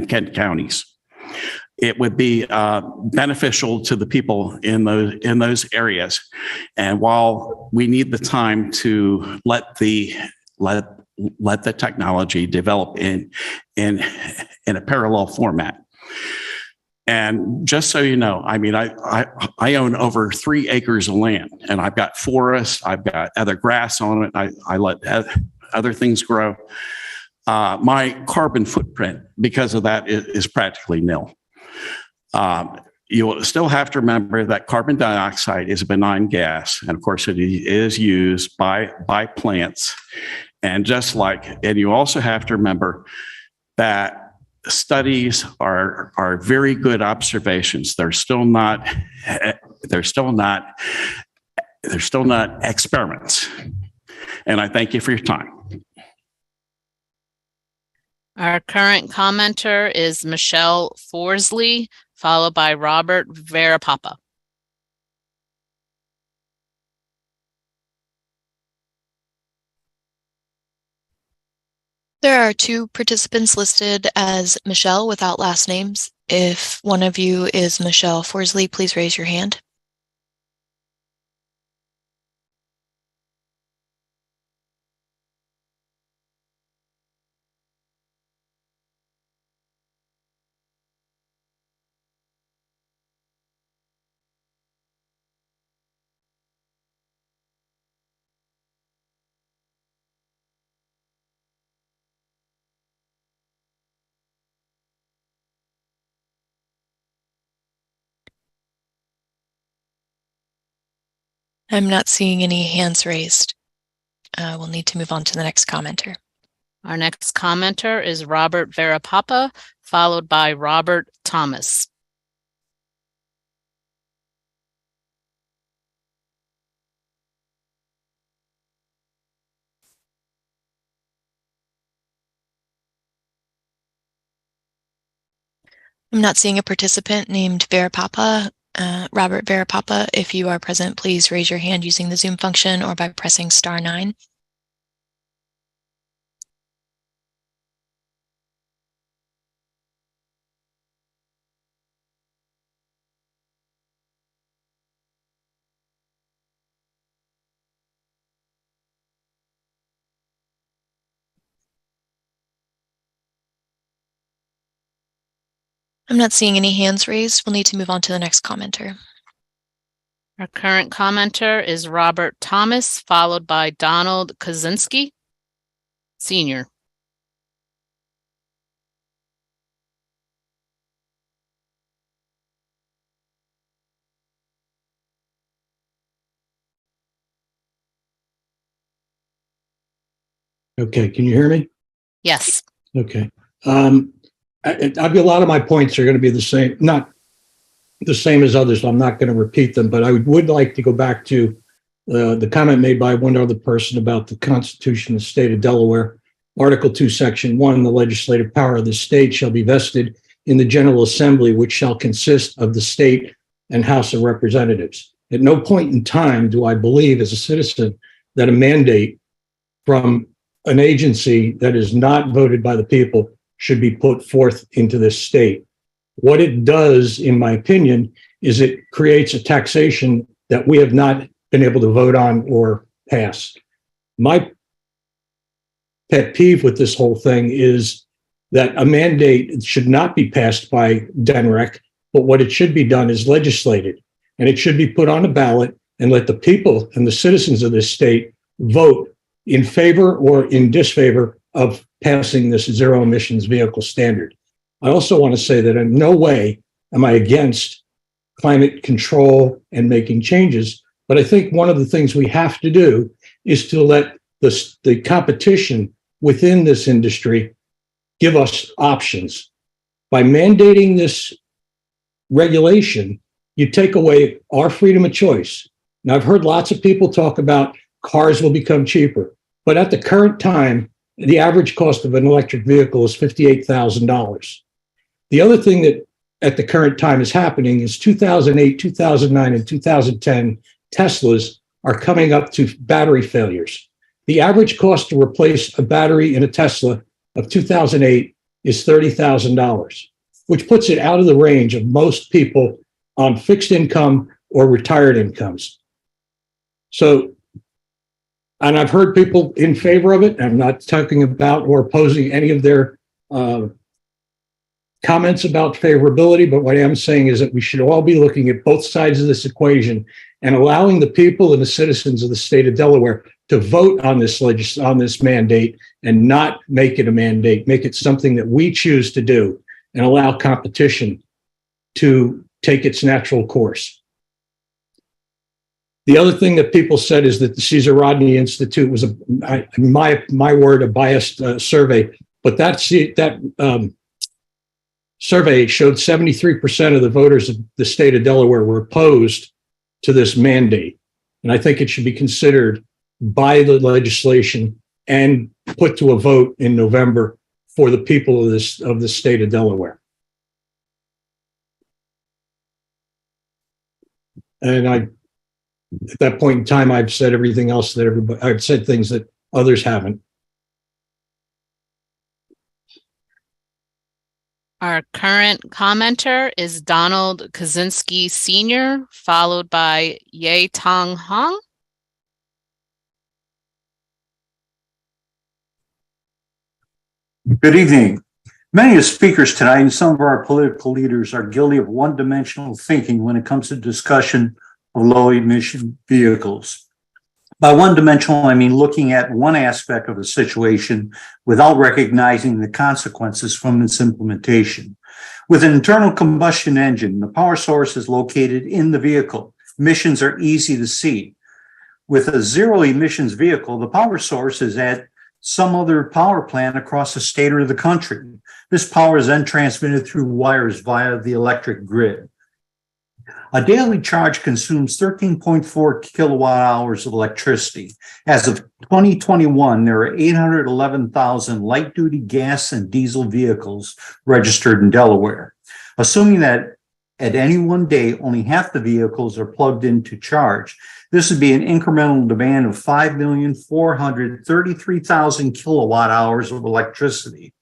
Speaker 7: Kent counties. It would be beneficial to the people in those areas. And while we need the time to let the technology develop in a parallel format. And just so you know, I mean, I own over 3 acres of land, and I've got forests, I've got other grass on it. I let other things grow. My carbon footprint, because of that, is practically nil. You will still have to remember that carbon dioxide is a benign gas, and of course, it is used by plants. And you also have to remember that studies are very good observations. They're still not experiments. And I thank you for your time.
Speaker 4: Our current commenter is Michelle Forsley, followed by Robert Verapapa.
Speaker 8: There are two participants listed as Michelle without last names. If one of you is Michelle Forsley, please raise your hand. I'm not seeing any hands raised. We'll need to move on to the next commenter.
Speaker 4: Our next commenter is Robert Verapapa, followed by Robert Thomas.
Speaker 8: I'm not seeing a participant named Verapapa. Robert Verapapa, if you are present, please raise your hand using the Zoom function or by pressing *9. I'm not seeing any hands raised. We'll need to move on to the next commenter.
Speaker 4: Our current commenter is Robert Thomas, followed by Donald Kaczynski, Sr.
Speaker 9: Okay, can you hear me?
Speaker 4: Yes.
Speaker 9: Okay. A lot of my points are going to be the same, not the same as others, so I'm not going to repeat them, but I would like to go back to the comment made by one other person about the Constitution of the state of Delaware. Article 2, Section 1, the legislative power of the state shall be vested in the General Assembly, which shall consist of the state and House of Representatives. At no point in time do I believe as a citizen that a mandate from an agency that is not voted by the people should be put forth into this state. What it does, in my opinion, is it creates a taxation that we have not been able to vote on or pass. My pet peeve with this whole thing is that a mandate should not be passed by DNREC, but what it should be done is legislated, and it should be put on a ballot and let the people and the citizens of this state vote in favor or in disfavor of passing this zero emissions vehicle standard. I also want to say that in no way am I against climate control and making changes, but I think one of the things we have to do is to let the competition within this industry give us options. By mandating this regulation, you take away our freedom of choice. Now, I've heard lots of people talk about cars will become cheaper, but at the current time, the average cost of an electric vehicle is $58,000. The other thing that at the current time is happening is 2008, 2009, and 2010 Teslas are coming up to battery failures. The average cost to replace a battery in a Tesla of 2008 is $30,000, which puts it out of the range of most people on fixed income or retired incomes. So, and I've heard people in favor of it. I'm not talking about or opposing any of their comments about favorability, but what I am saying is that we should all be looking at both sides of this equation and allowing the people and the citizens of the state of Delaware to vote on this mandate and not make it a mandate, make it something that we choose to do and allow competition to take its natural course. The other thing that people said is that the Cesar Rodney Institute was, my word, a biased survey, but that survey showed 73% of the voters of the state of Delaware were opposed to this mandate. And I think it should be considered by the legislation and put to a vote in November for the people of the state of Delaware. And at that point in time, I've said everything else that I've said things that others haven't.
Speaker 4: Our current commenter is Donald Kaczynski Sr., followed by Ye Tong Hong.
Speaker 10: Good evening. Many of the speakers tonight and some of our political leaders are guilty of one-dimensional thinking when it comes to discussion of low-emission vehicles. By one-dimensional, I mean looking at one aspect of a situation without recognizing the consequences from its implementation. With an internal combustion engine, the power source is located in the vehicle. Emissions are easy to see. With a zero-emissions vehicle, the power source is at some other power plant across the state or the country. This power is then transmitted through wires via the electric grid. A daily charge consumes 13.4 kilowatt hours of electricity. As of 2021, there are 811,000 light-duty gas and diesel vehicles registered in Delaware. Assuming that at any one day, only half the vehicles are plugged in to charge, this would be an incremental demand of 5,433,000 kilowatt hours of electricity.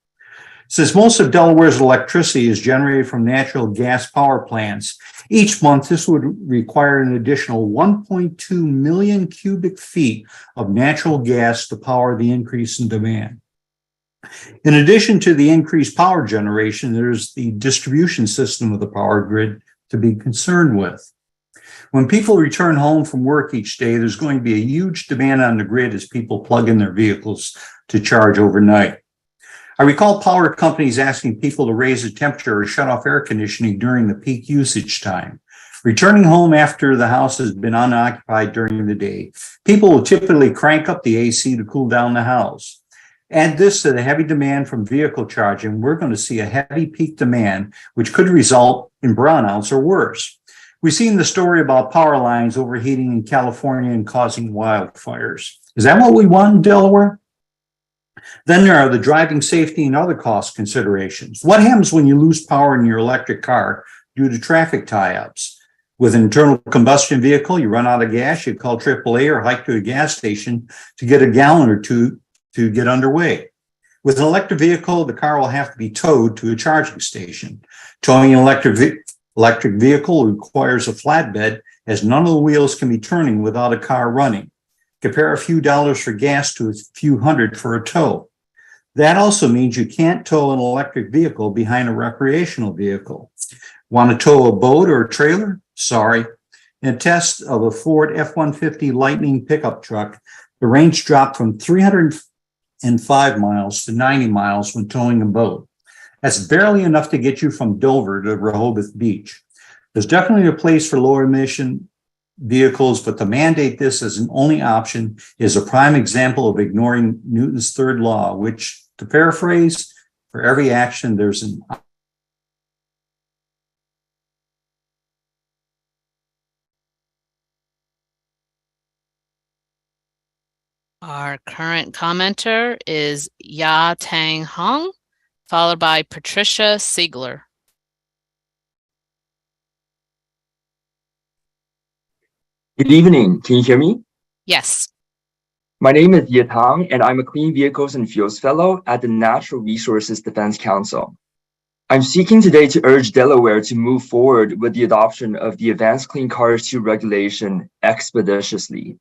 Speaker 10: Since most of Delaware's electricity is generated from natural gas power plants, each month this would require an additional 1.2 million cubic feet of natural gas to power the increase in demand. In addition to the increased power generation, there's the distribution system of the power grid to be concerned with. When people return home from work each day, there's going to be a huge demand on the grid as people plug in their vehicles to charge overnight. I recall power companies asking people to raise the temperature or shut off air conditioning during the peak usage time. Returning home after the house has been unoccupied during the day, people will typically crank up the AC to cool down the house. Add this to the heavy demand from vehicle charging, we're going to see a heavy peak demand, which could result in brownouts or worse. We've seen the story about power lines overheating in California and causing wildfires. Is that what we want in Delaware? Then there are the driving safety and other cost considerations. What happens when you lose power in your electric car due to traffic tie-ups? With an internal combustion vehicle, you run out of gas, you call AAA or hike to a gas station to get a gallon or two to get underway. With an electric vehicle, the car will have to be towed to a charging station. Towing an electric vehicle requires a flatbed, as none of the wheels can be turning without a car running. Compare a few dollars for gas to a few hundred for a tow. That also means you can't tow an electric vehicle behind a recreational vehicle. Want to tow a boat or a trailer? Sorry. In a test of a Ford F-150 Lightning pickup truck, the range dropped from 305 miles to 90 miles when towing a boat. That's barely enough to get you from Dover to Rehoboth Beach. There's definitely a place for lower emission vehicles, but to mandate this as an only option is a prime example of ignoring Newton's third law, which, to paraphrase, for every action, there's an
Speaker 4: Our current commenter is Ya Tang Hong, followed by Patricia Siegler.
Speaker 11: Good evening. Can you hear me?
Speaker 4: Yes.
Speaker 11: My name is Ye Tang, and I'm a Clean Vehicles and Fuels Fellow at the Natural Resources Defense Council. I'm seeking today to urge Delaware to move forward with the adoption of the Advanced Clean Cars 2 regulation expeditiously,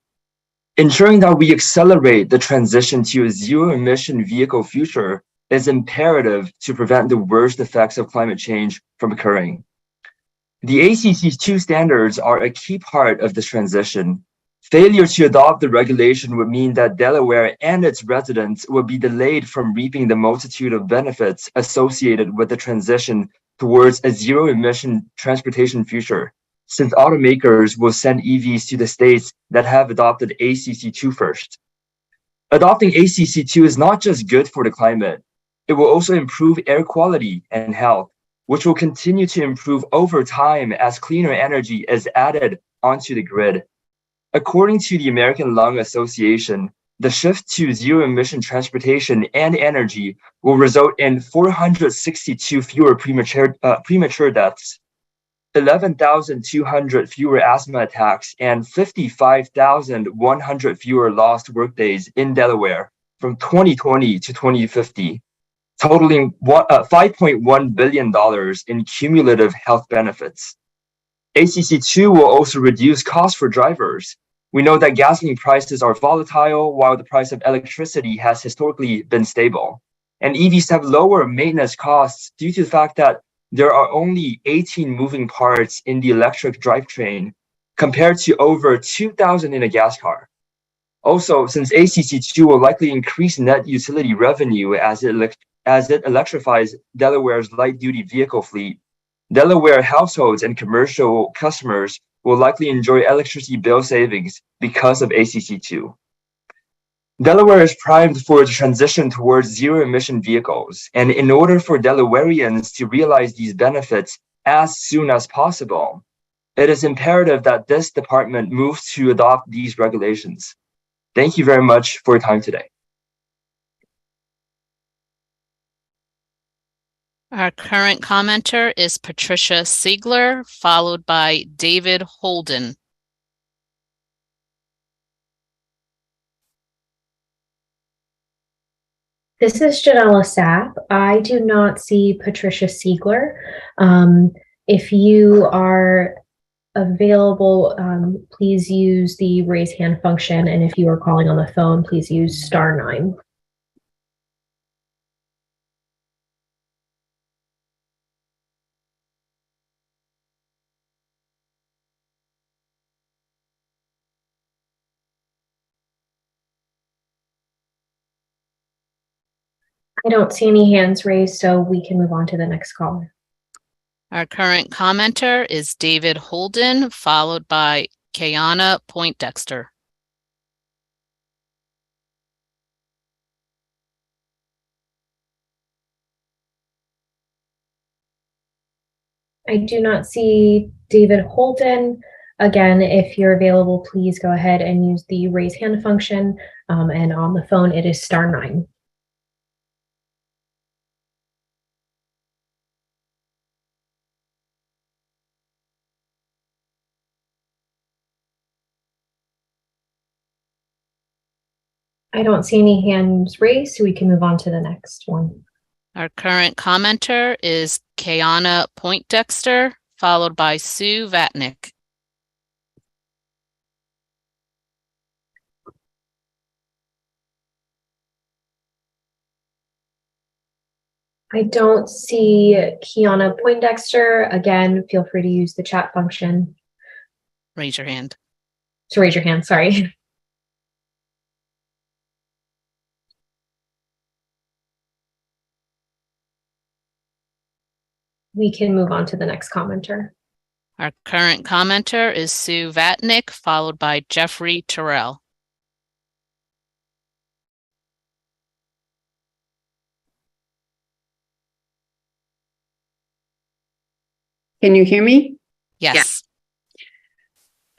Speaker 11: ensuring that we accelerate the transition to a zero-emission vehicle future is imperative to prevent the worst effects of climate change from occurring. The ACC's 2 standards are a key part of this transition. Failure to adopt the regulation would mean that Delaware and its residents would be delayed from reaping the multitude of benefits associated with the transition towards a zero-emission transportation future, since automakers will send EVs to the states that have adopted ACC2 first. Adopting ACC2 is not just good for the climate, it will also improve air quality and health, which will continue to improve over time as cleaner energy is added onto the grid. According to the American Lung Association, the shift to zero-emission transportation and energy will result in 462 fewer premature deaths, 11,200 fewer asthma attacks, and 55,100 fewer lost workdays in Delaware from 2020 to 2050. totaling $5.1 billion in cumulative health benefits. ACC2 will also reduce costs for drivers. We know that gasoline prices are volatile while the price of electricity has historically been stable. And EVs have lower maintenance costs due to the fact that there are only 18 moving parts in the electric drivetrain compared to over 2,000 in a gas car. Also, since ACC2 will likely increase net utility revenue as it electrifies Delaware's light-duty vehicle fleet, Delaware households and commercial customers will likely enjoy electricity bill savings because of ACC2. Delaware is primed for the transition towards zero-emission vehicles, and in order for Delawareans to realize these benefits as soon as possible, it is imperative that this department moves to adopt these regulations. Thank you very much for your time today.
Speaker 4: Our current commenter is Patricia Siegler, followed by David Holden.
Speaker 12: This is Janella Sapp. I do not see Patricia Siegler. If you are available, please use the raise hand function. And if you are calling on the phone, please use *9. I don't see any hands raised, so we can move on to the next caller.
Speaker 4: Our current commenter is David Holden, followed by Kayana Poindexter.
Speaker 12: I do not see David Holden. Again, if you're available, please go ahead and use the raise hand function. And on the phone, it is *9. I don't see any hands raised, so we can move on to the next one.
Speaker 4: Our current commenter is Kayana Poindexter, followed by Sue Vatnick.
Speaker 12: I don't see Kiana Poindexter. Again, feel free to use the chat function.
Speaker 4: Raise your hand.
Speaker 12: To raise your hand, sorry. We can move on to the next commenter.
Speaker 4: Our current commenter is Sue Vatnick, followed by Jeffrey Terrell.
Speaker 13: Can you hear me?
Speaker 4: Yes.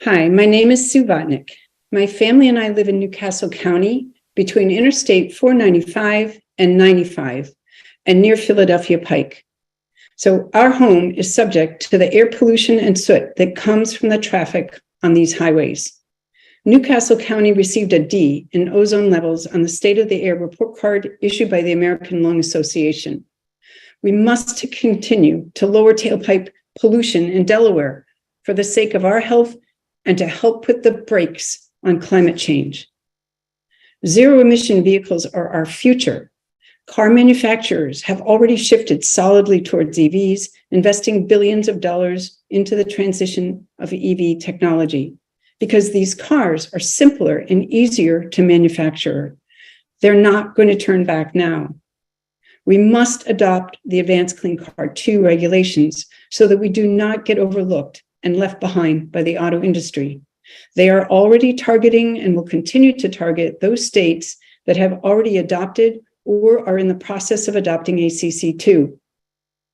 Speaker 13: Hi, my name is Sue Vatnick. My family and I live in Newcastle County between Interstate 495 and 95 and near Philadelphia Pike. So our home is subject to the air pollution and soot that comes from the traffic on these highways. Newcastle County received a D in ozone levels on the State of the Air report card issued by the American Lung Association. We must continue to lower tailpipe pollution in Delaware for the sake of our health and to help put the brakes on climate change. Zero-emission vehicles are our future. Car manufacturers have already shifted solidly towards EVs, investing billions of dollars into the transition of EV technology because these cars are simpler and easier to manufacture. They're not going to turn back now. We must adopt the Advanced Clean Car 2 regulations so that we do not get overlooked and left behind by the auto industry. They are already targeting and will continue to target those states that have already adopted or are in the process of adopting ACC2.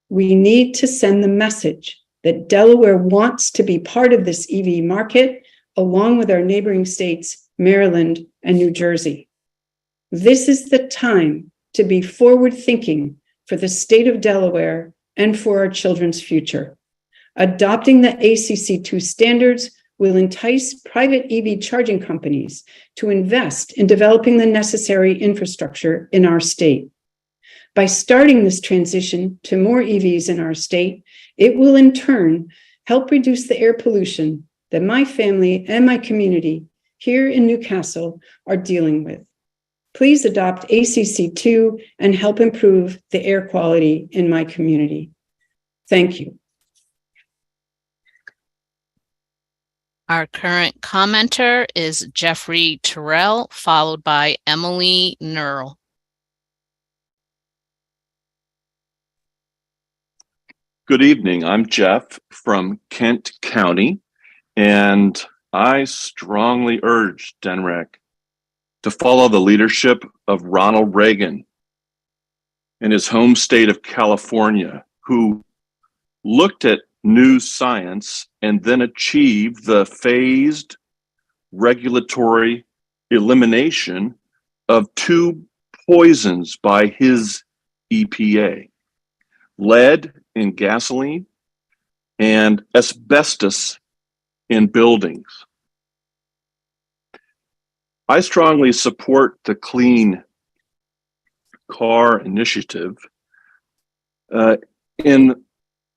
Speaker 13: We need to send the message that Delaware wants to be part of this EV market, along with our neighboring states, Maryland and New Jersey. This is the time to be forward-thinking for the state of Delaware and for our children's future. Adopting the ACC2 standards will entice private EV charging companies to invest in developing the necessary infrastructure in our state. By starting this transition to more EVs in our state, it will in turn help reduce the air pollution that my family and my community here in Newcastle are dealing with. Please adopt ACC2 and help improve the air quality in my community. Thank you.
Speaker 4: Our current commenter is Jeffrey Terrell, followed by Emily Nerl.
Speaker 3: Good evening. I'm Jeff from Kent County, and I strongly urge DNREC to follow the leadership of Ronald Reagan in his home state of California, who looked at new science and then achieved the phased regulatory elimination of two poisons by his EPA: lead in gasoline and asbestos in buildings. I strongly support the Clean Car Initiative in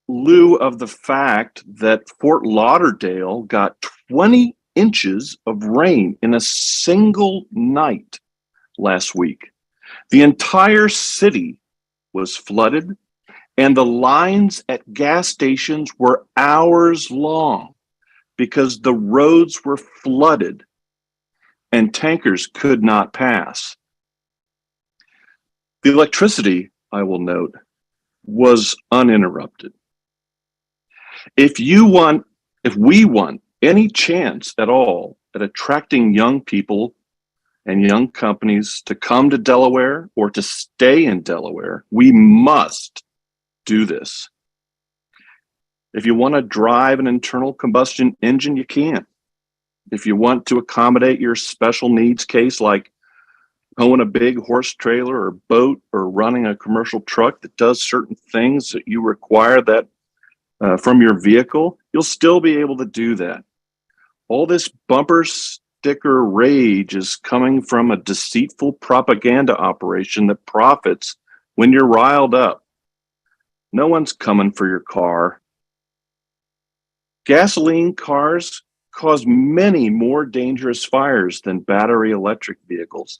Speaker 3: lieu of the fact that Fort Lauderdale got 20 inches of rain in a single night last week. The entire city was flooded, and the lines at gas stations were hours long because the roads were flooded and tankers could not pass. The electricity, I will note, was uninterrupted. If we want any chance at all at attracting young people and young companies to come to Delaware or to stay in Delaware, we must do this. If you want to drive an internal combustion engine, you can. If you want to accommodate your special needs case, like owning a big horse trailer or boat or running a commercial truck that does certain things that you require that from your vehicle, you'll still be able to do that. All this bumper sticker rage is coming from a deceitful propaganda operation that profits when you're riled up. No one's coming for your car. Gasoline cars cause many more dangerous fires than battery electric vehicles.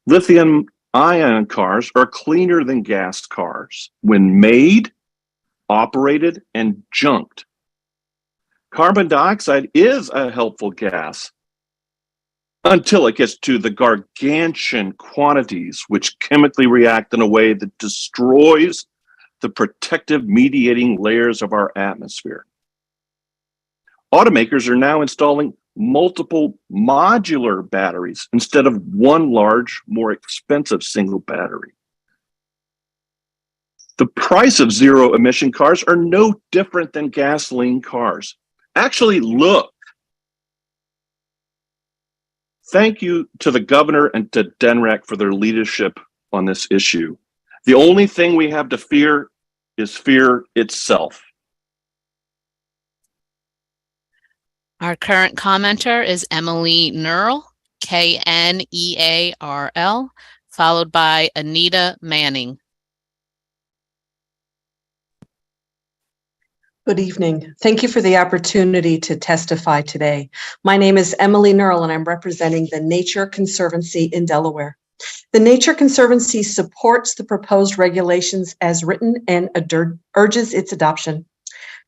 Speaker 3: Lithium-ion cars are cleaner than gas cars when made, operated, and junked. Carbon dioxide is a helpful gas until it gets to the gargantuan quantities which chemically react in a way that destroys the protective mediating layers of our atmosphere. Automakers are now installing multiple modular batteries instead of one large, more expensive single battery. The price of zero-emission cars are no different than gasoline cars. Actually, look. Thank you to the governor and to DNREC for their leadership on this issue. The only thing we have to fear is fear itself.
Speaker 4: Our current commenter is Emily Nerl, K-N-E-A-R-L, followed by Anita Manning.
Speaker 14: Good evening. Thank you for the opportunity to testify today. My name is Emily Nerl, and I'm representing the Nature Conservancy in Delaware. The Nature Conservancy supports the proposed regulations as written and urges its adoption.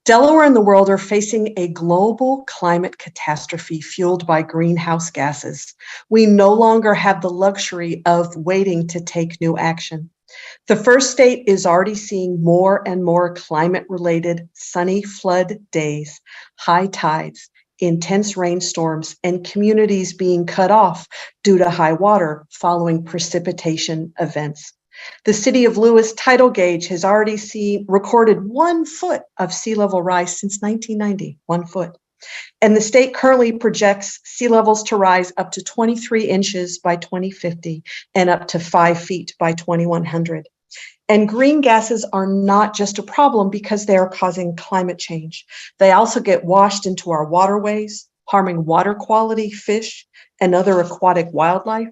Speaker 14: Delaware and the world are facing a global climate catastrophe fueled by greenhouse gases. We no longer have the luxury of waiting to take new action. The first state is already seeing more and more climate-related sunny flood days, high tides, intense rainstorms, and communities being cut off due to high water following precipitation events. The city of Lewis tidal gauge has already recorded 1 foot of sea level rise since 1990, 1 foot. And the state currently projects sea levels to rise up to 23 inches by 2050 and up to 5 feet by 2100. And green gases are not just a problem because they are causing climate change. They also get washed into our waterways, harming water quality, fish, and other aquatic wildlife.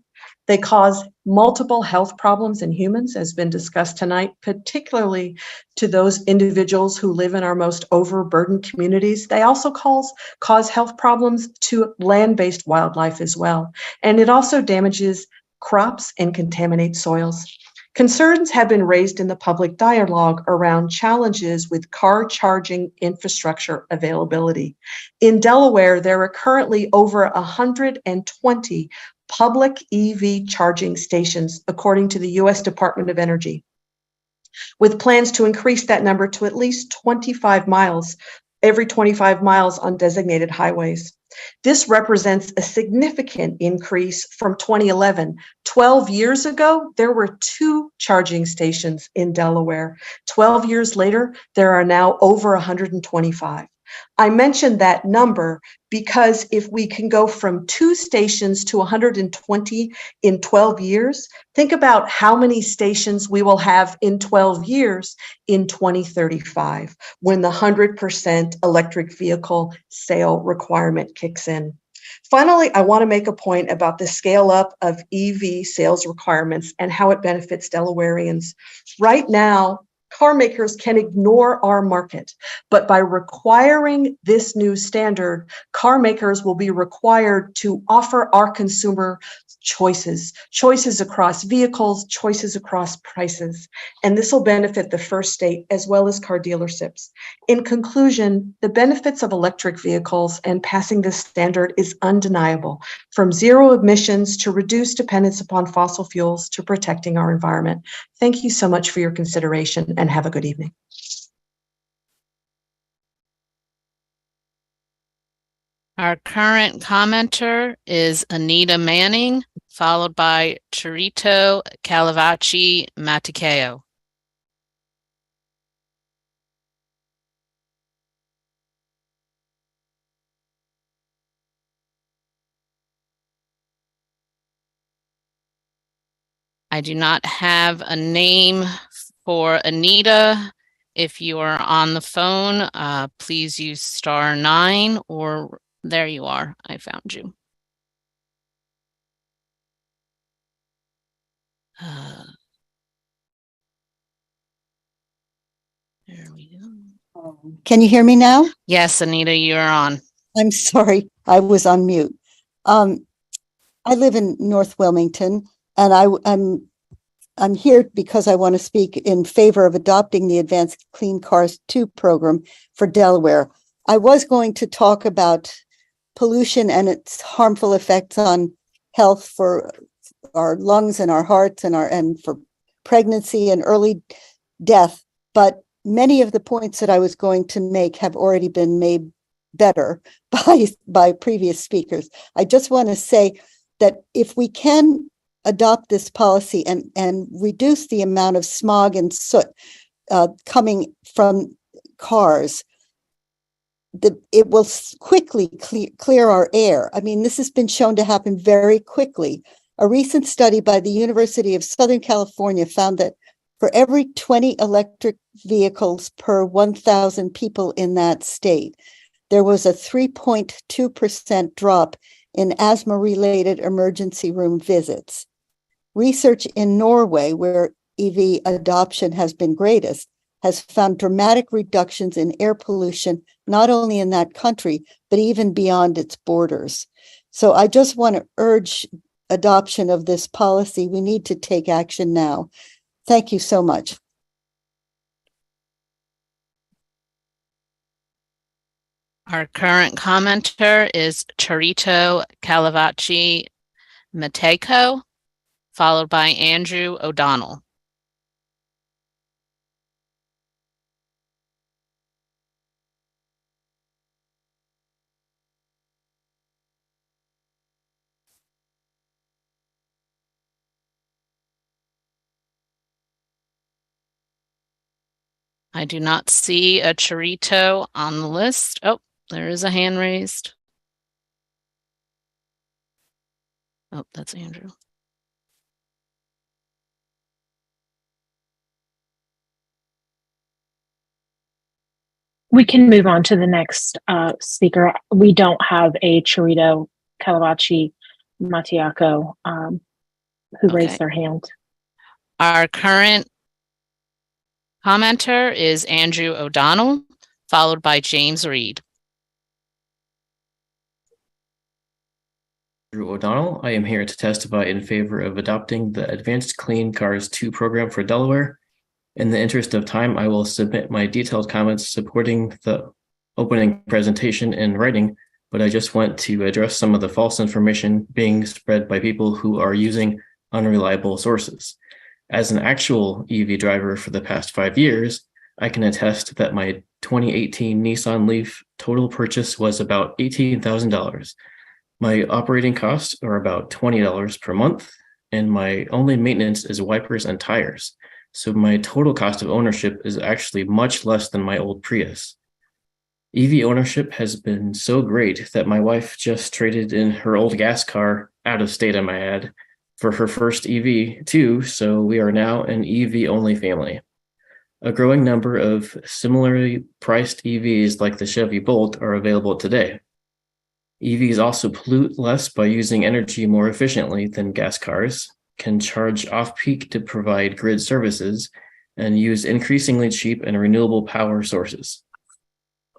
Speaker 14: They cause multiple health problems in humans, as been discussed tonight, particularly to those individuals who live in our most overburdened communities. They also cause health problems to land-based wildlife as well. And it also damages crops and contaminates soils. Concerns have been raised in the public dialogue around challenges with car charging infrastructure availability. In Delaware, there are currently over 120 public EV charging stations, according to the U.S. Department of Energy, with plans to increase that number to at least 25 miles, every 25 miles on designated highways. This represents a significant increase from 2011. 12 years ago, there were 2 charging stations in Delaware. 12 years later, there are now over 125. I mentioned that number because if we can go from 2 stations to 120 in 12 years, think about how many stations we will have in 12 years in 2035 when the 100% electric vehicle sale requirement kicks in. Finally, I want to make a point about the scale up of EV sales requirements and how it benefits Delawareans. Right now, car makers can ignore our market, but by requiring this new standard, car makers will be required to offer our consumer choices across vehicles, choices across prices, and this will benefit the first state as well as car dealerships. In conclusion, the benefits of electric vehicles and passing this standard is undeniable, from zero emissions to reduced dependence upon fossil fuels to protecting our environment. Thank you so much for your consideration and have a good evening.
Speaker 4: Our current commenter is Anita Manning, followed by Charito Calavacci Maticao. I do not have a name for Anita. If you are on the phone, please use *9 or there you are. I found you. There we go.
Speaker 15: Can you hear me now?
Speaker 4: Yes, Anita, you're on.
Speaker 15: I'm sorry, I was on mute. I live in North Wilmington, and I'm here because I want to speak in favor of adopting the Advanced Clean Cars 2 program for Delaware. I was going to talk about pollution and its harmful effects on health for our lungs and our hearts and for pregnancy and early death, but many of the points that I was going to make have already been made better by previous speakers. I just want to say that if we can adopt this policy and reduce the amount of smog and soot coming from cars, it will quickly clear our air. I mean, this has been shown to happen very quickly. A recent study by the University of Southern California found that for every 20 electric vehicles per 1,000 people in that state, there was a 3.2% drop in asthma-related emergency room visits. Research in Norway, where EV adoption has been greatest, has found dramatic reductions in air pollution, not only in that country, but even beyond its borders. So I just want to urge adoption of this policy. We need to take action now. Thank you so much.
Speaker 4: Our current commenter is Charito Calavacci Matejko, followed by Andrew O'Donnell. I do not see a Charito on the list. Oh, there is a hand raised. Oh, that's Andrew.
Speaker 1: We can move on to the next speaker. We don't have a Chirito Calavachi Matiaco who raised their hand.
Speaker 4: Our current commenter is Andrew O'Donnell, followed by James Reed.
Speaker 16: Andrew O'Donnell. I am here to testify in favor of adopting the Advanced Clean Cars 2 program for Delaware. In the interest of time, I will submit my detailed comments supporting the opening presentation in writing, but I just want to address some of the false information being spread by people who are using unreliable sources. As an actual EV driver for the past 5 years, I can attest that my 2018 Nissan Leaf total purchase was about $18,000. My operating costs are about $20 per month, and my only maintenance is wipers and tires. So my total cost of ownership is actually much less than my old Prius. EV ownership has been so great that my wife just traded in her old gas car, out of state I might add, for her first EV too, so we are now an EV-only family. A growing number of similarly priced EVs like the Chevy Bolt are available today. EVs also pollute less by using energy more efficiently than gas cars, can charge off-peak to provide grid services, and use increasingly cheap and renewable power sources.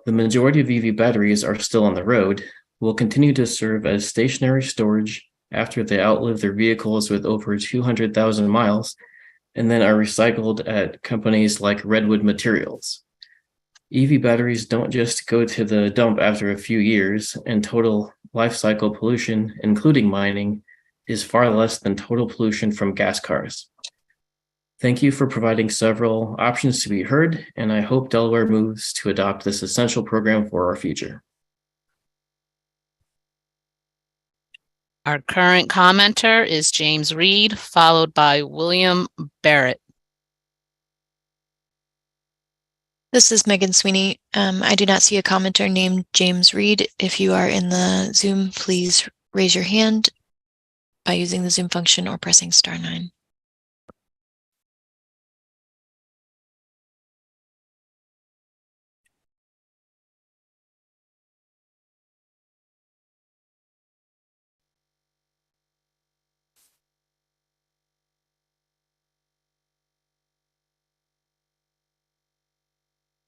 Speaker 16: The majority of EV batteries are still on the road, will continue to serve as stationary storage after they outlive their vehicles with over 200,000 miles, and then are recycled at companies like Redwood Materials. EV batteries don't just go to the dump after a few years, and total life cycle pollution, including mining, is far less than total pollution from gas cars. Thank you for providing several options to be heard, and I hope Delaware moves to adopt this essential program for our future.
Speaker 4: Our current commenter is James Reed, followed by William Barrett.
Speaker 8: This is Megan Sweeney. I do not see a commenter named James Reed. If you are in the Zoom, please raise your hand by using the Zoom function or pressing *9.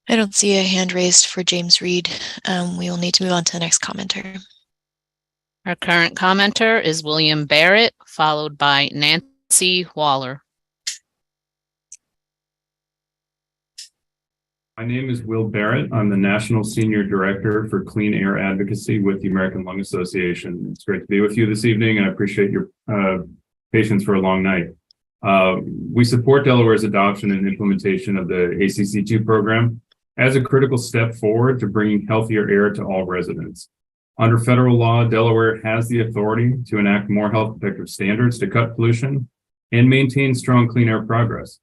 Speaker 8: I don't see a hand raised for James Reed. We will need to move on to the next commenter.
Speaker 4: Our current commenter is William Barrett, followed by Nancy Waller.
Speaker 17: My name is Will Barrett. I'm the National Senior Director for Clean Air Advocacy with the American Lung Association. It's great to be with you this evening, and I appreciate your patience for a long night. We support Delaware's adoption and implementation of the ACC2 program as a critical step forward to bringing healthier air to all residents. Under federal law, Delaware has the authority to enact more health protective standards to cut pollution and maintain strong clean air progress.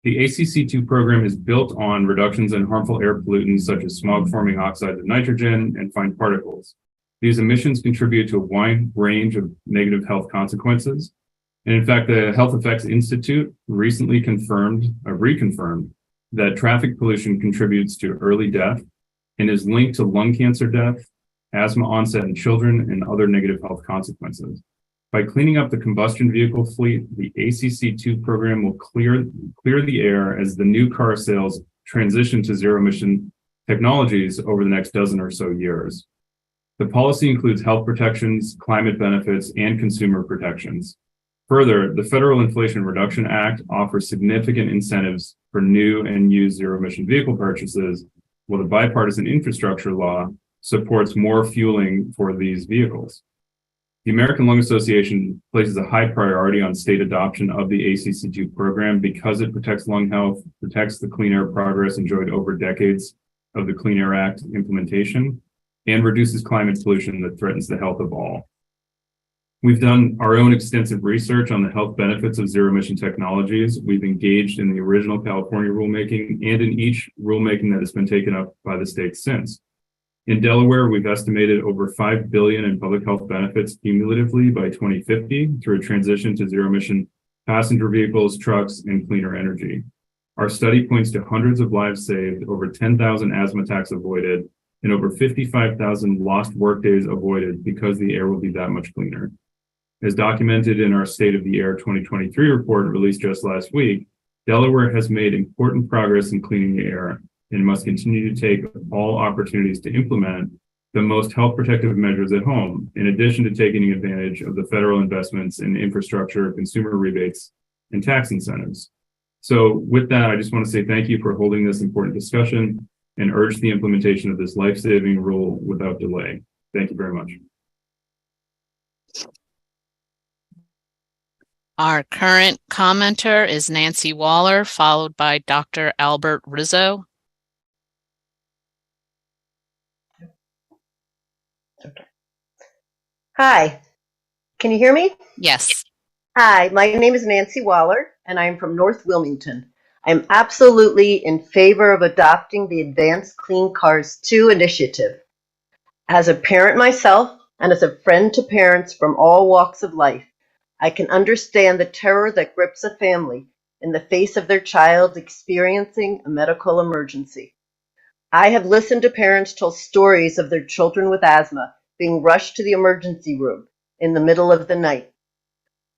Speaker 17: The ACC2 program is built on reductions in harmful air pollutants such as smog-forming oxides of nitrogen and fine particles. These emissions contribute to a wide range of negative health consequences. And in fact, the Health Effects Institute recently reconfirmed that traffic pollution contributes to early death and is linked to lung cancer death, asthma onset in children, and other negative health consequences. By cleaning up the combustion vehicle fleet, the ACC2 program will clear the air as the new car sales transition to zero-emission technologies over the next dozen or so years. The policy includes health protections, climate benefits, and consumer protections. Further, the Federal Inflation Reduction Act offers significant incentives for new and used zero-emission vehicle purchases, while the bipartisan infrastructure law supports more fueling for these vehicles. The American Lung Association places a high priority on state adoption of the ACC2 program because it protects lung health, protects the clean air progress enjoyed over decades of the Clean Air Act implementation, and reduces climate pollution that threatens the health of all. We've done our own extensive research on the health benefits of zero-emission technologies. We've engaged in the original California rulemaking and in each rulemaking that has been taken up by the state since. In Delaware, we've estimated over $5 billion in public health benefits cumulatively by 2050 through a transition to zero-emission passenger vehicles, trucks, and cleaner energy. Our study points to hundreds of lives saved, over 10,000 asthma attacks avoided, and over 55,000 lost workdays avoided because the air will be that much cleaner. As documented in our State of the Air 2023 report released just last week, Delaware has made important progress in cleaning the air and must continue to take all opportunities to implement the most health protective measures at home, in addition to taking advantage of the federal investments in infrastructure, consumer rebates, and tax incentives. So with that, I just want to say thank you for holding this important discussion and urge the implementation of this life-saving rule without delay. Thank you very much.
Speaker 4: Our current commenter is Nancy Waller, followed by Dr. Albert Rizzo.
Speaker 18: Hi, can you hear me?
Speaker 4: Yes.
Speaker 18: Hi, my name is Nancy Waller, and I'm from North Wilmington. I'm absolutely in favor of adopting the Advanced Clean Cars 2 initiative. As a parent myself, and as a friend to parents from all walks of life, I can understand the terror that grips a family in the face of their child experiencing a medical emergency. I have listened to parents tell stories of their children with asthma being rushed to the emergency room in the middle of the night.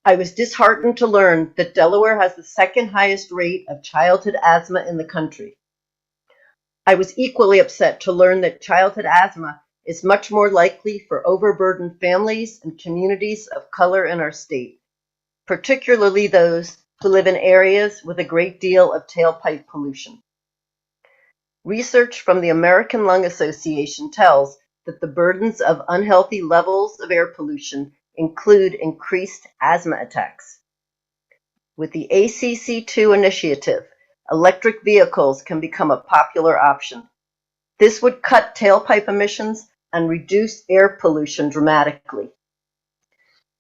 Speaker 18: I was disheartened to learn that Delaware has the second highest rate of childhood asthma in the country. I was equally upset to learn that childhood asthma is much more likely for overburdened families and communities of color in our state, particularly those who live in areas with a great deal of tailpipe pollution. Research from the American Lung Association tells that the burdens of unhealthy levels of air pollution include increased asthma attacks. With the ACC2 initiative, electric vehicles can become a popular option. This would cut tailpipe emissions and reduce air pollution dramatically.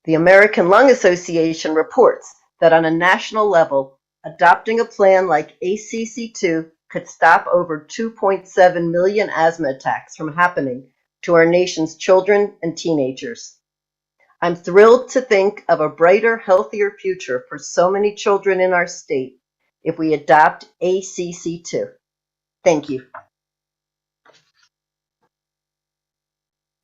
Speaker 18: The American Lung Association reports that on a national level, adopting a plan like ACC2 could stop over 2.7 million asthma attacks from happening to our nation's children and teenagers. I'm thrilled to think of a brighter, healthier future for so many children in our state if we adopt ACC2. Thank you.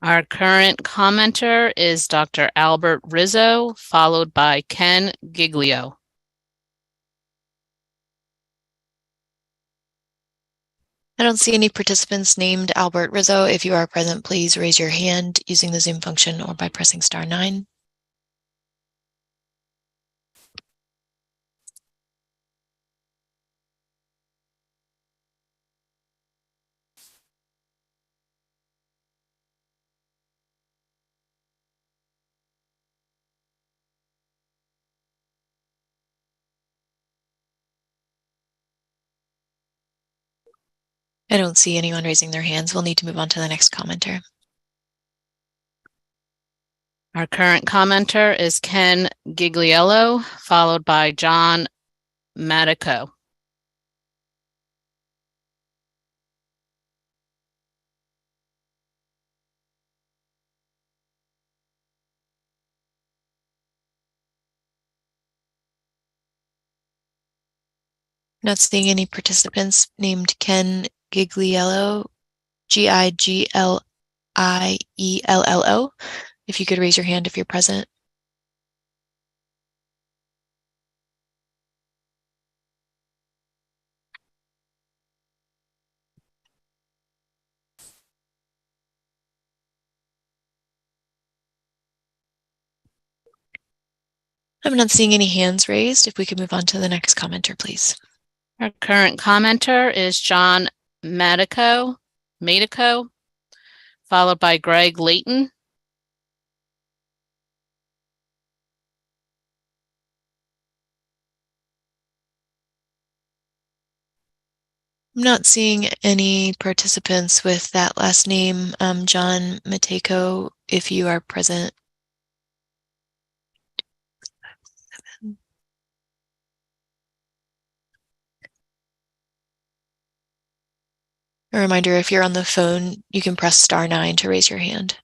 Speaker 4: Our current commenter is Dr. Albert Rizzo, followed by Ken Giglio.
Speaker 8: I don't see any participants named Albert Rizzo. If you are present, please raise your hand using the Zoom function or by pressing *9. I don't see anyone raising their hands. We'll need to move on to the next commenter.
Speaker 4: Our current commenter is Ken Gigliello, followed by John Matico.
Speaker 8: Not seeing any participants named Ken Gigliello, Gigliello. If you could raise your hand if you're present. I'm not seeing any hands raised. If we could move on to the next commenter, please.
Speaker 4: Our current commenter is John Matico, followed by Greg Layton.
Speaker 8: I'm not seeing any participants with that last name. John Mateko, if you are present. A reminder, if you're on the phone, you can press *9 to raise your hand.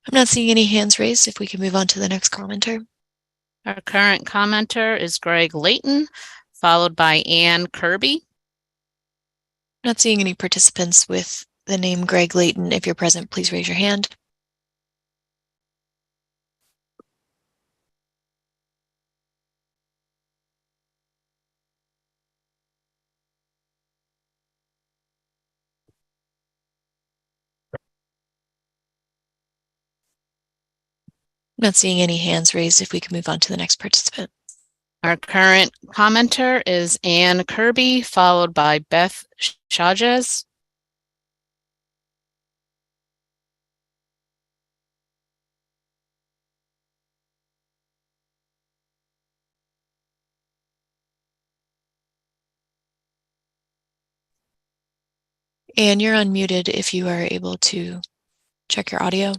Speaker 8: I'm not seeing any hands raised. If we can move on to the next commenter.
Speaker 4: Our current commenter is Greg Layton, followed by Ann Kirby.
Speaker 8: Not seeing any participants with the name Greg Layton. If you're present, please raise your hand. Not seeing any hands raised. If we can move on to the next participant.
Speaker 4: Our current commenter is Ann Kirby, followed by Beth Chajes.
Speaker 8: Anne, you're unmuted if you are able to check your audio.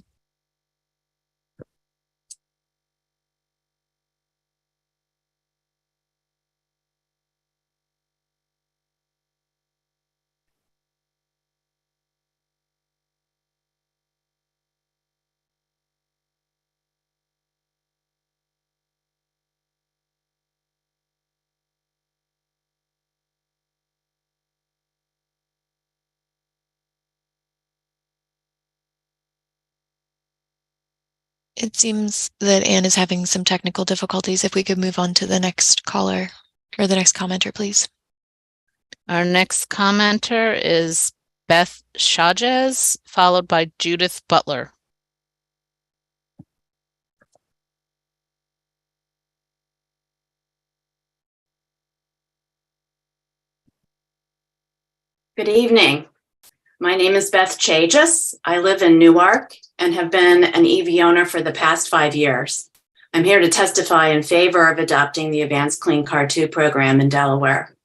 Speaker 8: It seems that Anne is having some technical difficulties. If we could move on to the next caller or the next commenter, please.
Speaker 4: Our next commenter is Beth Chajes, followed by Judith Butler.
Speaker 20: Good evening. My name is Beth Chajes. I live in Newark and have been an EV owner for the past 5 years. I'm here to testify in favor of adopting the Advanced Clean Car 2 program in Delaware.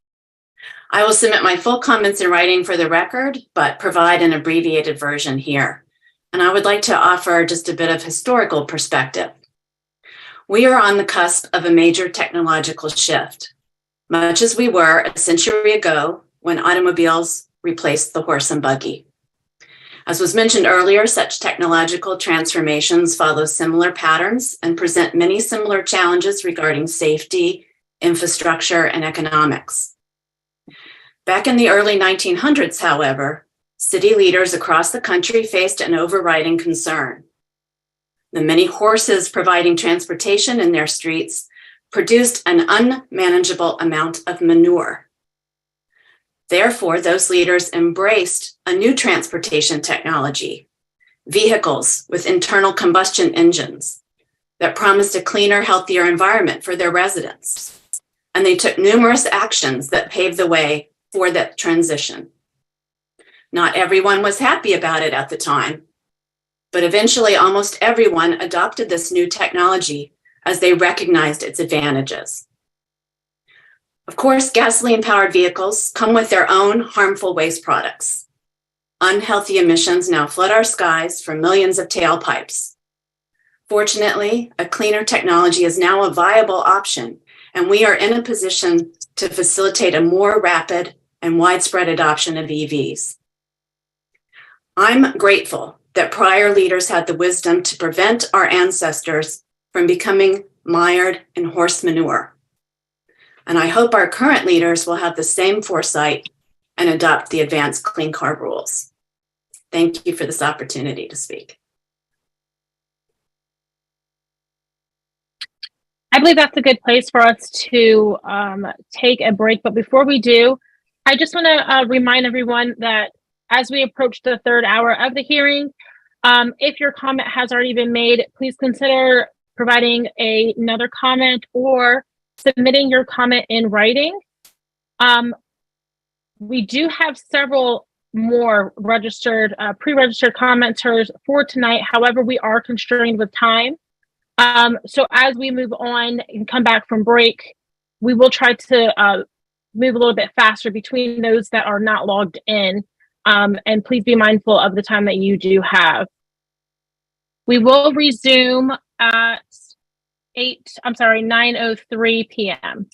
Speaker 20: I will submit my full comments in writing for the record, but provide an abbreviated version here. And I would like to offer just a bit of historical perspective. We are on the cusp of a major technological shift, much as we were a century ago when automobiles replaced the horse and buggy. As was mentioned earlier, such technological transformations follow similar patterns and present many similar challenges regarding safety, infrastructure, and economics. Back in the early 1900s, however, city leaders across the country faced an overriding concern. The many horses providing transportation in their streets produced an unmanageable amount of manure. Therefore, those leaders embraced a new transportation technology, vehicles with internal combustion engines that promised a cleaner, healthier environment for their residents. And they took numerous actions that paved the way for that transition. Not everyone was happy about it at the time, but eventually almost everyone adopted this new technology as they recognized its advantages. Of course, gasoline-powered vehicles come with their own harmful waste products. Unhealthy emissions now flood our skies from millions of tailpipes. Fortunately, a cleaner technology is now a viable option, and we are in a position to facilitate a more rapid and widespread adoption of EVs. I'm grateful that prior leaders had the wisdom to prevent our ancestors from becoming mired in horse manure. And I hope our current leaders will have the same foresight and adopt the advanced clean car rules. Thank you for this opportunity to speak.
Speaker 1: I believe that's a good place for us to take a break. But before we do, I just want to remind everyone that as we approach the third hour of the hearing, if your comment has already been made, please consider providing another comment or submitting your comment in writing. We do have several more registered, pre-registered commenters for tonight. However, we are constrained with time. So as we move on and come back from break, we will try to move a little bit faster between those that are not logged in. And please be mindful of the time that you do have. We will resume at 9:03 p.m.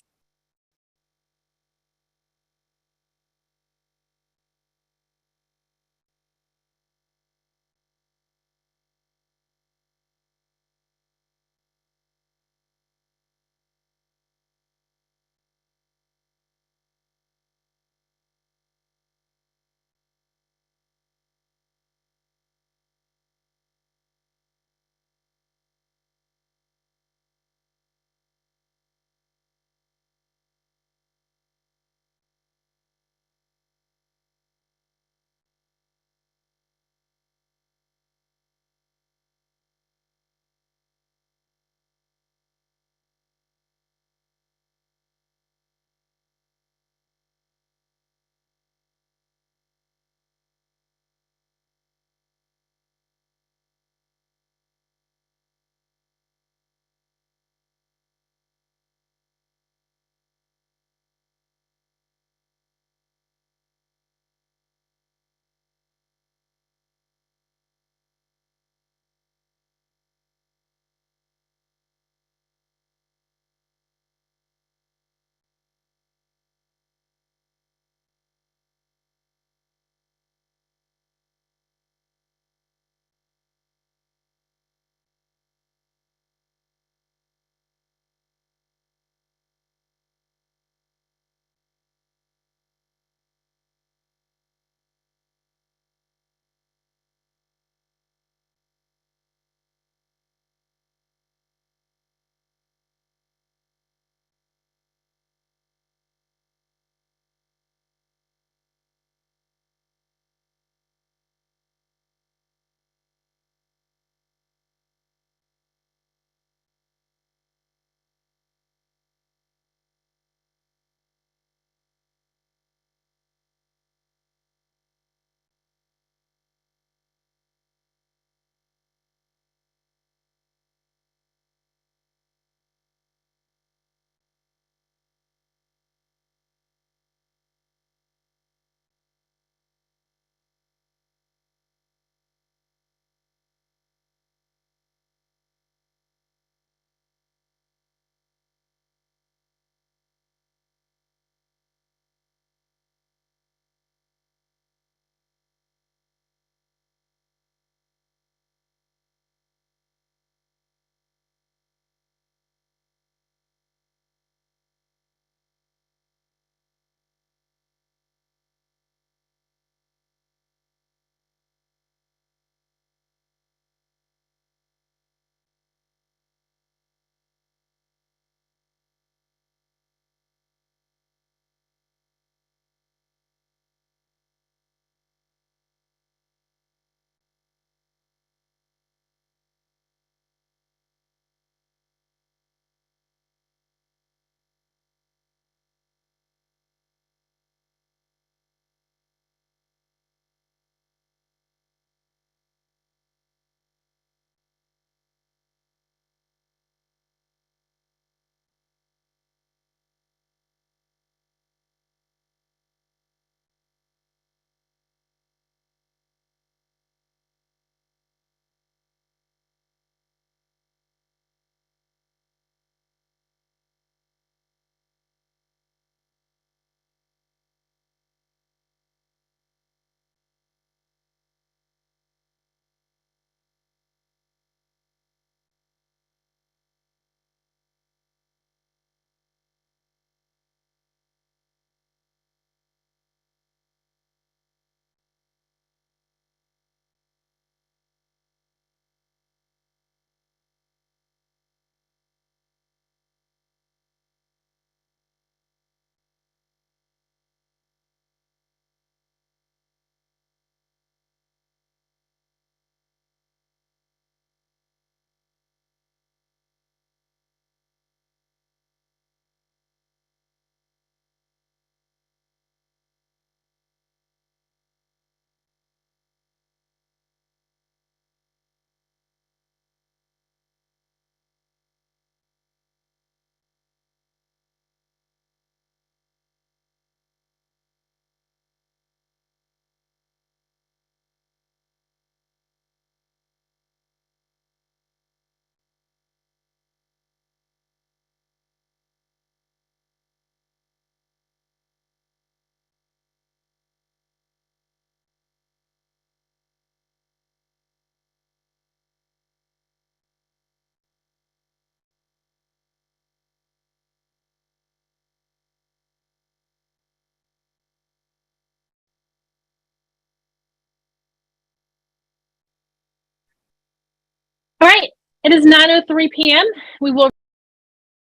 Speaker 1: All right, it is 9:03 p.m. We will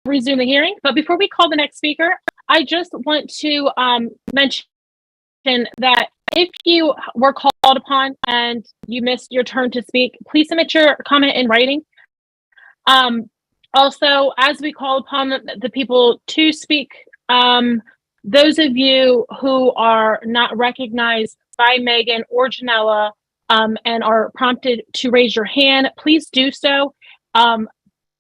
Speaker 1: resume the hearing, but before we call the next speaker, I just want to mention that if you were called upon and you missed your turn to speak, please submit your comment in writing. Also, as we call upon the people to speak, those of you who are not recognized by Megan or Janella and are prompted to raise your hand, please do so.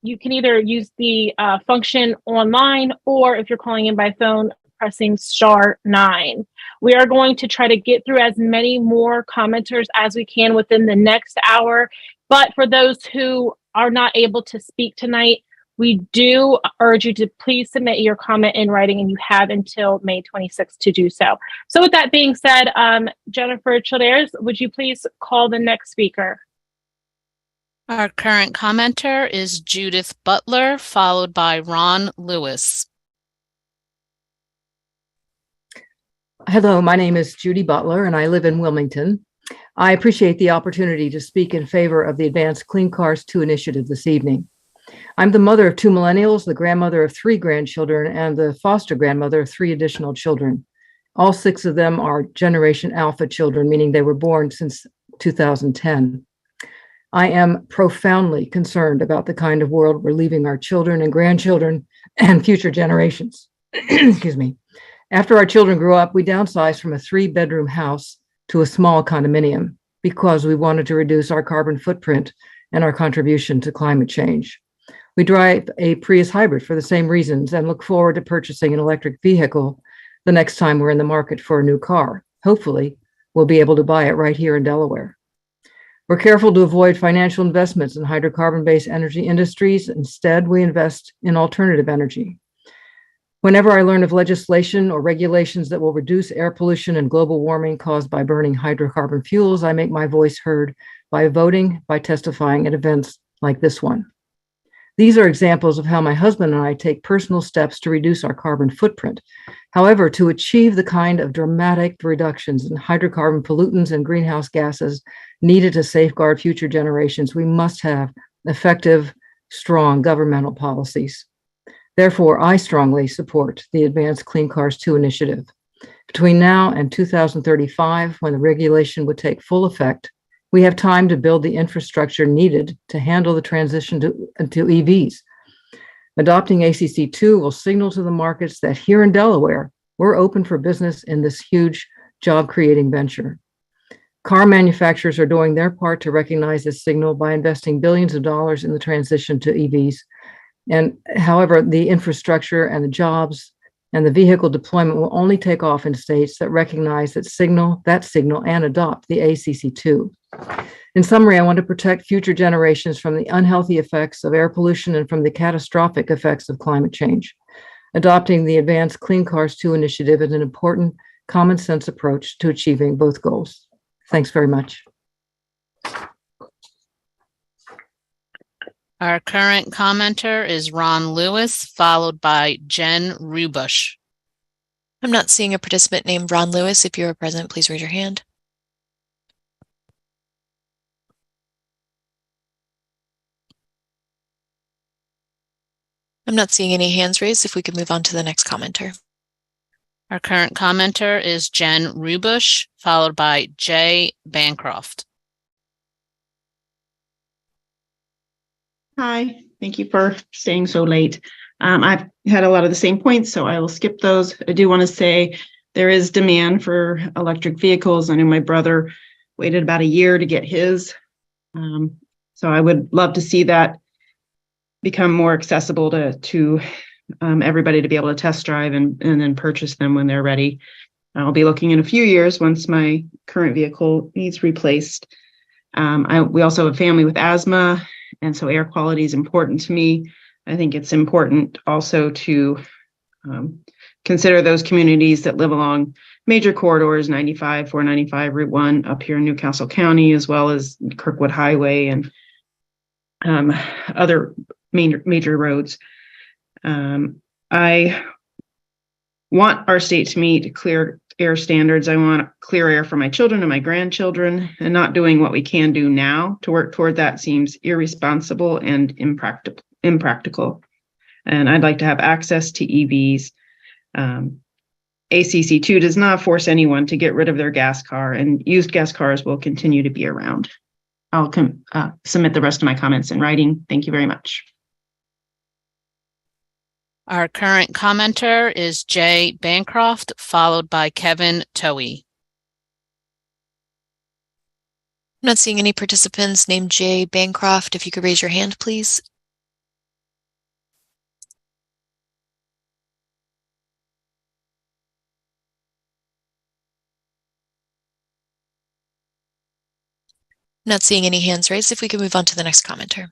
Speaker 1: You can either use the function online, or if you're calling in by phone, pressing *9. We are going to try to get through as many more commenters as we can within the next hour. But for those who are not able to speak tonight, we do urge you to please submit your comment in writing, and you have until May 26th to do so. So with that being said, Jennifer Childers, would you please call the next speaker?
Speaker 4: Our current commenter is Judith Butler, followed by Ron Lewis.
Speaker 2: Hello, my name is Judy Butler, and I live in Wilmington. I appreciate the opportunity to speak in favor of the Advanced Clean Cars 2 initiative this evening. I'm the mother of 2 millennials, the grandmother of 3 grandchildren, and the foster grandmother of 3 additional children. All 6 of them are Generation Alpha children, meaning they were born since 2010. I am profoundly concerned about the kind of world we're leaving our children and grandchildren and future generations. Excuse me. After our children grew up, we downsized from a 3-bedroom house to a small condominium because we wanted to reduce our carbon footprint and our contribution to climate change. We drive a Prius hybrid for the same reasons and look forward to purchasing an electric vehicle the next time we're in the market for a new car. Hopefully, we'll be able to buy it right here in Delaware. We're careful to avoid financial investments in hydrocarbon-based energy industries. Instead, we invest in alternative energy. Whenever I learn of legislation or regulations that will reduce air pollution and global warming caused by burning hydrocarbon fuels, I make my voice heard by voting, by testifying at events like this one. These are examples of how my husband and I take personal steps to reduce our carbon footprint. However, to achieve the kind of dramatic reductions in hydrocarbon pollutants and greenhouse gases needed to safeguard future generations, we must have effective, strong governmental policies. Therefore, I strongly support the Advanced Clean Cars 2 initiative. Between now and 2035, when the regulation would take full effect, we have time to build the infrastructure needed to handle the transition to EVs. Adopting ACC2 will signal to the markets that here in Delaware, we're open for business in this huge job-creating venture. Car manufacturers are doing their part to recognize this signal by investing billions of dollars in the transition to EVs. And however, the infrastructure and the jobs and the vehicle deployment will only take off in states that recognize that signal and adopt the ACC2. In summary, I want to protect future generations from the unhealthy effects of air pollution and from the catastrophic effects of climate change. Adopting the Advanced Clean Cars 2 initiative is an important common sense approach to achieving both goals. Thanks very much.
Speaker 4: Our current commenter is Ron Lewis, followed by Jen Rubush.
Speaker 8: I'm not seeing a participant named Ron Lewis. If you are present, please raise your hand. I'm not seeing any hands raised. If we could move on to the next commenter.
Speaker 4: Our current commenter is Jen Rubush, followed by Jay Bancroft.
Speaker 21: Hi, thank you for staying so late. I've had a lot of the same points, so I will skip those. I do want to say there is demand for electric vehicles. I know my brother waited about a year to get his. So I would love to see that become more accessible to everybody to be able to test drive and then purchase them when they're ready. I'll be looking in a few years once my current vehicle needs replaced. We also have a family with asthma, and so air quality is important to me. I think it's important also to consider those communities that live along major corridors, 95, 495, Route 1 up here in Newcastle County, as well as Kirkwood Highway and other major roads. I want our state to meet clear air standards. I want clear air for my children and my grandchildren, and not doing what we can do now to work toward that seems irresponsible and impractical. And I'd like to have access to EVs. ACC2 does not force anyone to get rid of their gas car, and used gas cars will continue to be around. I'll submit the rest of my comments in writing. Thank you very much.
Speaker 4: Our current commenter is Jay Bancroft, followed by Kevin Towie.
Speaker 8: I'm not seeing any participants named Jay Bancroft. If you could raise your hand, please. Not seeing any hands raised. If we could move on to the next commenter.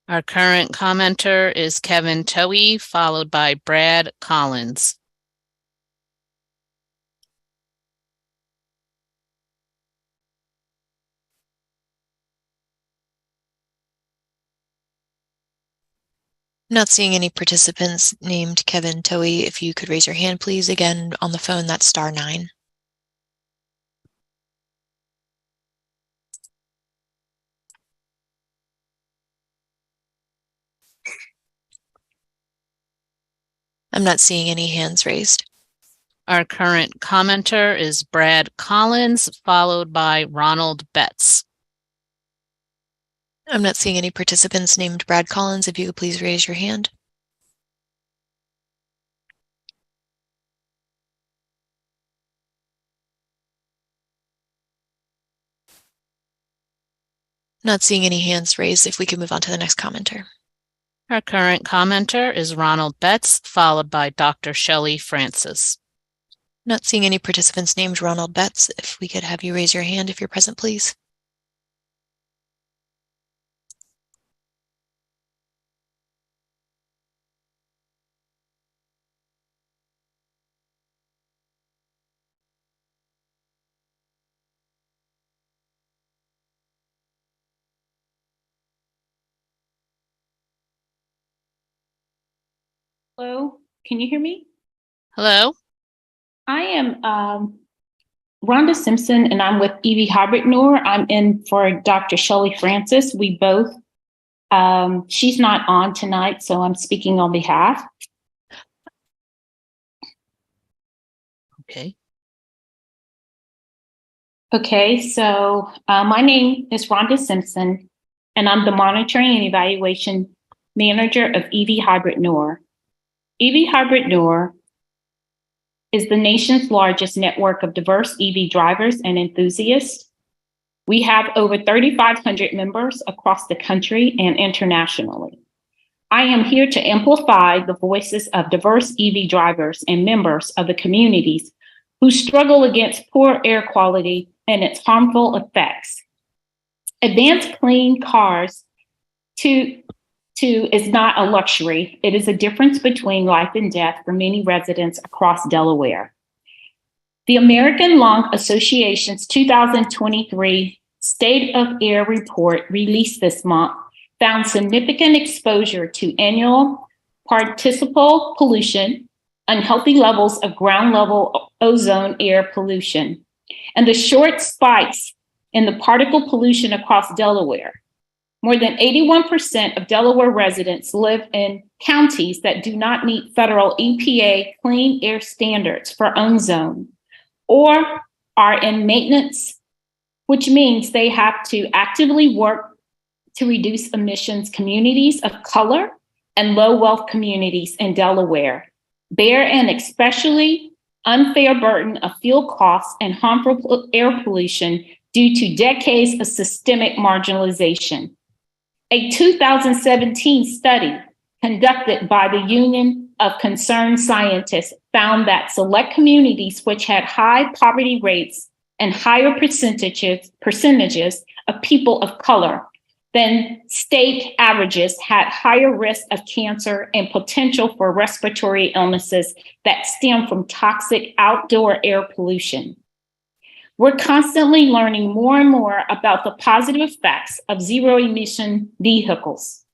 Speaker 4: Our current commenter is Kevin Towie, followed by Brad Collins.
Speaker 8: Not seeing any participants named Kevin Towie. If you could raise your hand, please. Again, on the phone, that's *9. I'm not seeing any hands raised.
Speaker 4: Our current commenter is Brad Collins, followed by Ronald Betts.
Speaker 8: I'm not seeing any participants named Brad Collins. If you could please raise your hand. Not seeing any hands raised. If we could move on to the next commenter.
Speaker 4: Our current commenter is Ronald Betts, followed by Dr. Shelley Francis.
Speaker 8: Not seeing any participants named Ronald Betts. If we could have you raise your hand if you're present, please.
Speaker 5: Hello, can you hear me?
Speaker 4: Hello.
Speaker 5: I am Rhonda Simpson, and I'm with EV Hybrid Noor. I'm in for Dr. Shelley Francis. We both, she's not on tonight, so I'm speaking on behalf.
Speaker 4: Okay.
Speaker 5: Okay, so my name is Rhonda Simpson, and I'm the Monitoring and Evaluation Manager of EV Hybrid Noor. EV Hybrid Noor is the nation's largest network of diverse EV drivers and enthusiasts. We have over 3,500 members across the country and internationally. I am here to amplify the voices of diverse EV drivers and members of the communities who struggle against poor air quality and its harmful effects. Advanced clean cars is not a luxury. It is a difference between life and death for many residents across Delaware. The American Lung Association's 2023 State of Air report released this month found significant exposure to annual participal pollution, unhealthy levels of ground level ozone air pollution, and the short spikes in the particle pollution across Delaware. More than 81% of Delaware residents live in counties that do not meet federal EPA clean air standards for ozone or are in maintenance, which means they have to actively work to reduce emissions. Communities of color and low wealth communities in Delaware bear an especially unfair burden of fuel costs and harmful air pollution due to decades of systemic marginalization. A 2017 study conducted by the Union of Concerned Scientists found that select communities which had high poverty rates and higher percentages of people of color than state averages had higher risk of cancer and potential for respiratory illnesses that stem from toxic outdoor air pollution. We're constantly learning more and more about the positive effects of zero-emission vehicles.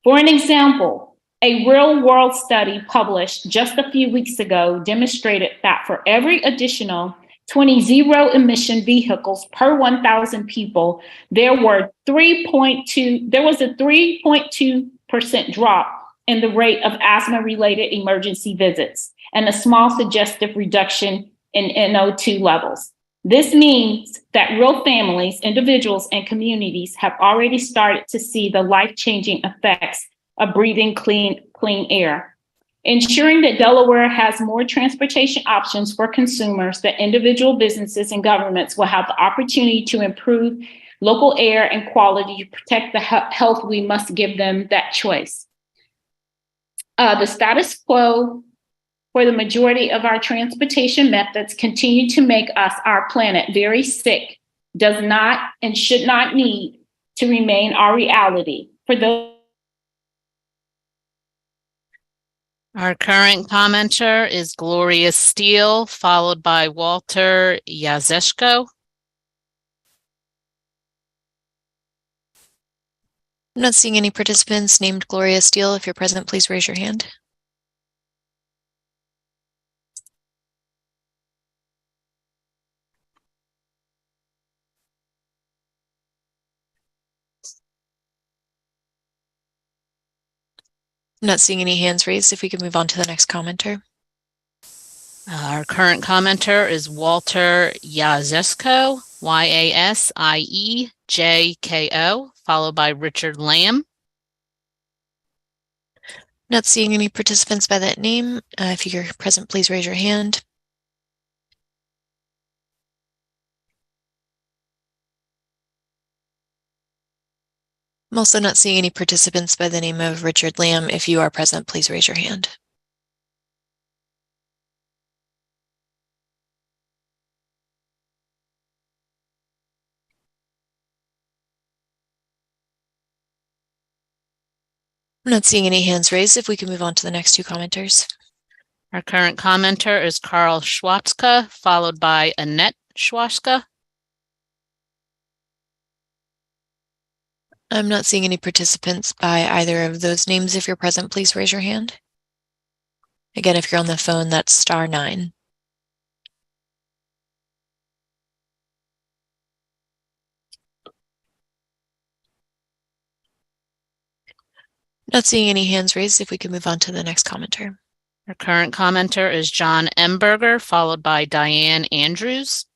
Speaker 5: For an example, A real-world study published just a few weeks ago demonstrated that for every additional 20 zero-emission vehicles per 1,000 people, there was a 3.2% drop in the rate of asthma-related emergency visits and a small suggestive reduction in NO2 levels. This means that real families, individuals, and communities have already started to see the life-changing effects of breathing clean air. Ensuring that Delaware has more transportation options for consumers, that individual businesses and governments will have the opportunity to improve local air and quality to protect the health, we must give them that choice. The status quo for the majority of our transportation methods continue to make us, our planet, very sick, does not and should not need to remain our reality. For those
Speaker 4: Our current commenter is Gloria Steele, followed by Walter Yazeshko.
Speaker 8: I'm not seeing any participants named Gloria Steele. If you're present, please raise your hand. I'm not seeing any hands raised. If we could move on to the next commenter.
Speaker 4: Our current commenter is Walter Yazeshko, Yasiejko, followed by Richard Lamb.
Speaker 8: Not seeing any participants by that name. If you're present, please raise your hand. I'm also not seeing any participants by the name of Richard Lamb. If you are present, please raise your hand. I'm not seeing any hands raised. If we can move on to the next two commenters.
Speaker 4: Our current commenter is Carl Schwatzka, followed by Annette Schwatzka.
Speaker 8: I'm not seeing any participants by either of those names. If you're present, please raise your hand. Again, if you're on the phone, that's *9. Not seeing any hands raised. If we can move on to the next commenter.
Speaker 4: Our current commenter is John Emberger, followed by Diane Andrews.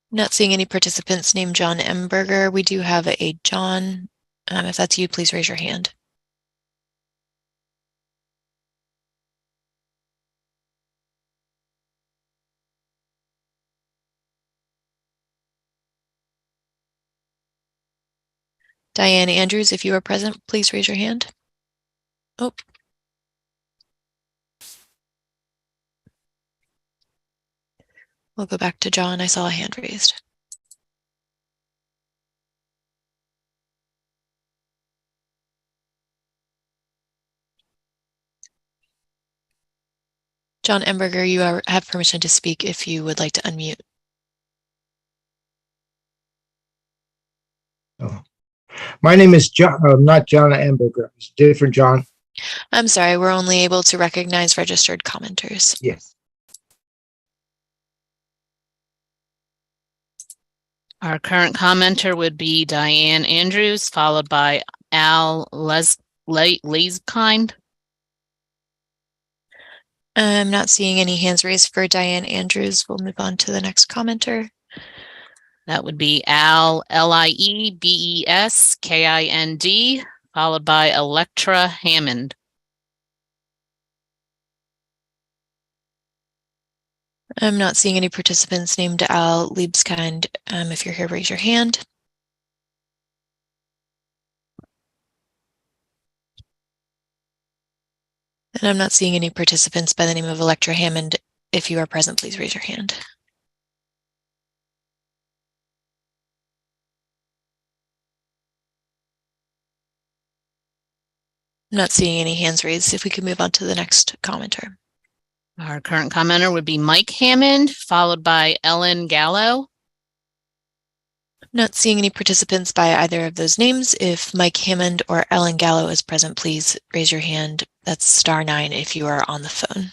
Speaker 8: Not seeing any participants named John Emberger. We do have a John. If that's you, please raise your hand. Diane Andrews, if you are present, please raise your hand. Oh. We'll go back to John. I saw a hand raised. John Emberger, you have permission to speak if you would like to unmute.
Speaker 6: Oh. My name is John, not John Emberger. It's different John.
Speaker 8: I'm sorry, we're only able to recognize registered commenters.
Speaker 6: Yes.
Speaker 4: Our current commenter would be Diane Andrews, followed by Al Leeskind.
Speaker 8: I'm not seeing any hands raised for Diane Andrews. We'll move on to the next commenter.
Speaker 4: That would be Al Liebeskind, followed by Electra Hammond.
Speaker 8: I'm not seeing any participants named Al Liebeskind. If you're here, raise your hand. And I'm not seeing any participants by the name of Electra Hammond. If you are present, please raise your hand. I'm not seeing any hands raised. If we could move on to the next commenter.
Speaker 4: Our current commenter would be Mike Hammond, followed by Ellen Gallo.
Speaker 8: Not seeing any participants by either of those names. If Mike Hammond or Ellen Gallo is present, please raise your hand. That's *9 if you are on the phone.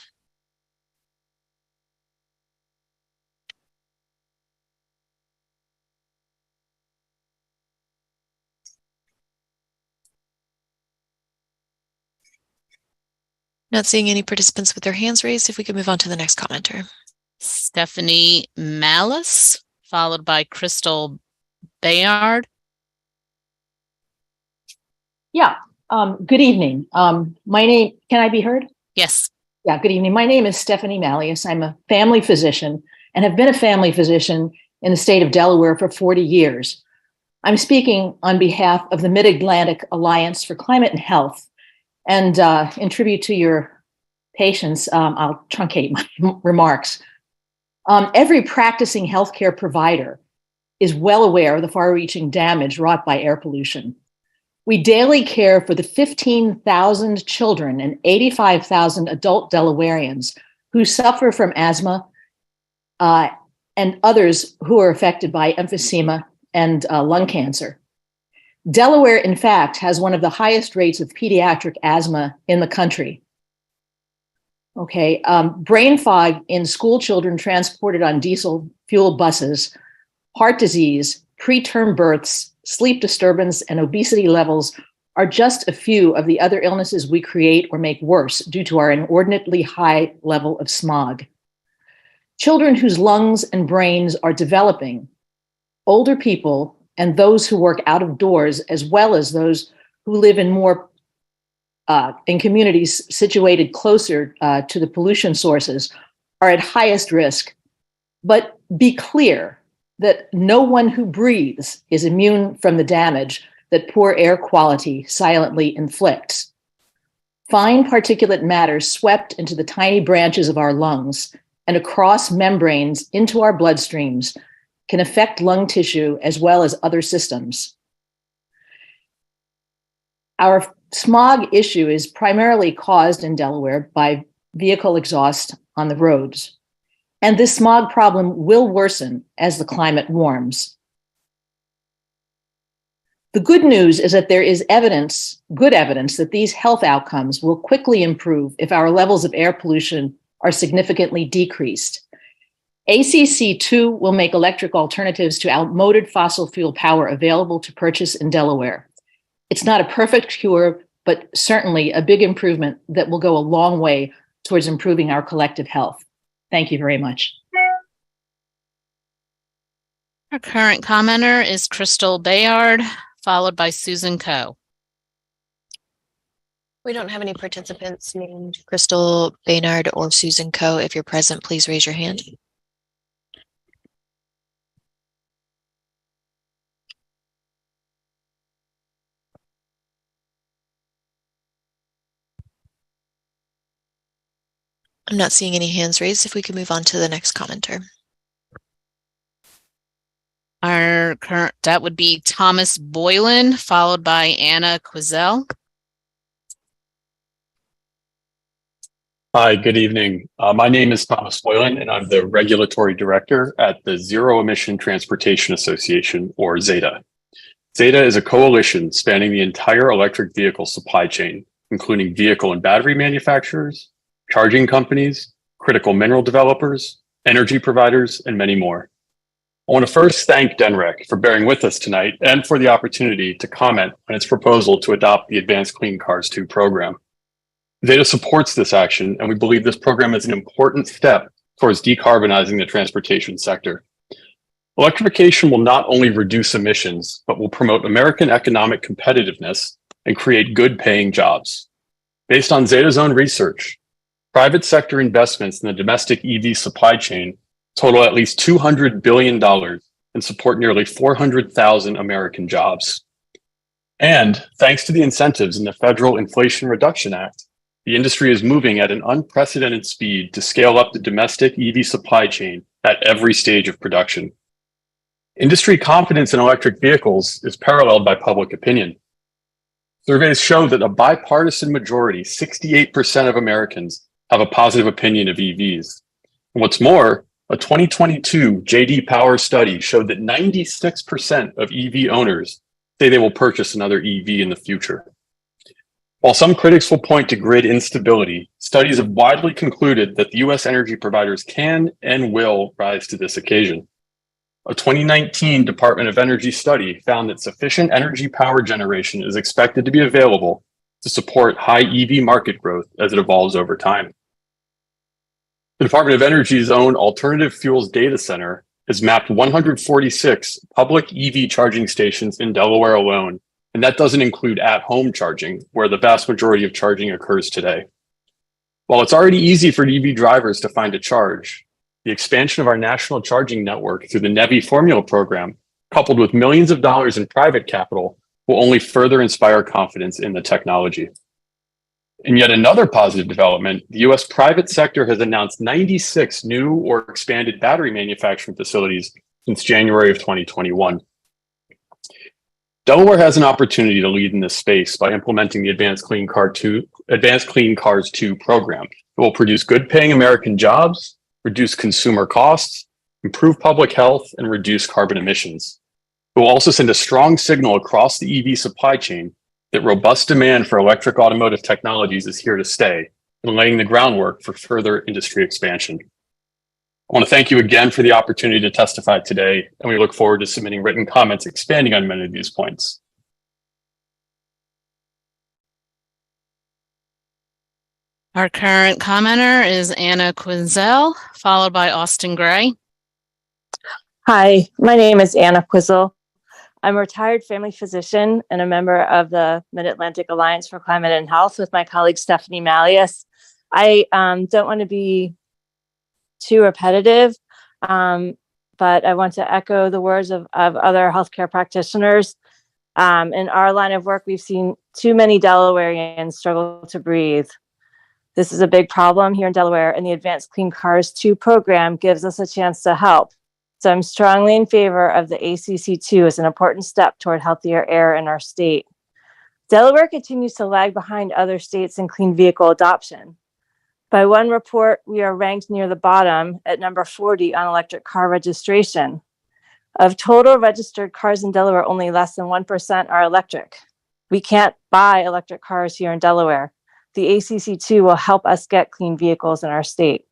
Speaker 8: Not seeing any participants with their hands raised. If we could move on to the next commenter.
Speaker 4: Stephanie Malice, followed by Crystal Bayard.
Speaker 19: Yeah, good evening. My name, can I be heard?
Speaker 4: Yes.
Speaker 19: Yeah, good evening. My name is Stephanie Malleus. I'm a family physician and have been a family physician in the state of Delaware for 40 years. I'm speaking on behalf of the Mid-Atlantic Alliance for Climate and Health. And in tribute to your patience, I'll truncate my remarks. Every practicing healthcare provider is well aware of the far-reaching damage wrought by air pollution. We daily care for the 15,000 children and 85,000 adult Delawareans who suffer from asthma and others who are affected by emphysema and lung cancer. Delaware, in fact, has one of the highest rates of pediatric asthma in the country. Okay, brain fog in school children transported on diesel fuel buses, heart disease, preterm births, sleep disturbance, and obesity levels are just a few of the other illnesses we create or make worse due to our inordinately high level of smog. Children whose lungs and brains are developing, older people, and those who work out of doors, as well as those who live in in communities situated closer to the pollution sources, are at highest risk. But be clear that no one who breathes is immune from the damage that poor air quality silently inflicts. Fine particulate matter swept into the tiny branches of our lungs and across membranes into our bloodstreams can affect lung tissue as well as other systems. Our smog issue is primarily caused in Delaware by vehicle exhaust on the roads. And this smog problem will worsen as the climate warms. The good news is that there is good evidence that these health outcomes will quickly improve if our levels of air pollution are significantly decreased. ACC2 will make electric alternatives to outmoded fossil fuel power available to purchase in Delaware. It's not a perfect cure, but certainly a big improvement that will go a long way towards improving our collective health. Thank you very much.
Speaker 4: Our current commenter is Crystal Bayard, followed by Susan Coe.
Speaker 8: We don't have any participants named Crystal Baynard or Susan Coe. If you're present, please raise your hand. I'm not seeing any hands raised. If we could move on to the next commenter.
Speaker 4: That would be Thomas Boylan, followed by Anna Quizell.
Speaker 22: Hi, good evening. My name is Thomas Boylan, and I'm the Regulatory Director at the Zero Emission Transportation Association, or ZETA. ZETA is a coalition spanning the entire electric vehicle supply chain, including vehicle and battery manufacturers, charging companies, critical mineral developers, energy providers, and many more. I want to first thank DNREC for bearing with us tonight and for the opportunity to comment on its proposal to adopt the Advanced Clean Cars 2 program. ZETA supports this action, and we believe this program is an important step towards decarbonizing the transportation sector. Electrification will not only reduce emissions, but will promote American economic competitiveness and create good-paying jobs. Based on ZETA's own research, private sector investments in the domestic EV supply chain total at least $200 billion and support nearly 400,000 American jobs. And thanks to the incentives in the Federal Inflation Reduction Act, the industry is moving at an unprecedented speed to scale up the domestic EV supply chain at every stage of production. Industry confidence in electric vehicles is paralleled by public opinion. Surveys show that a bipartisan majority, 68% of Americans, have a positive opinion of EVs. And what's more, a A 2022 JD Power study showed that 96% of EV owners say they will purchase another EV in the future. While some critics will point to grid instability, studies have widely concluded that the US energy providers can and will rise to this occasion. A 2019 Department of Energy study found that sufficient energy power generation is expected to be available to support high EV market growth as it evolves over time. The Department of Energy's own Alternative Fuels Data Center has mapped 146 public EV charging stations in Delaware alone, and that doesn't include at-home charging, where the vast majority of charging occurs today. While it's already easy for EV drivers to find a charge, the expansion of our national charging network through the NEVI formula program, coupled with millions of dollars in private capital, will only further inspire confidence in the technology. In yet another positive development, the US private sector has announced 96 new or expanded battery manufacturing facilities since January of 2021. Delaware has an opportunity to lead in this space by implementing the Advanced Clean Cars 2 program. It will produce good-paying American jobs, reduce consumer costs, improve public health, and reduce carbon emissions. It will also send a strong signal across the EV supply chain that robust demand for electric automotive technologies is here to stay, and laying the groundwork for further industry expansion. I want to thank you again for the opportunity to testify today, and we look forward to submitting written comments expanding on many of these points.
Speaker 4: Our current commenter is Anna Quinzel, followed by Austin Gray.
Speaker 7: Hi, my name is Anna Quizzle. I'm a retired family physician and a member of the Mid-Atlantic Alliance for Climate and Health with my colleague Stephanie Malleus. I don't want to be too repetitive, but I want to echo the words of other healthcare practitioners. In our line of work, we've seen too many Delawareans struggle to breathe. This is a big problem here in Delaware, and the Advanced Clean Cars 2 program gives us a chance to help. So I'm strongly in favor of the ACC2 as an important step toward healthier air in our state. Delaware continues to lag behind other states in clean vehicle adoption. By one report, we are ranked near the bottom at number 40 on electric car registration. Of total registered cars in Delaware, only less than 1% are electric. We can't buy electric cars here in Delaware. The ACC2 will help us get clean vehicles in our state.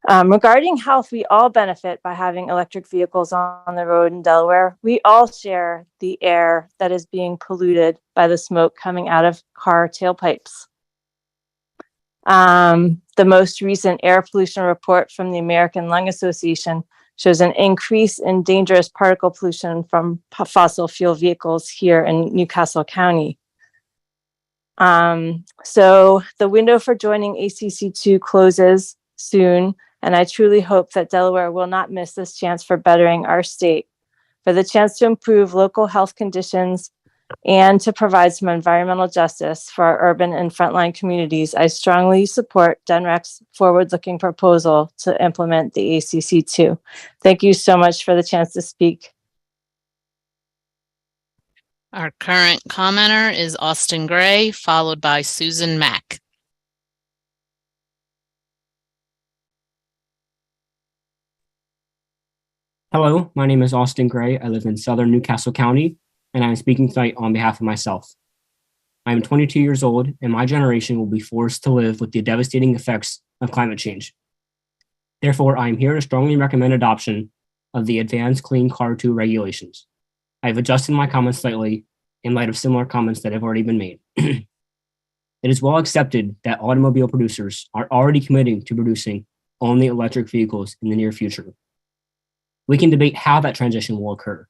Speaker 7: Regarding health, we all benefit by having electric vehicles on the road in Delaware. We all share the air that is being polluted by the smoke coming out of car tailpipes. The most recent air pollution report from the American Lung Association shows an increase in dangerous particle pollution from fossil fuel vehicles here in Newcastle County. So the window for joining ACC2 closes soon, and I truly hope that Delaware will not miss this chance for bettering our state, for the chance to improve local health conditions and to provide some environmental justice for our urban and frontline communities. I strongly support DNREC's forward-looking proposal to implement the ACC2. Thank you so much for the chance to speak.
Speaker 4: Our current commenter is Austin Gray, followed by Susan Mack.
Speaker 9: Hello, my name is Austin Gray. I live in southern Newcastle County, and I'm speaking tonight on behalf of myself. I'm 22 years old, and my generation will be forced to live with the devastating effects of climate change. Therefore, I am here to strongly recommend adoption of the Advanced Clean Car 2 regulations. I've adjusted my comments slightly in light of similar comments that have already been made. It is well accepted that automobile producers are already committing to producing only electric vehicles in the near future. We can debate how that transition will occur,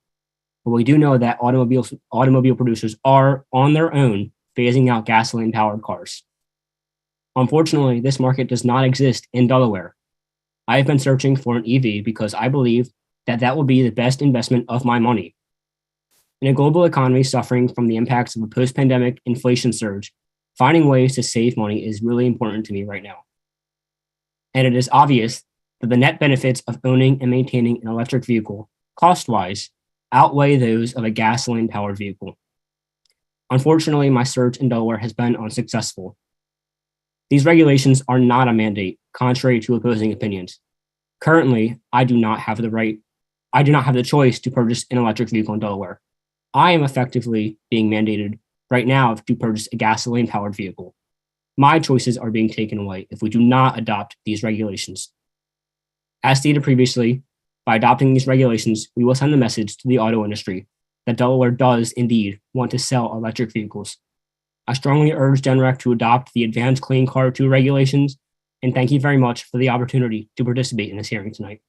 Speaker 9: but we do know that automobile producers are, on their own, phasing out gasoline-powered cars. Unfortunately, this market does not exist in Delaware. I have been searching for an EV because I believe that that will be the best investment of my money. In a global economy suffering from the impacts of a post-pandemic inflation surge, finding ways to save money is really important to me right now. And it is obvious that the net benefits of owning and maintaining an electric vehicle, cost-wise, outweigh those of a gasoline-powered vehicle. Unfortunately, my search in Delaware has been unsuccessful. These regulations are not a mandate, contrary to opposing opinions. Currently, I do not have the choice to purchase an electric vehicle in Delaware. I am effectively being mandated right now to purchase a gasoline-powered vehicle. My choices are being taken away if we do not adopt these regulations. As stated previously, by adopting these regulations, we will send a message to the auto industry that Delaware does indeed want to sell electric vehicles. I strongly urge DNREC to adopt the Advanced Clean Car 2 regulations, and thank you very much for the opportunity to participate in this hearing tonight.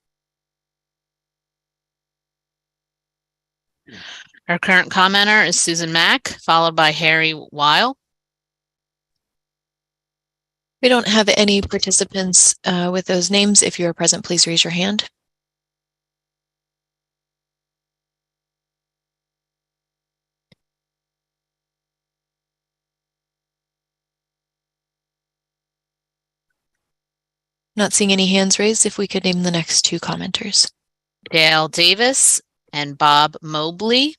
Speaker 4: Our current commenter is Susan Mack, followed by Harry Weil.
Speaker 8: We don't have any participants with those names. If you are present, please raise your hand. Not seeing any hands raised. If we could name the next two commenters.
Speaker 4: Dale Davis and Bob Mobley.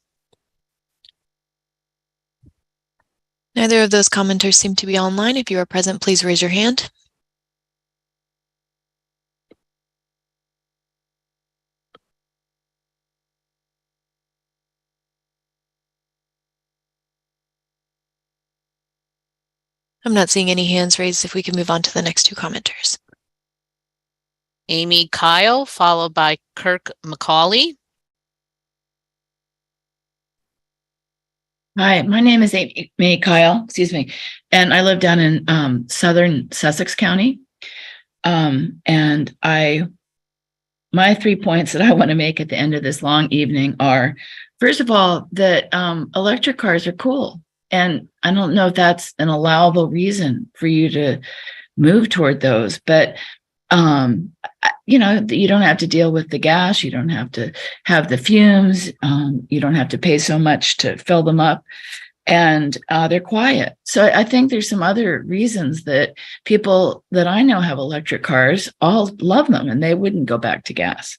Speaker 8: Neither of those commenters seem to be online. If you are present, please raise your hand. I'm not seeing any hands raised. If we can move on to the next two commenters.
Speaker 4: Amy Kyle, followed by Kirk McCauley.
Speaker 10: Hi, my name is Amy Kyle, and I live down in southern Sussex County. And my 3 points that I want to make at the end of this long evening are, first of all, that electric cars are cool. And I don't know if that's an allowable reason for you to move toward those, but you don't have to deal with the gas. You don't have to have the fumes. You don't have to pay so much to fill them up, and they're quiet. So I think there's some other reasons that people that I know have electric cars all love them, and they wouldn't go back to gas.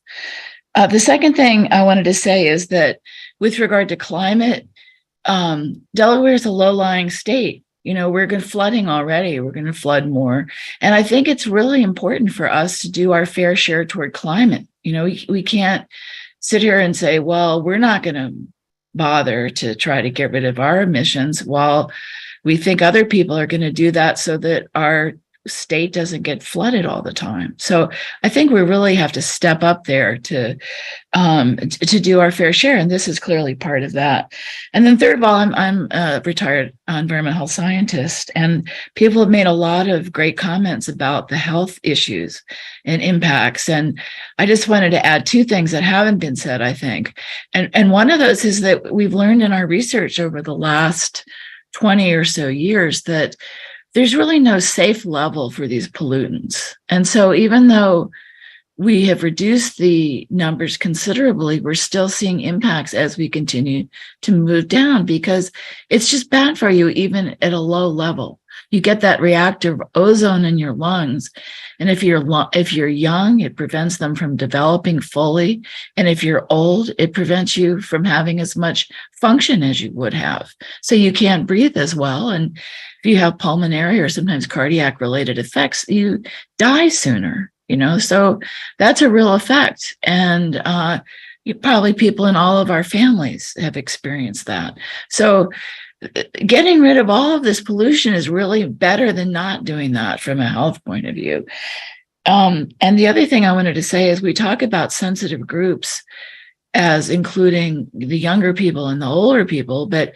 Speaker 10: The second thing I wanted to say is that with regard to climate, Delaware is a low-lying state. We're going to flooding already. We're going to flood more. And I think it's really important for us to do our fair share toward climate. We can't sit here and say, well, we're not going to bother to try to get rid of our emissions while we think other people are going to do that so that our state doesn't get flooded all the time. So I think we really have to step up there to do our fair share, and this is clearly part of that. And then third of all, I'm a retired environmental health scientist, and people have made a lot of great comments about the health issues and impacts. And I just wanted to add two things that haven't been said, I think. And one of those is that we've learned in our research over the last 20 or so years that there's really no safe level for these pollutants. And so even though we have reduced the numbers considerably, we're still seeing impacts as we continue to move down because it's just bad for you even at a low level. You get that reactive ozone in your lungs. And if you're young, it prevents them from developing fully. And if you're old, it prevents you from having as much function as you would have. So you can't breathe as well. And if you have pulmonary or sometimes cardiac related effects, you die sooner, so that's a real effect. And probably people in all of our families have experienced that. So getting rid of all of this pollution is really better than not doing that from a health point of view. And the other thing I wanted to say is we talk about sensitive groups as including the younger people and the older people, but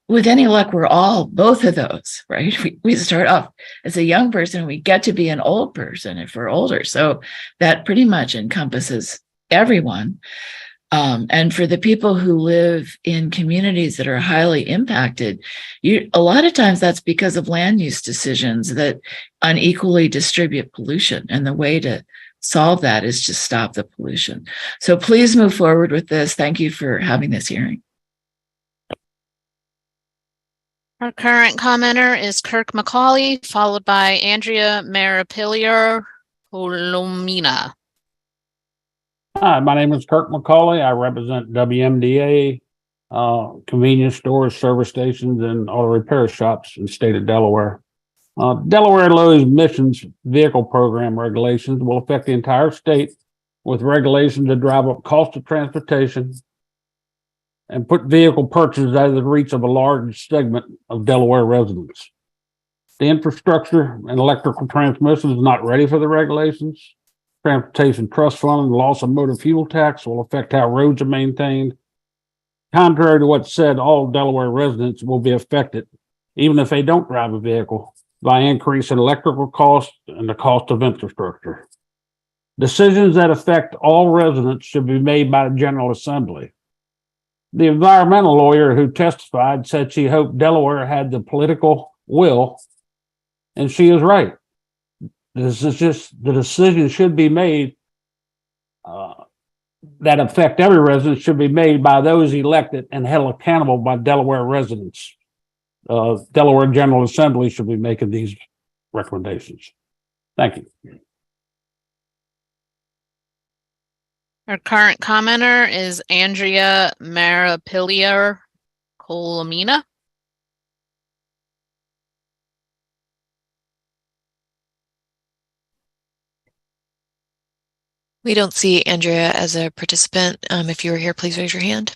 Speaker 10: with any luck, we're all both of those, right? We start off as a young person, we get to be an old person if we're older. So that pretty much encompasses everyone. And for the people who live in communities that are highly impacted, a lot of times that's because of land use decisions that unequally distribute pollution. And the way to solve that is to stop the pollution. So please move forward with this. Thank you for having this hearing.
Speaker 4: Our current commenter is Kirk McCauley, followed by Andrea Marapillier Holomina.
Speaker 11: Hi, my name is Kirk McCauley. I represent WMDA, convenience stores, service stations, and auto repair shops in the state of Delaware. Delaware low emissions vehicle program regulations will affect the entire state with regulations to drive up cost of transportation and put vehicle purchases out of the reach of a large segment of Delaware residents. The infrastructure and electrical transmission is not ready for the regulations. Transportation trust fund and the loss of motor fuel tax will affect how roads are maintained. Contrary to what's said, all Delaware residents will be affected, even if they don't drive a vehicle, by increase in electrical costs and the cost of infrastructure. Decisions that affect all residents should be made by the General Assembly. The environmental lawyer who testified said she hoped Delaware had the political will, and she is right. This is just the decision should be made that affect every resident should be made by those elected and held accountable by Delaware residents. Delaware General Assembly should be making these recommendations. Thank you.
Speaker 4: Our current commenter is Andrea Marapillier Colomina.
Speaker 8: We don't see Andrea as a participant. If you were here, please raise your hand.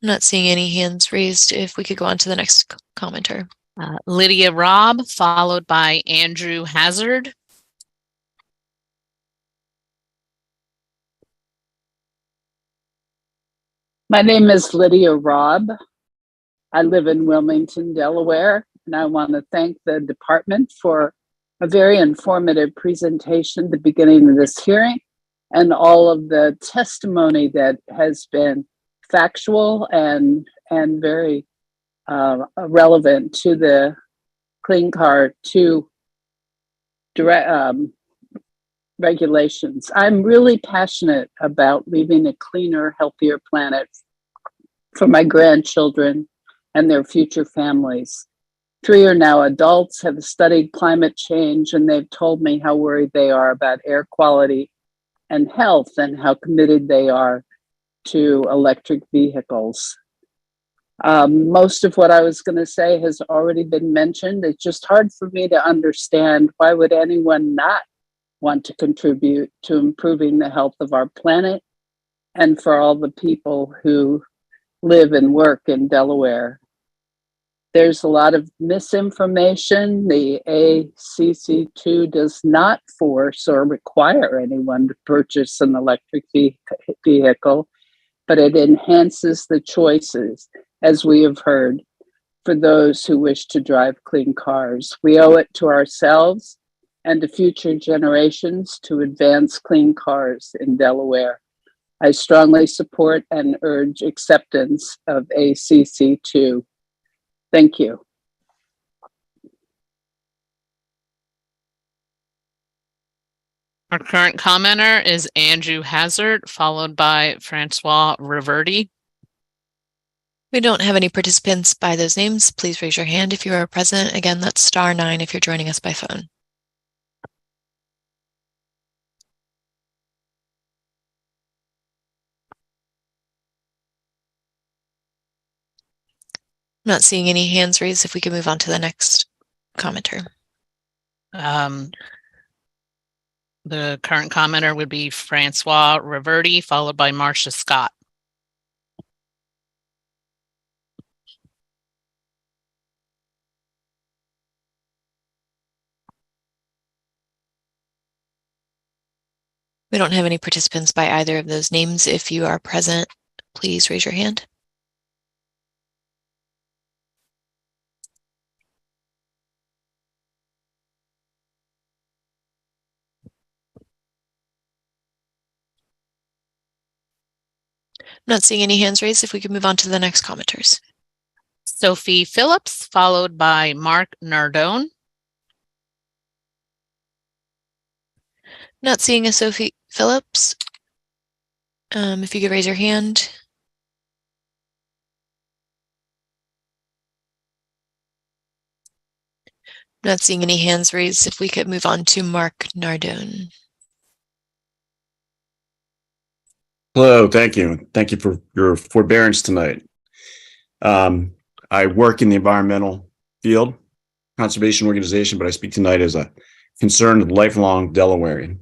Speaker 8: I'm not seeing any hands raised. If we could go on to the next commenter.
Speaker 4: Lydia Robb, followed by Andrew Hazard.
Speaker 12: My name is Lydia Robb. I live in Wilmington, Delaware, and I want to thank the department for a very informative presentation at the beginning of this hearing and all of the testimony that has been factual and very relevant to the Clean Car 2 regulations. I'm really passionate about leaving a cleaner, healthier planet for my grandchildren and their future families. 3 are now adults, have studied climate change, and they've told me how worried they are about air quality and health and how committed they are to electric vehicles. Most of what I was going to say has already been mentioned. It's just hard for me to understand why would anyone not want to contribute to improving the health of our planet and for all the people who live and work in Delaware. There's a lot of misinformation. The ACC2 does not force or require anyone to purchase an electric vehicle, but it enhances the choices, as we have heard, for those who wish to drive clean cars. We owe it to ourselves and to future generations to advance clean cars in Delaware. I strongly support and urge acceptance of ACC2. Thank you.
Speaker 4: Our current commenter is Andrew Hazard, followed by Francois Reverdy.
Speaker 8: We don't have any participants by those names. Please raise your hand if you are present. Again, that's *9 if you're joining us by phone. I'm not seeing any hands raised. If we can move on to the next commenter.
Speaker 4: The current commenter would be Francois Reverdy, followed by Marcia Scott.
Speaker 8: We don't have any participants by either of those names. If you are present, please raise your hand. I'm not seeing any hands raised. If we could move on to the next commenters.
Speaker 4: Sophie Phillips, followed by Mark Nardone.
Speaker 8: Not seeing a Sophie Phillips. If you could raise your hand. Not seeing any hands raised. If we could move on to Mark Nardone.
Speaker 13: Hello, thank you. Thank you for your forbearance tonight. I work in the environmental field, conservation organization, but I speak tonight as a concerned lifelong Delawarean.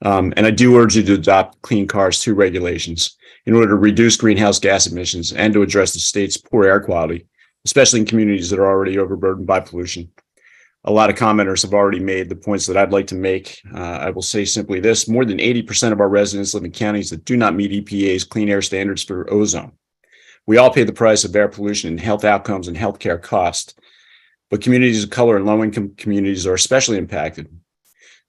Speaker 13: And I do urge you to adopt Clean Cars 2 regulations in order to reduce greenhouse gas emissions and to address the state's poor air quality, especially in communities that are already overburdened by pollution. A lot of commenters have already made the points that I'd like to make. I will say simply this: more than 80% of our residents live in counties that do not meet EPA's clean air standards for ozone. We all pay the price of air pollution in health outcomes and healthcare costs, but communities of color and low-income communities are especially impacted.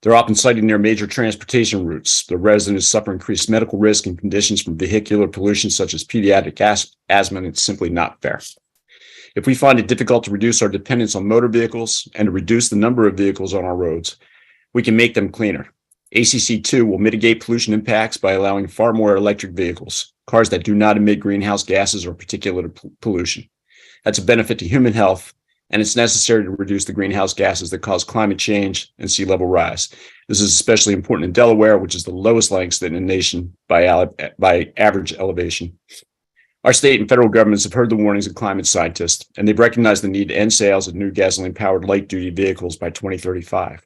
Speaker 13: They're often sited near major transportation routes. The residents suffer increased medical risk and conditions from vehicular pollution such as pediatric asthma, and it's simply not fair. If we find it difficult to reduce our dependence on motor vehicles and to reduce the number of vehicles on our roads, we can make them cleaner. ACC 2 will mitigate pollution impacts by allowing far more electric vehicles, cars that do not emit greenhouse gases or particulate pollution. That's a benefit to human health, and it's necessary to reduce the greenhouse gases that cause climate change and sea level rise. This is especially important in Delaware, which is the lowest lying state in the nation by average elevation. Our state and federal governments have heard the warnings of climate scientists, and they've recognized the need to end sales of new gasoline-powered light-duty vehicles by 2035.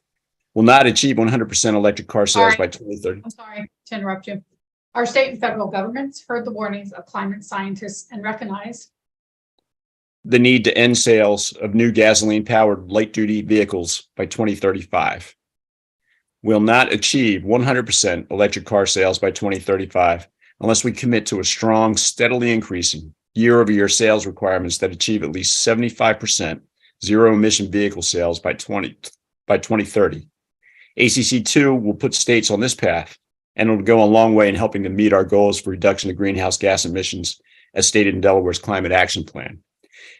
Speaker 13: We'll not achieve 100% electric car sales by 2030.
Speaker 3: I'm sorry to interrupt you. Our state and federal governments heard the warnings of climate scientists and recognized
Speaker 13: the need to end sales of new gasoline-powered light-duty vehicles by 2035. We'll not achieve 100% electric car sales by 2035 unless we commit to a strong, steadily increasing year-over-year sales requirements that achieve at least 75% zero-emission vehicle sales by 2030. ACC 2 will put states on this path, and it will go a long way in helping to meet our goals for reduction of greenhouse gas emissions as stated in Delaware's Climate Action Plan.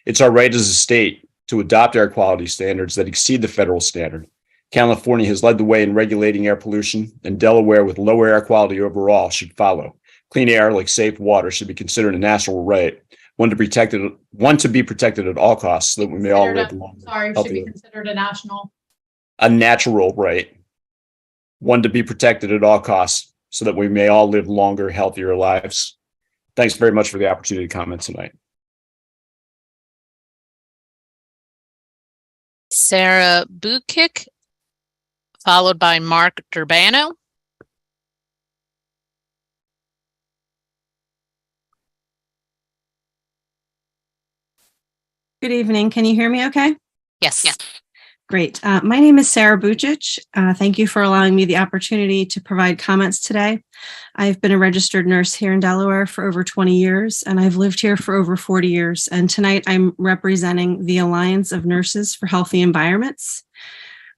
Speaker 13: It's our right as a state to adopt air quality standards that exceed the federal standard. California has led the way in regulating air pollution, and Delaware, with lower air quality overall, should follow. Clean air, like safe water, should be considered a national right, one to be protected at all costs, so that we may all live longer.
Speaker 3: Sorry, should be considered
Speaker 13: a natural right, one to be protected at all costs, so that we may all live longer, healthier lives. Thanks very much for the opportunity to comment tonight.
Speaker 4: Sarah Bukic, followed by Mark Durbano.
Speaker 14: Good evening. Can you hear me okay?
Speaker 4: Yes.
Speaker 14: Great. My name is Sarah Bukic. Thank you for allowing me the opportunity to provide comments today. I've been a registered nurse here in Delaware for over 20 years, and I've lived here for over 40 years. And tonight I'm representing the Alliance of Nurses for Healthy Environments.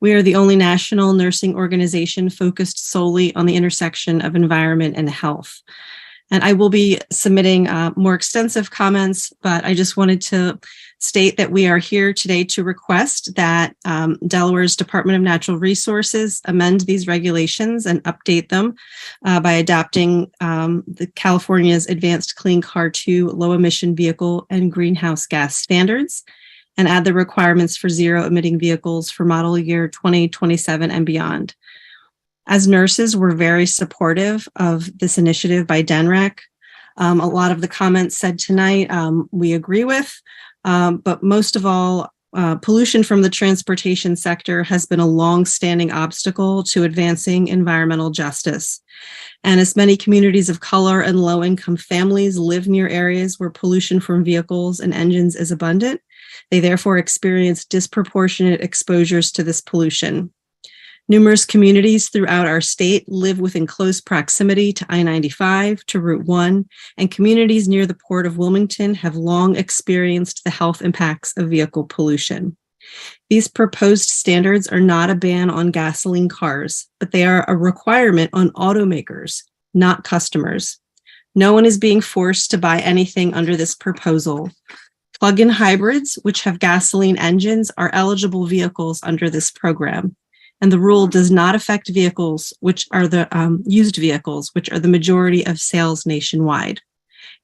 Speaker 14: We are the only national nursing organization focused solely on the intersection of environment and health. And I will be submitting more extensive comments, but I just wanted to state that we are here today to request that Delaware's Department of Natural Resources amend these regulations and update them by adopting the California's Advanced Clean Car 2 low emission vehicle and greenhouse gas standards, and add the requirements for zero emitting vehicles for model year 2027 and beyond. As nurses, we're very supportive of this initiative by DNREC. A lot of the comments said tonight we agree with, but most of all, pollution from the transportation sector has been a long-standing obstacle to advancing environmental justice. And as many communities of color and low-income families live near areas where pollution from vehicles and engines is abundant, they therefore experience disproportionate exposures to this pollution. Numerous communities throughout our state live within close proximity to I-95, to Route 1, and communities near the Port of Wilmington have long experienced the health impacts of vehicle pollution. These proposed standards are not a ban on gasoline cars, but they are a requirement on automakers, not customers. No one is being forced to buy anything under this proposal. Plug-in hybrids, which have gasoline engines, are eligible vehicles under this program. And the rule does not affect vehicles, which are the used vehicles, which are the majority of sales nationwide.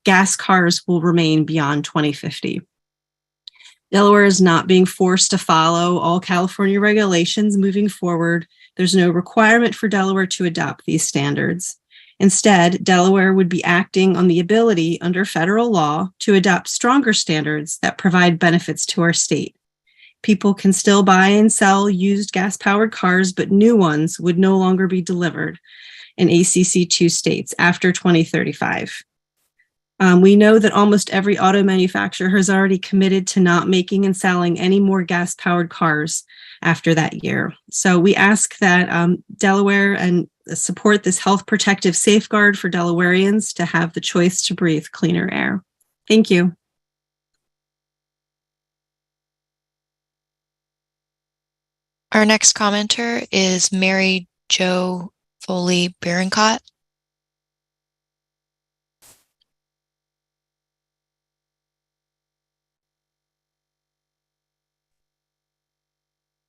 Speaker 14: Gas cars will remain beyond 2050. Delaware is not being forced to follow all California regulations moving forward. There's no requirement for Delaware to adopt these standards. Instead, Delaware would be acting on the ability under federal law to adopt stronger standards that provide benefits to our state. People can still buy and sell used gas-powered cars, but new ones would no longer be delivered in ACC2 states after 2035. We know that almost every auto manufacturer has already committed to not making and selling any more gas-powered cars after that year. So we ask that Delaware and support this health protective safeguard for Delawareans to have the choice to breathe cleaner air. Thank you.
Speaker 8: Our next commenter is Mary Jo Foley Berincott.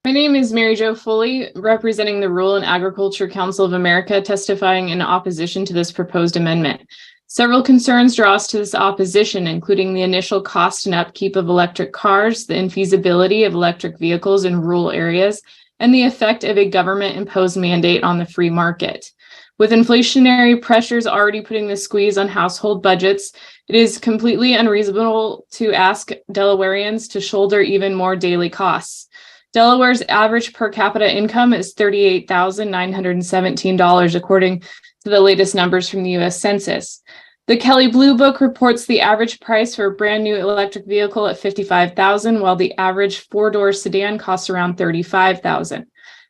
Speaker 15: My name is Mary Jo Foley, representing the Rural and Agriculture Council of America, testifying in opposition to this proposed amendment. Several concerns draw us to this opposition, including the initial cost and upkeep of electric cars, the infeasibility of electric vehicles in rural areas, and the effect of a government-imposed mandate on the free market. With inflationary pressures already putting the squeeze on household budgets, it is completely unreasonable to ask Delawareans to shoulder even more daily costs. Delaware's average per capita income is $38,917, according to the latest numbers from the U.S. Census. The Kelley Blue Book reports the average price for a brand new electric vehicle at $55,000, while the average four-door sedan costs around $35,000.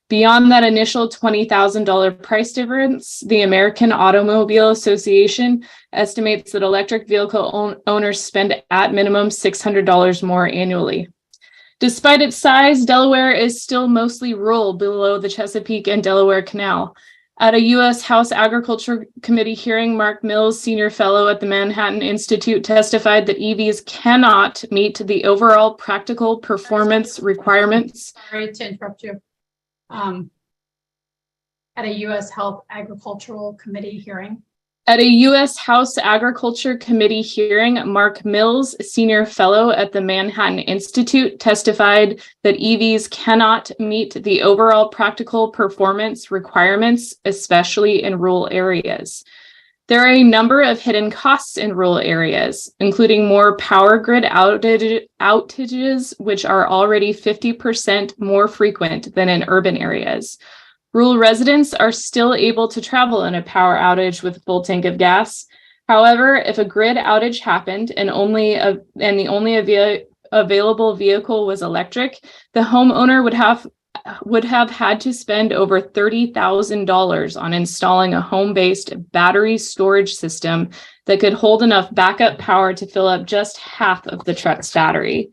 Speaker 15: Beyond that initial $20,000 price difference, the American Automobile Association estimates that electric vehicle owners spend at minimum $600 more annually. Despite its size, Delaware is still mostly rural below the Chesapeake and Delaware Canal. At a U.S. House Agriculture Committee hearing, Mark Mills, senior fellow at the Manhattan Institute, testified that EVs cannot meet the overall practical performance requirements.
Speaker 3: Sorry to interrupt you. At a U.S. Health Agricultural Committee hearing.
Speaker 15: At a U.S. House Agriculture Committee hearing, Mark Mills, senior fellow at the Manhattan Institute, testified that EVs cannot meet the overall practical performance requirements, especially in rural areas. There are a number of hidden costs in rural areas, including more power grid outages, which are already 50% more frequent than in urban areas. Rural residents are still able to travel in a power outage with a full tank of gas. However, if a grid outage happened and the only available vehicle was electric, the homeowner would have had to spend over $30,000 on installing a home-based battery storage system that could hold enough backup power to fill up just half of the truck's battery.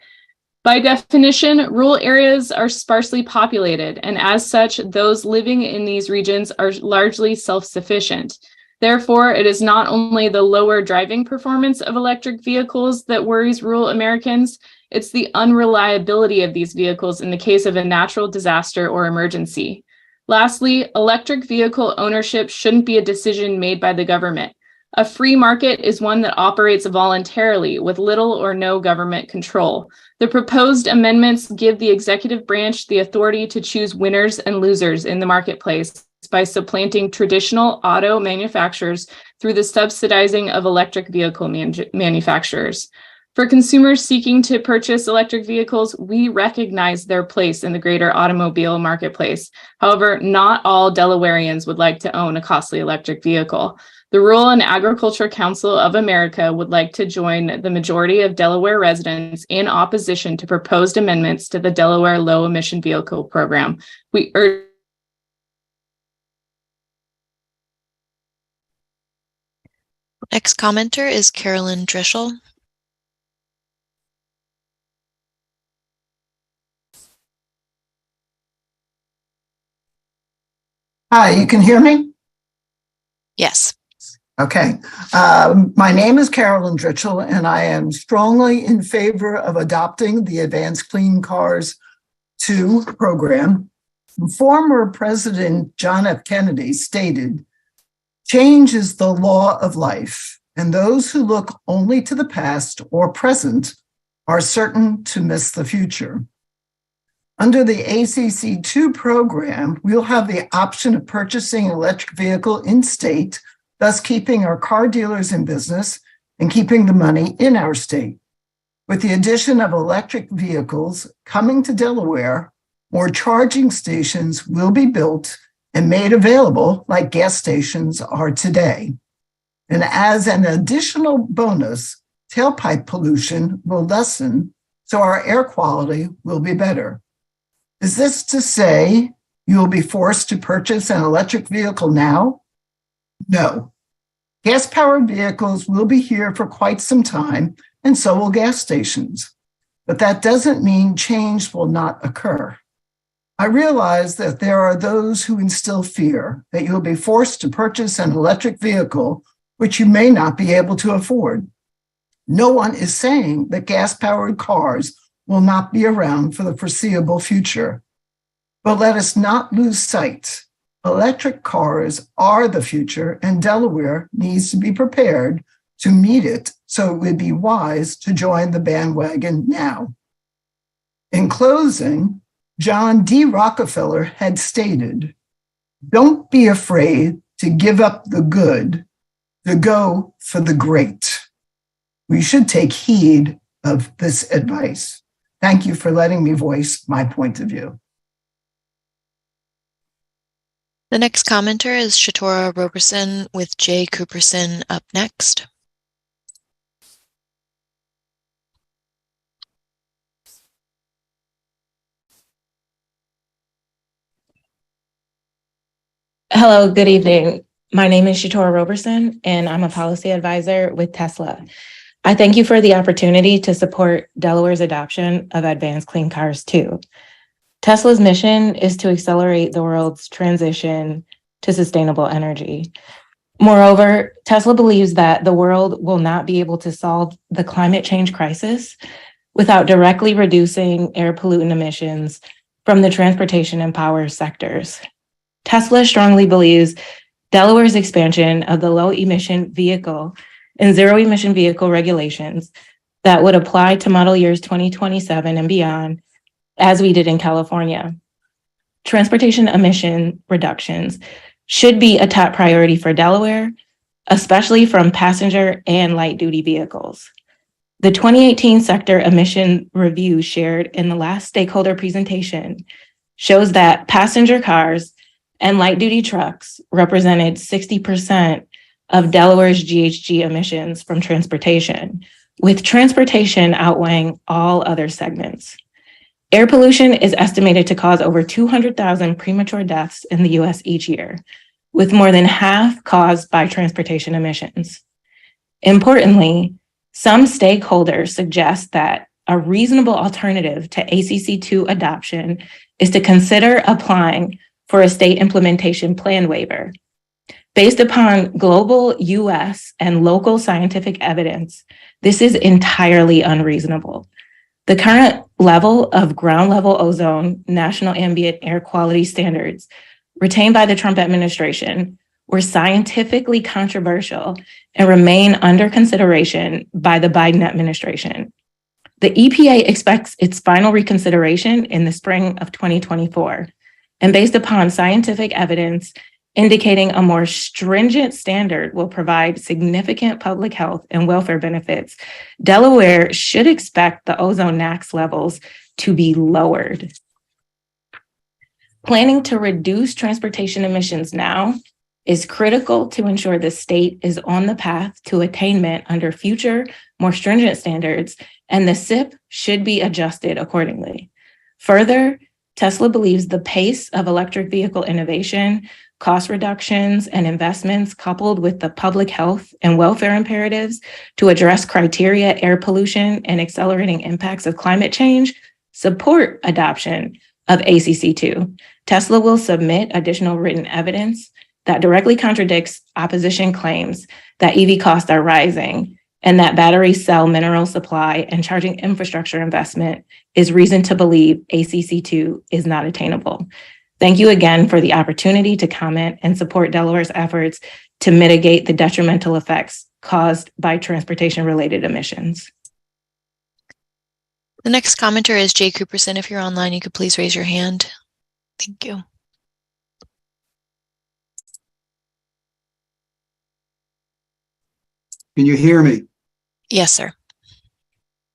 Speaker 15: By definition, rural areas are sparsely populated, and as such, those living in these regions are largely self-sufficient. Therefore, it is not only the lower driving performance of electric vehicles that worries rural Americans, it's the unreliability of these vehicles in the case of a natural disaster or emergency. Lastly, electric vehicle ownership shouldn't be a decision made by the government. A free market is one that operates voluntarily with little or no government control. The proposed amendments give the executive branch the authority to choose winners and losers in the marketplace by supplanting traditional auto manufacturers through the subsidizing of electric vehicle manufacturers. For consumers seeking to purchase electric vehicles, we recognize their place in the greater automobile marketplace. However, not all Delawareans would like to own a costly electric vehicle. The Rural and Agriculture Council of America would like to join the majority of Delaware residents in opposition to proposed amendments to the Delaware Low Emission Vehicle Program. We urge
Speaker 8: Next commenter is Carolyn Drischel.
Speaker 16: Hi, you can hear me?
Speaker 8: Yes.
Speaker 16: Okay. My name is Carolyn Drischel, and I am strongly in favor of adopting the Advanced Clean Cars 2 program. Former President John F. Kennedy stated, "Change is the law of life, and those who look only to the past or present are certain to miss the future." Under the ACC2 program, we'll have the option of purchasing an electric vehicle in state, thus keeping our car dealers in business and keeping the money in our state. With the addition of electric vehicles coming to Delaware, more charging stations will be built and made available like gas stations are today. And as an additional bonus, tailpipe pollution will lessen, so our air quality will be better. Is this to say you will be forced to purchase an electric vehicle now? No. Gas-powered vehicles will be here for quite some time, and so will gas stations. But that doesn't mean change will not occur. I realize that there are those who instill fear that you'll be forced to purchase an electric vehicle which you may not be able to afford. No one is saying that gas-powered cars will not be around for the foreseeable future. But let us not lose sight. Electric cars are the future, and Delaware needs to be prepared to meet it, so it would be wise to join the bandwagon now. In closing, John D. Rockefeller had stated, "Don't be afraid to give up the good to go for the great." We should take heed of this advice. Thank you for letting me voice my point of view.
Speaker 8: The next commenter is Shatora Roberson with Jay Cooperson up next.
Speaker 17: Hello, good evening. My name is Shatora Roberson, and I'm a policy advisor with Tesla. I thank you for the opportunity to support Delaware's adoption of Advanced Clean Cars 2. Tesla's mission is to accelerate the world's transition to sustainable energy. Moreover, Tesla believes that the world will not be able to solve the climate change crisis without directly reducing air pollutant emissions from the transportation and power sectors. Tesla strongly believes Delaware's expansion of the low emission vehicle and zero emission vehicle regulations that would apply to model years 2027 and beyond, as we did in California. Transportation emission reductions should be a top priority for Delaware, especially from passenger and light duty vehicles. The 2018 sector emission review shared in the last stakeholder presentation shows that passenger cars and light duty trucks represented 60% of Delaware's GHG emissions from transportation, with transportation outweighing all other segments. Air pollution is estimated to cause over 200,000 premature deaths in the US each year, with more than half caused by transportation emissions. Importantly, some stakeholders suggest that a reasonable alternative to ACC2 adoption is to consider applying for a state implementation plan waiver. Based upon global US and local scientific evidence, this is entirely unreasonable. The current level of ground level ozone national ambient air quality standards retained by the Trump administration were scientifically controversial and remain under consideration by the Biden administration. The EPA expects its final reconsideration in the spring of 2024. And based upon scientific evidence indicating a more stringent standard will provide significant public health and welfare benefits, Delaware should expect the ozone NAAQS levels to be lowered. Planning to reduce transportation emissions now is critical to ensure the state is on the path to attainment under future, more stringent standards, and the SIP should be adjusted accordingly. Further, Tesla believes the pace of electric vehicle innovation, cost reductions, and investments coupled with the public health and welfare imperatives to address criteria, air pollution, and accelerating impacts of climate change support adoption of ACC2. Tesla will submit additional written evidence that directly contradicts opposition claims that EV costs are rising and that battery cell mineral supply and charging infrastructure investment is reason to believe ACC2 is not attainable. Thank you again for the opportunity to comment and support Delaware's efforts to mitigate the detrimental effects caused by transportation-related emissions.
Speaker 8: The next commenter is Jay Cooperson. If you're online, you could please raise your hand. Thank you.
Speaker 18: Can you hear me?
Speaker 8: Yes, sir.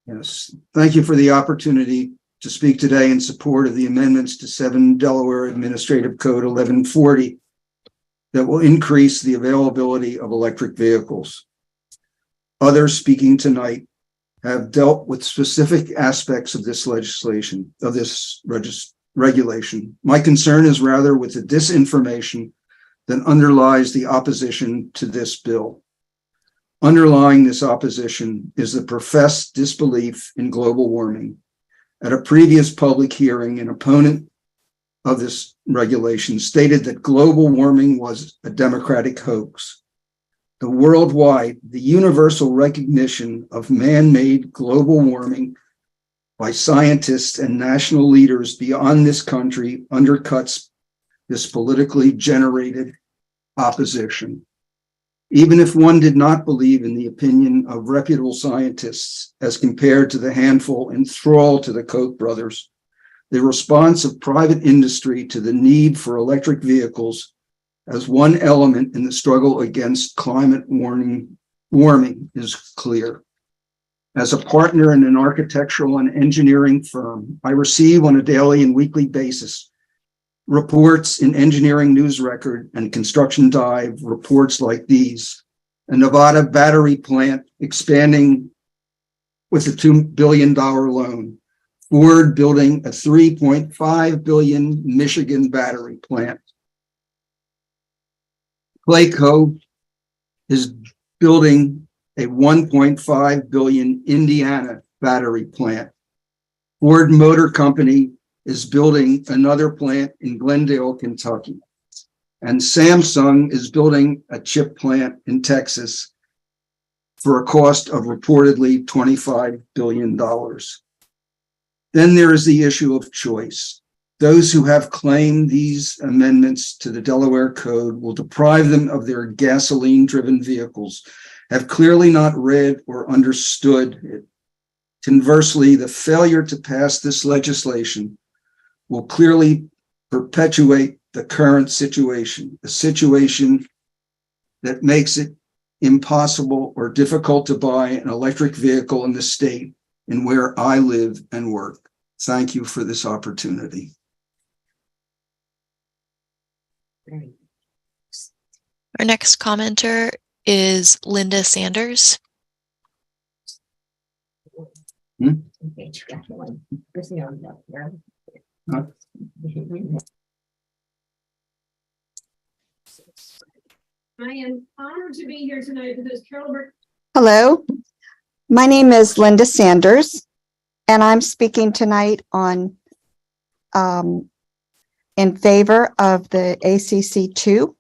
Speaker 18: Yes, thank you for the opportunity to speak today in support of the amendments to 7 Delaware Administrative Code 1140 that will increase the availability of electric vehicles. Others speaking tonight have dealt with specific aspects of this legislation, of this regulation. My concern is rather with the disinformation that underlies the opposition to this bill. Underlying this opposition is the professed disbelief in global warming. At a previous public hearing, an opponent of this regulation stated that global warming was a democratic hoax. The worldwide, the universal recognition of man-made global warming by scientists and national leaders beyond this country undercuts this politically generated opposition. Even if one did not believe in the opinion of reputable scientists as compared to the handful enthralled to the Koch brothers, the response of private industry to the need for electric vehicles as one element in the struggle against climate warming is clear. As a partner in an architectural and engineering firm, I receive on a daily and weekly basis reports in Engineering News Record and Construction Dive, reports like these: a Nevada battery plant expanding with a $2 billion loan, Ford building a $3.5 billion Michigan battery plant, Clayco is building a $1.5 billion Indiana battery plant, Ford Motor Company is building another plant in Glendale, Kentucky. And Samsung is building a chip plant in Texas for a cost of reportedly $25 billion. Then there is the issue of choice. Those who have claimed these amendments to the Delaware Code will deprive them of their gasoline-driven vehicles have clearly not read or understood it. Conversely, the failure to pass this legislation will clearly perpetuate the current situation, a situation that makes it impossible or difficult to buy an electric vehicle in the state and where I live and work. Thank you for this opportunity.
Speaker 8: Our next commenter is Linda Sanders.
Speaker 20: I am honored to be here tonight because Carol.
Speaker 23: Hello, my name is Linda Sanders, and I'm speaking tonight on in favor of the ACC2.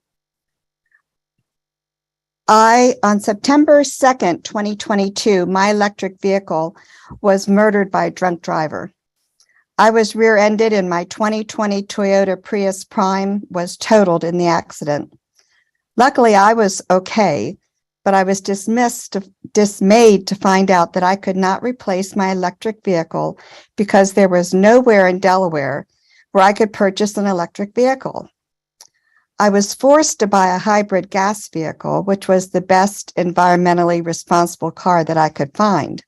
Speaker 23: On September 2nd, 2022, my electric vehicle was murdered by a drunk driver. I was rear-ended and my 2020 Toyota Prius Prime was totaled in the accident. Luckily, I was okay, but I was dismayed to find out that I could not replace my electric vehicle because there was nowhere in Delaware where I could purchase an electric vehicle. I was forced to buy a hybrid gas vehicle, which was the best environmentally responsible car that I could find.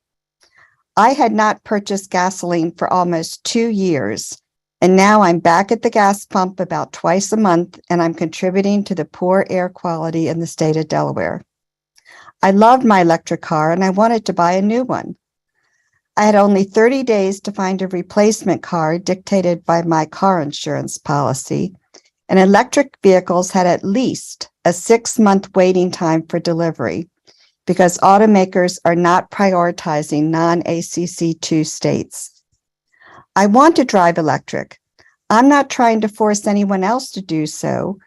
Speaker 23: I had not purchased gasoline for almost 2 years, and now I'm back at the gas pump about twice a month, and I'm contributing to the poor air quality in the state of Delaware. I loved my electric car, and I wanted to buy a new one. I had only 30 days to find a replacement car dictated by my car insurance policy, and electric vehicles had at least a 6-month waiting time for delivery because automakers are not prioritizing non-ACC2 states. I want to drive electric. I'm not trying to force anyone else to do so,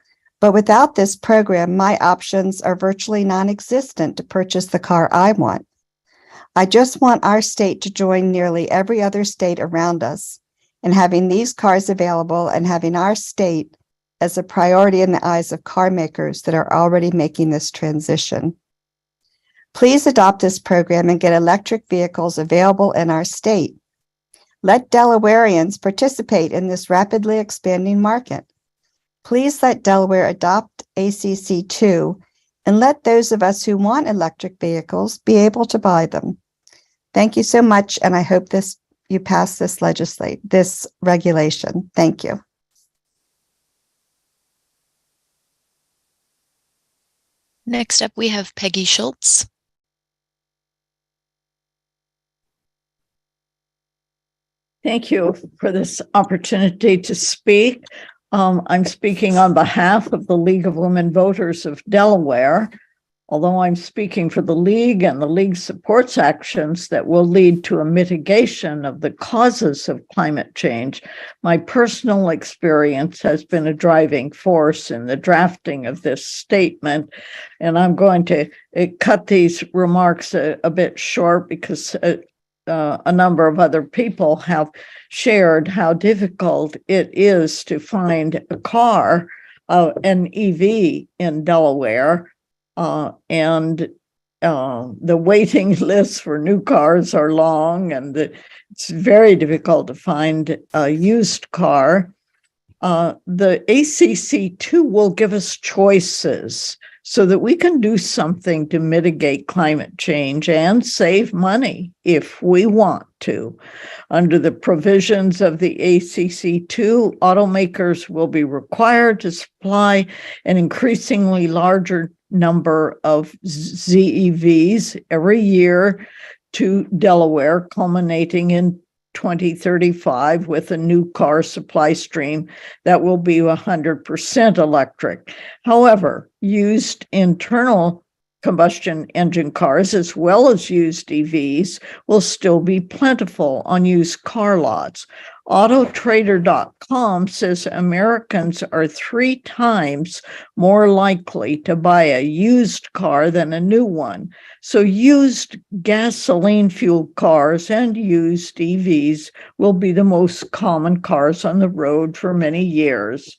Speaker 23: but without this program, my options are virtually non-existent to purchase the car I want. I just want our state to join nearly every other state around us in having these cars available and having our state as a priority in the eyes of car makers that are already making this transition. Please adopt this program and get electric vehicles available in our state. Let Delawareans participate in this rapidly expanding market. Please let Delaware adopt ACC2 and let those of us who want electric vehicles be able to buy them. Thank you so much, and I hope you pass this regulation. Thank you.
Speaker 8: Next up, we have Peggy Schultz.
Speaker 1: Thank you for this opportunity to speak. I'm speaking on behalf of the League of Women Voters of Delaware. Although I'm speaking for the League, and the League supports actions that will lead to a mitigation of the causes of climate change, my personal experience has been a driving force in the drafting of this statement. And I'm going to cut these remarks a bit short because a number of other people have shared how difficult it is to find a car, an EV in Delaware. And the waiting lists for new cars are long, and it's very difficult to find a used car. The ACC2 will give us choices so that we can do something to mitigate climate change and save money if we want to. Under the provisions of the ACC2, automakers will be required to supply an increasingly larger number of ZEVs every year to Delaware, culminating in 2035 with a new car supply stream that will be 100% electric. However, used internal combustion engine cars, as well as used EVs, will still be plentiful on used car lots. Autotrader.com says Americans are 3 times more likely to buy a used car than a new one. So used gasoline-fueled cars and used EVs will be the most common cars on the road for many years.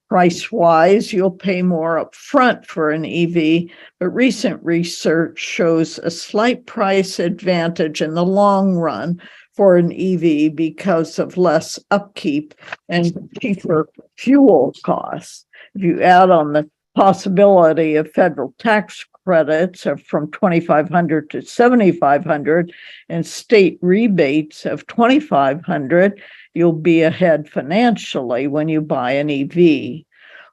Speaker 1: Price-wise, you'll pay more up front for an EV, but recent research shows a slight price advantage in the long run for an EV because of less upkeep and cheaper fuel costs. If you add on the possibility of federal tax credits of from $2,500 to $7,500 and state rebates of $2,500, you'll be ahead financially when you buy an EV.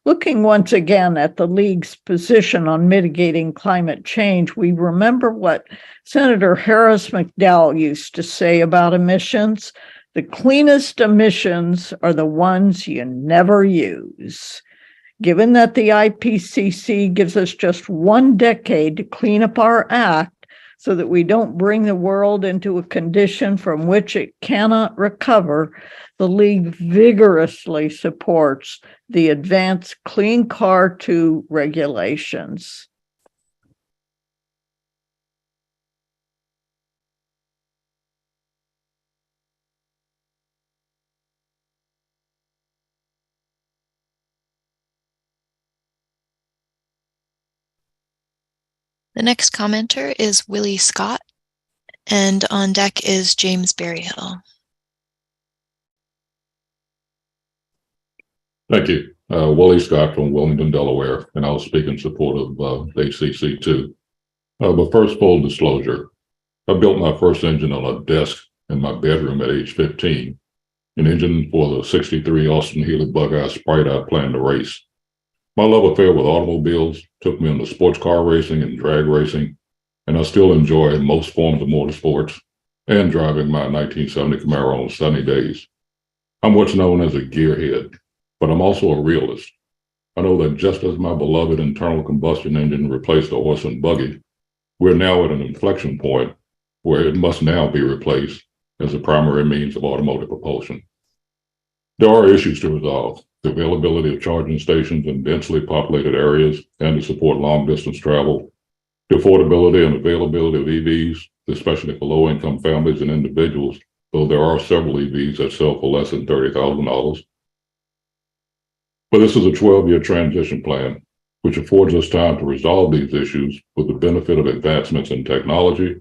Speaker 1: Looking once again at the League's position on mitigating climate change, we remember what Senator Harris McDowell used to say about emissions. The cleanest emissions are the ones you never use. Given that the IPCC gives us just 1 decade to clean up our act so that we don't bring the world into a condition from which it cannot recover, the League vigorously supports the Advanced Clean Car 2 regulations.
Speaker 8: The next commenter is Willie Scott, and on deck is James Berryhill.
Speaker 2: Thank you. Willie Scott from Wilmington, Delaware, and I'll speak in support of ACC2. But first, full disclosure, I built my first engine on a desk in my bedroom at age 15, an engine for the 63 Austin Healey Bug-Eye Sprite I planned to race. My love affair with automobiles took me into sports car racing and drag racing, and I still enjoy most forms of motorsports and driving my 1970 Camaro on sunny days. I'm what's known as a gearhead, but I'm also a realist. I know that just as my beloved internal combustion engine replaced the horse and buggy, we're now at an inflection point where it must now be replaced as a primary means of automotive propulsion. There are issues to resolve: the availability of charging stations in densely populated areas and to support long-distance travel, the affordability and availability of EVs, especially for low-income families and individuals, though there are several EVs that sell for less than $30,000. But this is a 12-year transition plan, which affords us time to resolve these issues with the benefit of advancements in technology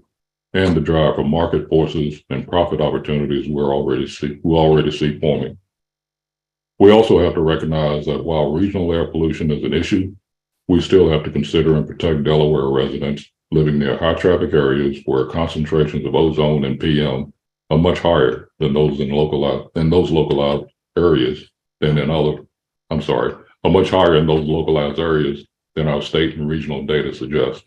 Speaker 2: and the drive for market forces and profit opportunities we already see forming. We also have to recognize that while regional air pollution is an issue, we still have to consider and protect Delaware residents living near high traffic areas where concentrations of ozone and PM are much higher than those localized areas are much higher in those localized areas than our state and regional data suggest.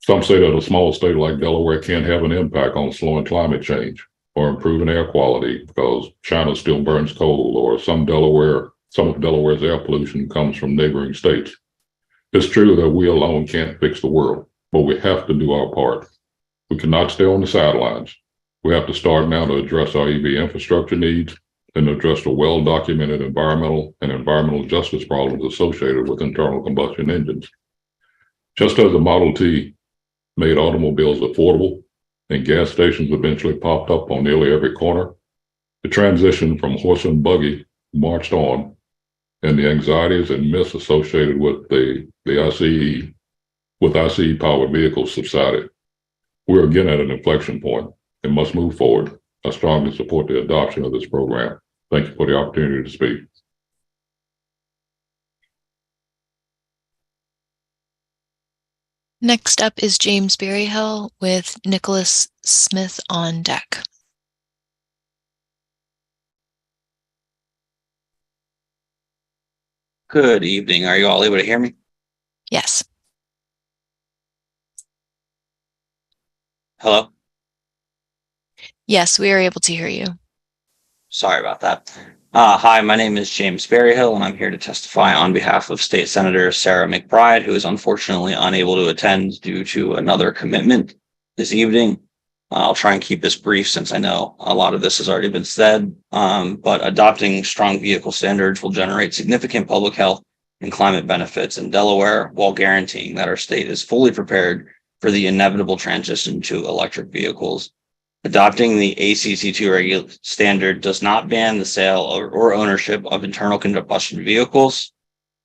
Speaker 2: Some say that a small state like Delaware can't have an impact on slowing climate change or improving air quality because China still burns coal, or some of Delaware's air pollution comes from neighboring states. It's true that we alone can't fix the world, but we have to do our part. We cannot stay on the sidelines. We have to start now to address our EV infrastructure needs and address the well-documented environmental justice problems associated with internal combustion engines. Just as the Model T made automobiles affordable and gas stations eventually popped up on nearly every corner, the transition from horse and buggy marched on, and the anxieties and myths associated with ICE powered vehicles subsided. We're again at an inflection point and must move forward. I strongly support the adoption of this program. Thank you for the opportunity to speak.
Speaker 8: Next up is James Berryhill with Nicholas Smith on deck.
Speaker 5: Good evening. Are you all able to hear me?
Speaker 8: Yes.
Speaker 5: Hello?
Speaker 8: Yes, we are able to hear you.
Speaker 5: Sorry about that. Hi, my name is James Berryhill, and I'm here to testify on behalf of State Senator Sarah McBride, who is unfortunately unable to attend due to another commitment this evening. I'll try and keep this brief since I know a lot of this has already been said, but adopting strong vehicle standards will generate significant public health and climate benefits in Delaware while guaranteeing that our state is fully prepared for the inevitable transition to electric vehicles. Adopting the ACC2 standard does not ban the sale or ownership of internal combustion vehicles,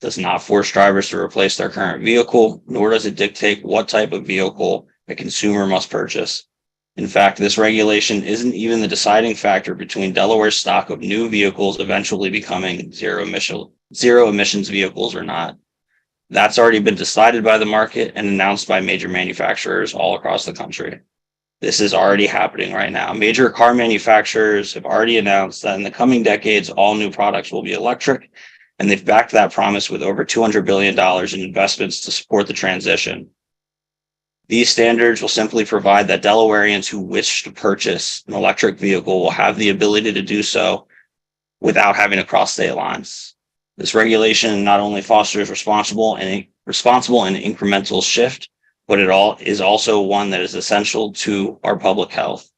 Speaker 5: does not force drivers to replace their current vehicle, nor does it dictate what type of vehicle a consumer must purchase. In fact, this regulation isn't even the deciding factor between Delaware's stock of new vehicles eventually becoming zero emissions vehicles or not. That's already been decided by the market and announced by major manufacturers all across the country. This is already happening right now. Major car manufacturers have already announced that in the coming decades, all new products will be electric, and they've backed that promise with over $200 billion in investments to support the transition. These standards will simply provide that Delawareans who wish to purchase an electric vehicle will have the ability to do so without having to cross state lines. This regulation not only fosters responsible and incremental shift, but it is also one that is essential to our public health.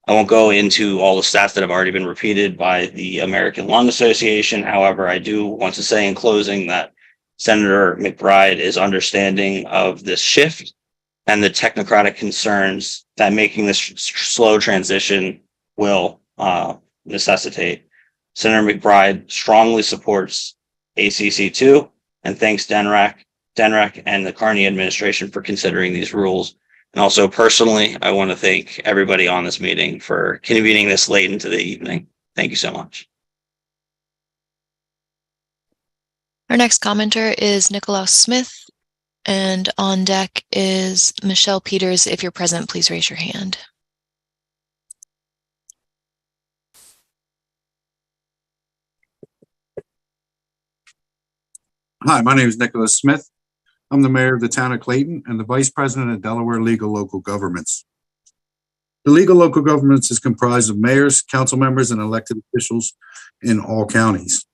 Speaker 5: I won't go into all the stats that have already been repeated by the American Lung Association. However, I do want to say in closing that Senator McBride is understanding of this shift and the technocratic concerns that making this slow transition will necessitate. Senator McBride strongly supports ACC2 and thanks DNREC and the Carney administration for considering these rules. And also personally, I want to thank everybody on this meeting for convening this late into the evening. Thank you so much.
Speaker 8: Our next commenter is Nicolaus Smith, and on deck is Michelle Peters. If you're present, please raise your hand.
Speaker 6: Hi, my name is Nicholas Smith. I'm the mayor of the town of Clayton and the vice president of Delaware Legal Local Governments. The Legal Local Governments is comprised of mayors, council members, and elected officials in all counties.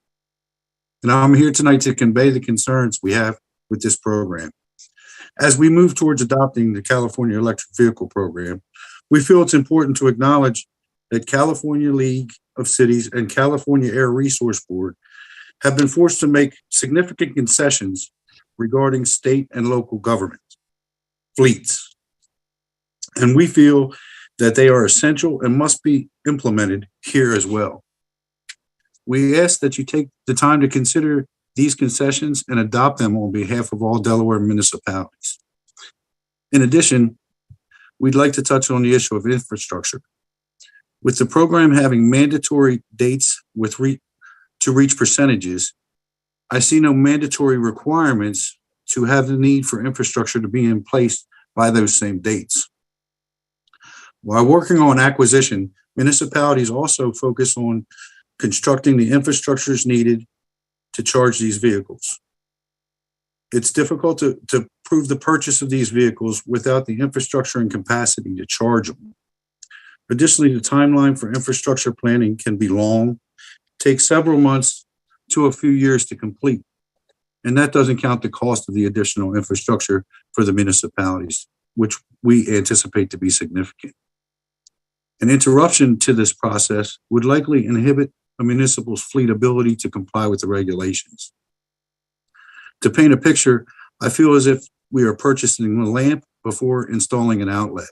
Speaker 6: And I'm here tonight to convey the concerns we have with this program. As we move towards adopting the California Electric Vehicle Program, we feel it's important to acknowledge that California League of Cities and California Air Resource Board have been forced to make significant concessions regarding state and local government fleets. And we feel that they are essential and must be implemented here as well. We ask that you take the time to consider these concessions and adopt them on behalf of all Delaware municipalities. In addition, we'd like to touch on the issue of infrastructure. With the program having mandatory dates to reach percentages, I see no mandatory requirements to have the need for infrastructure to be in place by those same dates. While working on acquisition, municipalities also focus on constructing the infrastructures needed to charge these vehicles. It's difficult to prove the purchase of these vehicles without the infrastructure and capacity to charge them. Additionally, the timeline for infrastructure planning can be long, take several months to a few years to complete. And that doesn't count the cost of the additional infrastructure for the municipalities, which we anticipate to be significant. An interruption to this process would likely inhibit a municipal's fleet ability to comply with the regulations. To paint a picture, I feel as if we are purchasing a lamp before installing an outlet.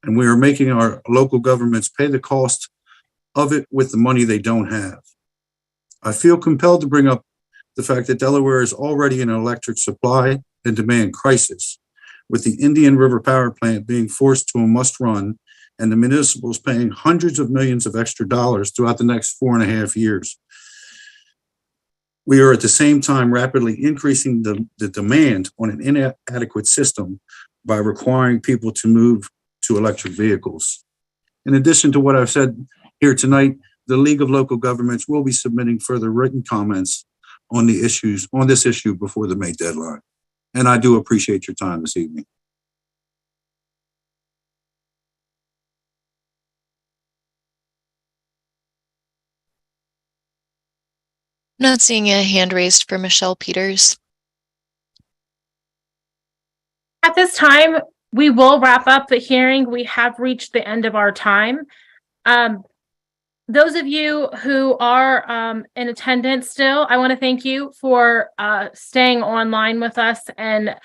Speaker 6: And we are making our local governments pay the cost of it with the money they don't have. I feel compelled to bring up the fact that Delaware is already in an electric supply and demand crisis, with the Indian River Power Plant being forced to a must-run and the municipals paying hundreds of millions of extra dollars throughout the next 4.5 years. We are at the same time rapidly increasing the demand on an inadequate system by requiring people to move to electric vehicles. In addition to what I've said here tonight, the League of Local Governments will be submitting further written comments on this issue before the May deadline. And I do appreciate your time this evening.
Speaker 8: I'm not seeing a hand raised for Michelle Peters.
Speaker 15: At this time, we will wrap up the hearing. We have reached the end of our time. Those of you who are in attendance still, I want to thank you for staying online with us and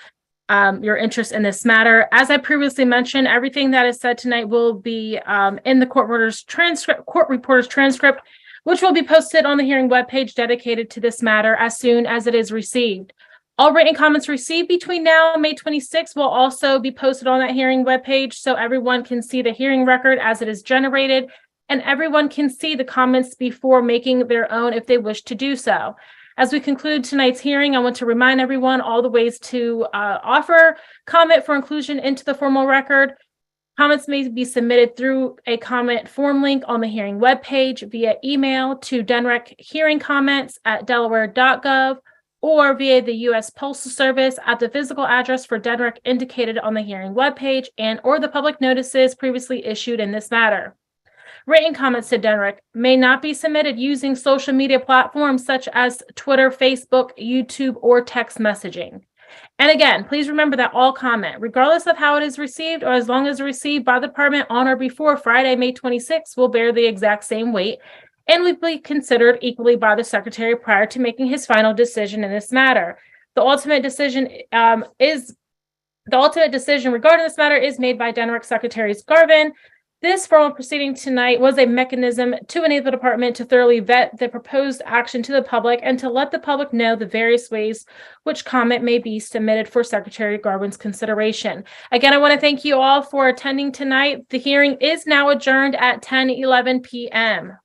Speaker 15: your interest in this matter. As I previously mentioned, everything that is said tonight will be in the court reporter's transcript, which will be posted on the hearing webpage dedicated to this matter as soon as it is received. All written comments received between now and May 26 will also be posted on that hearing webpage so everyone can see the hearing record as it is generated, and everyone can see the comments before making their own if they wish to do so. As we conclude tonight's hearing, I want to remind everyone all the ways to offer comment for inclusion into the formal record. Comments may be submitted through a comment form link on the hearing webpage, via email to DNREC hearingcomments@delaware.gov, or via the U.S. Postal Service at the physical address for DNREC indicated on the hearing webpage and or the public notices previously issued in this matter. Written comments to DNREC may not be submitted using social media platforms such as Twitter, Facebook, YouTube, or text messaging. And again, please remember that all comment, regardless of how it is received or as long as received by the department on or before Friday, May 26, will bear the exact same weight and will be considered equally by the Secretary prior to making his final decision in this matter. The ultimate decision regarding this matter is made by DNREC Secretary Garvin. This formal proceeding tonight was a mechanism to enable the department to thoroughly vet the proposed action to the public and to let the public know the various ways which comment may be submitted for Secretary Garvin's consideration. Again, I want to thank you all for attending tonight. The hearing is now adjourned at 10:11 p.m.